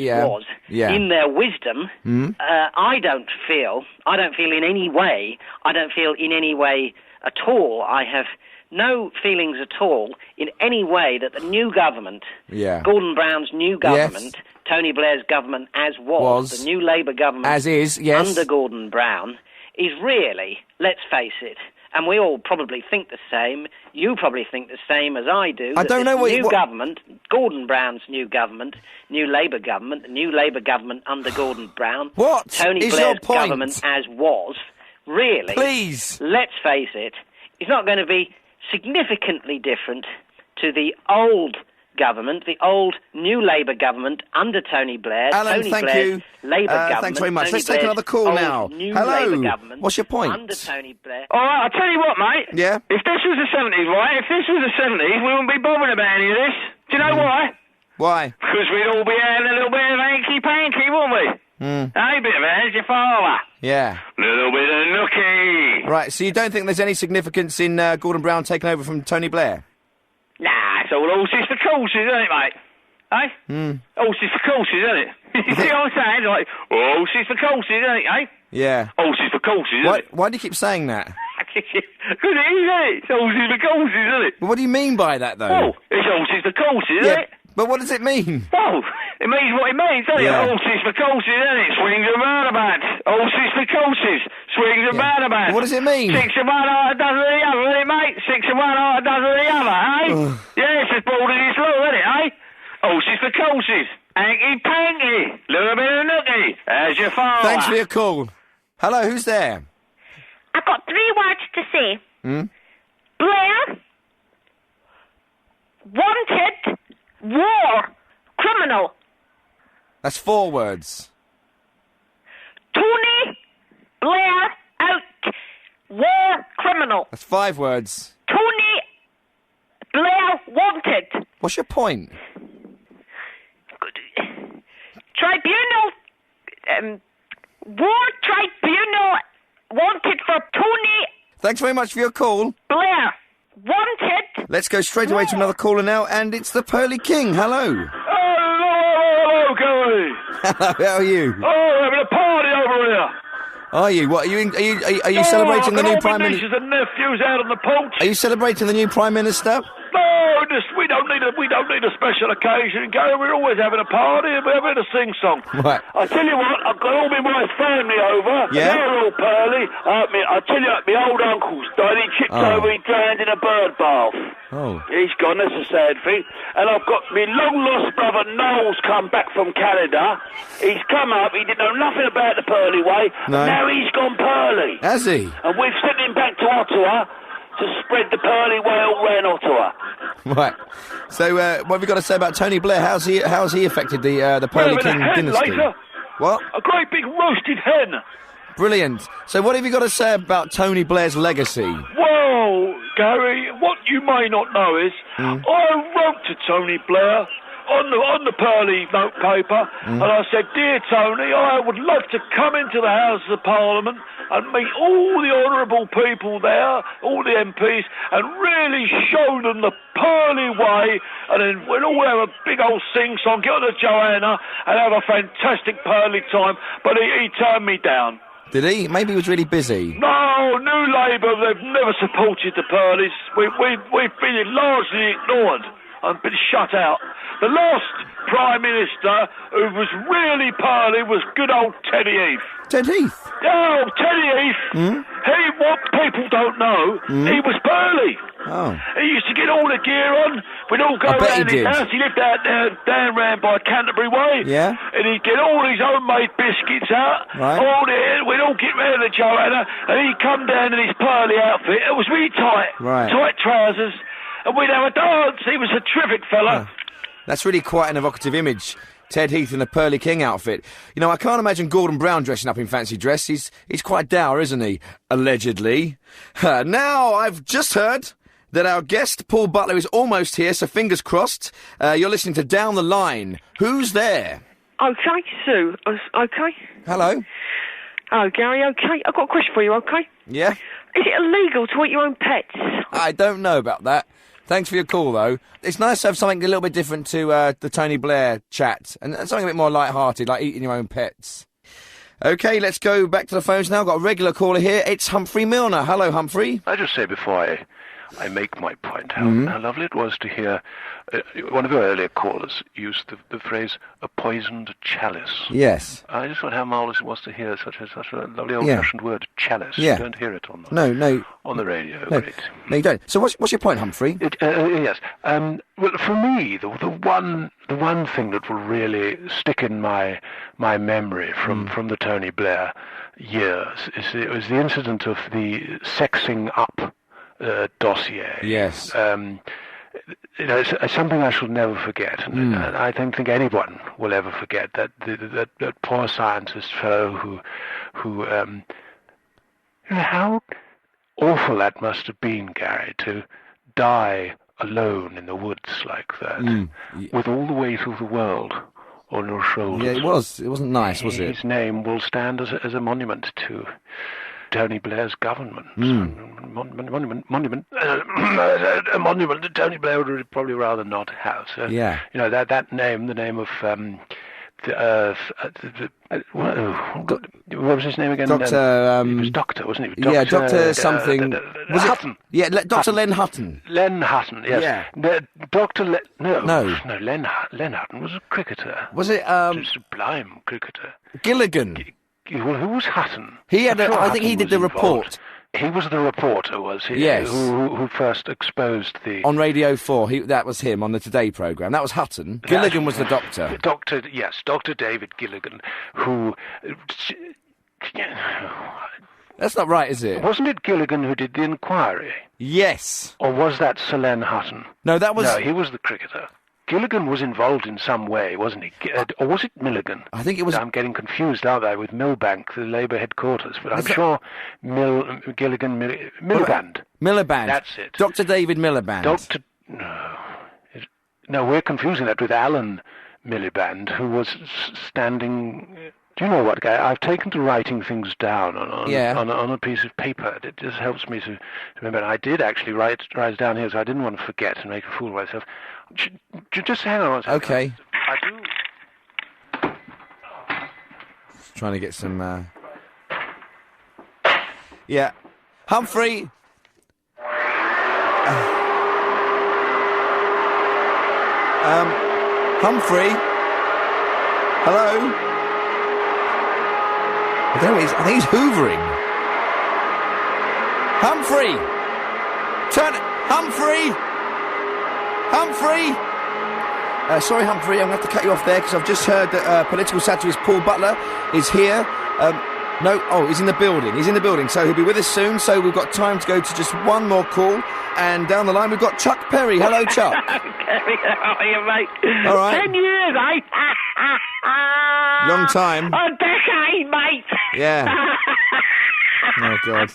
Yeah. In their wisdom, I don't feel in any way at all, I have no feelings at all in any way that the new government, Gordon Brown's new government, Tony Blair's government as was, the new Labour government as is, under Gordon Brown, is really, let's face it, and we all probably think the same. You probably think the same as I do. I don't know what government, Gordon Brown's new government, new Labour government, the new Labour government under Gordon Brown. What? Tony is Blair's your point? government as was. Really, please, let's face it, it's not going to be significantly different to the old government, the old new Labour government under Tony Blair. Alan, Tony thank Blair's you. Labour government. Thanks very much. Tony Let's take another call now. Hello. What's your point? Under Tony Blair. All right, I'll tell you what, mate. Yeah? If this was the 70s, right? If this was the 70s, we wouldn't be bothering about any of this. Do you know why? Why? Because we'd all be having a little bit of hanky-panky, wouldn't we? Hey, bit of as your father. Yeah. Little bit of nookie. Right, so you don't think there's any significance in Gordon Brown taking over from Tony Blair? Nah, it's all horses for courses, isn't it, mate? Eh? Horses for courses, isn't it? You see what I'm saying? Like, horses for courses, isn't it, eh? Yeah. Horses for courses, isn't it? Why do you keep saying that? Because it is, isn't it? It's horses for courses, isn't it? Well, what do you mean by that, though? Oh, it's horses for courses, isn't it? But what does it mean? Well, it means what it means, doesn't it? Horses for courses, isn't it? Swings and roundabouts. Horses for courses. Swings and roundabouts. What does it mean? 6 of one, half a dozen of the other, isn't it, mate? 6 of one, half a dozen of the other, eh? Yeah, it's as broad as it's long, isn't it, eh? Horses for courses. Hanky-panky. Little bit of nookie. As your father. Thanks for your call. Hello, who's there? I've got 3 words to say. Blair, wanted, war, criminal. That's 4 words. Tony Blair out, war, criminal. That's 5 words. Tony Blair wanted. What's your point? Tribunal, war tribunal wanted for Tony Thanks very much for your call. Blair wanted. Let's go straight away to another caller now, and it's the Pearly King. Hello. Hello, Gary. Hello, how are you? Oh, having a party over here. Are you? What are you? Are you celebrating the new Prime Minister? Nieces and nephews out on the porch. Are you celebrating the new Prime Minister? No, we don't need a special occasion, Gary. We're always having a party and we're having a sing-song. Right. I tell you what, I've got all my family over. Yeah? They're all pearly. I tell you, my old uncle's died. He chipped over, he drowned in a bird bath. Oh. He's gone, that's a sad thing. And I've got my long-lost brother Noel's come back from Canada. He's come up, he didn't know nothing about the pearly way. No. Now he's gone pearly. Has he? And we've sent him back to Ottawa to spread the pearly way all round Ottawa. Right. So, what have you got to say about Tony Blair? How's he affected the Pearly We're King having a hen dynasty? later. What? A great big roasted hen. Brilliant. So, what have you got to say about Tony Blair's legacy? Well, Gary, what you may not know is I wrote to Tony Blair on the pearly note paper, and I said, "Dear Tony, I would love to come into the Houses of Parliament and meet all the honourable people there, all the MPs, and really show them the pearly way, and then we'll all have a big old sing-song, get on to Joanna, and have a fantastic pearly time." But he turned me down. Did he? Maybe he was really busy. No, New Labour, they've never supported the pearlies. We've been largely ignored and been shut out. The last Prime Minister who was really pearly was good old Teddy Heath. Ted Heath? Oh, Teddy Heath. What people don't know, he was pearly. Oh. He used to get all the gear on. We'd all go I bet he round his did. house. He lived out there, down round by Canterbury Way. Yeah? And he'd get all his homemade biscuits out. Right. We'd all get round the Joanna, and he'd come down in his pearly outfit. It was really tight. Right. Tight trousers. And we'd have a dance. He was a terrific fella. That's really quite an evocative image. Ted Heath in a Pearly King outfit. You know, I can't imagine Gordon Brown dressing up in fancy dress. He's quite dour, isn't he? Allegedly. Now, I've just heard that our guest, Paul Butler, is almost here, so fingers crossed. You're listening to Down the Line. Who's there? Okay, Sue. Okay. Hello? Oh, Gary, okay. I've got a question for you, okay? Yeah? Is it illegal to eat your own pets? I don't know about that. Thanks for your call, though. It's nice to have something a little bit different to the Tony Blair chat, and something a bit more light-hearted, like eating your own pets. OK, let's go back to the phones now. Got a regular caller here. It's Humphrey Milner. Hello, Humphrey. I just say before I make my point how lovely it was to hear one of your earlier callers use the phrase "a poisoned chalice." Yes. I just thought how marvellous it was to hear such a lovely old-fashioned word, chalice. Yeah. You don't hear it on the radio. No, Great. no, you don't. So what's your point, Humphrey? Yes. Well, for me, the one thing that will really stick in my memory from the Tony Blair years is the incident of the sexing up dossier. Yes. It's something I shall never forget, and I don't think anyone will ever forget that poor scientist fellow who how awful that must have been, Gary, to die alone in the woods like that, with all the weight of the world on your shoulders. Yeah, it was. It wasn't nice, was it? His name will stand as a monument to Tony Blair's government. A monument that Tony Blair would probably rather not have. So, yeah. You know, that name, the name of what was his name again? Doctor. He was Doctor, wasn't he? Yeah, Doctor something. Was Hutton? Yeah, Doctor Len Hutton. Len Hutton. Yes. Yeah. Doctor Len. No. No. Len Hutton was a cricketer. Was it? A sublime cricketer. Gilligan. Well, who was Hutton? He had. I think he did the report. He was the reporter, was he? Yes. Who first exposed the... On Radio 4, that was him, on the Today programme. That was Hutton. Gilligan was the doctor. Dr. David Gilligan, who... That's not right, is it? Wasn't it Gilligan who did the inquiry? Yes. Or was that Sir Len Hutton? No, that was... No, he was the cricketer. Gilligan was involved in some way, wasn't he? Or was it Milligan? I think it was... I'm getting confused, aren't I, with Millbank, the Labour headquarters. But I'm sure Gilligan... Miliband. Miliband. That's it. Dr. David Miliband. No, we're confusing that with Alan Miliband, who was standing... Do you know what, Guy? I've taken to writing things down on a piece of paper. It just helps me to remember. And I did actually write down here, so I didn't want to forget and make a fool of myself. Just hang on one second. Okay. I do. Just trying to get some... Yeah. Humphrey? Hello? I don't know, I think he's hoovering. Humphrey! Humphrey! Sorry, Humphrey, I'm going to have to cut you off there because I've just heard that political satirist Paul Butler is here. He's in the building. He's in the building, so he'll be with us soon. So we've got time to go to just one more call. And down the line, we've got Chuck Perry. Hello, Chuck. Kerry, how are you, mate? All right. 10 years, eh? Long time. A decade, mate. Yeah. Oh, God.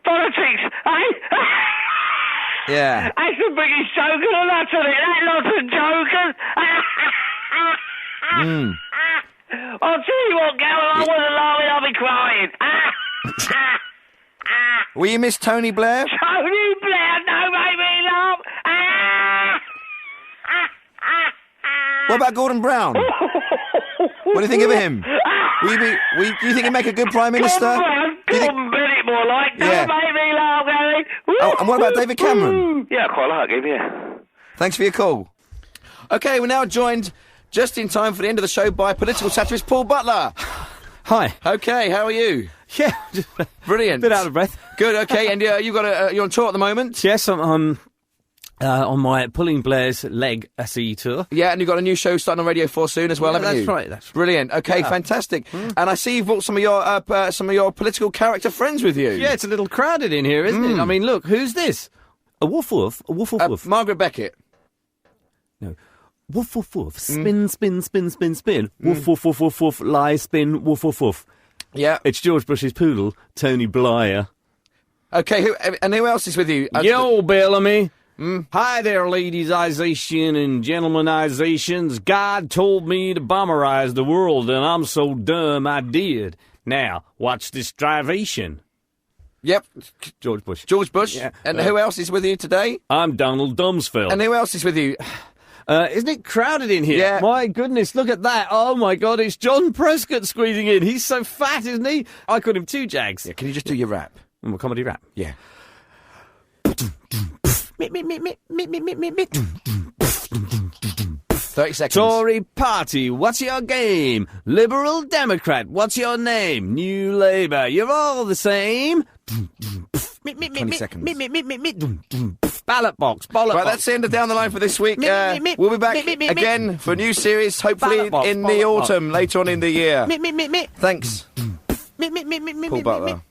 Politics, eh? Yeah. That's the biggest joke of the lot of it. That lot of jokers. I'll tell you what, Gavin, I wasn't laughing, I'll be crying. Will you miss Tony Blair? Tony Blair, don't make me laugh. What about Gordon Brown? What do you think of him? Do you think he'd make a good Prime Minister? Gordon Bennett, more like. Yeah. Don't make me laugh, Gary. Oh, and what about David Cameron? Yeah, I quite like him, yeah. Thanks for your call. OK, we're now joined just in time for the end of the show by political satirist Paul Butler. Hi. OK, how are you? Yeah. Brilliant. Bit out of breath. Good, OK, and you're on tour at the moment? Yes, I'm on my Pulling Blair's Legacy tour. Yeah, and you've got a new show starting on Radio 4 soon as well, haven't you? That's right, that's right. Brilliant. OK, fantastic. And I see you've brought some of your political character friends with you. Yeah, it's a little crowded in here, isn't it? I mean, look, who's this? A woof woof? A woof woof woof? Margaret Beckett. No. Woof woof woof. Spin, spin, spin, spin, spin. Woof woof woof woof woof. Lie, spin, woof woof woof. Yeah. It's George Bush's poodle, Tony Blair. OK, who else is with you? Yo, Bellamy. Hi there, ladiesization and gentlemanizations. God told me to bomberize the world, and I'm so dumb I did. Now, watch this drivation. Yep. George Bush. George Bush. Yeah. And who else is with you today? I'm Donald Rumsfeld. And who else is with you? Isn't it crowded in here? Yeah. My goodness, look at that. Oh, my God, it's John Prescott squeezing in. He's so fat, isn't he? I call him Two Jags. Yeah, can you just do your rap? A comedy rap? Yeah. 30 seconds. Tory party, what's your game? Liberal Democrat, what's your name? New Labour, you're all the same. 20 seconds. Ballot box, Right, that's the end of Down the Line for this week. We'll be back again for a new series, hopefully in the autumn, later on in the year. Thanks. Paul Butler.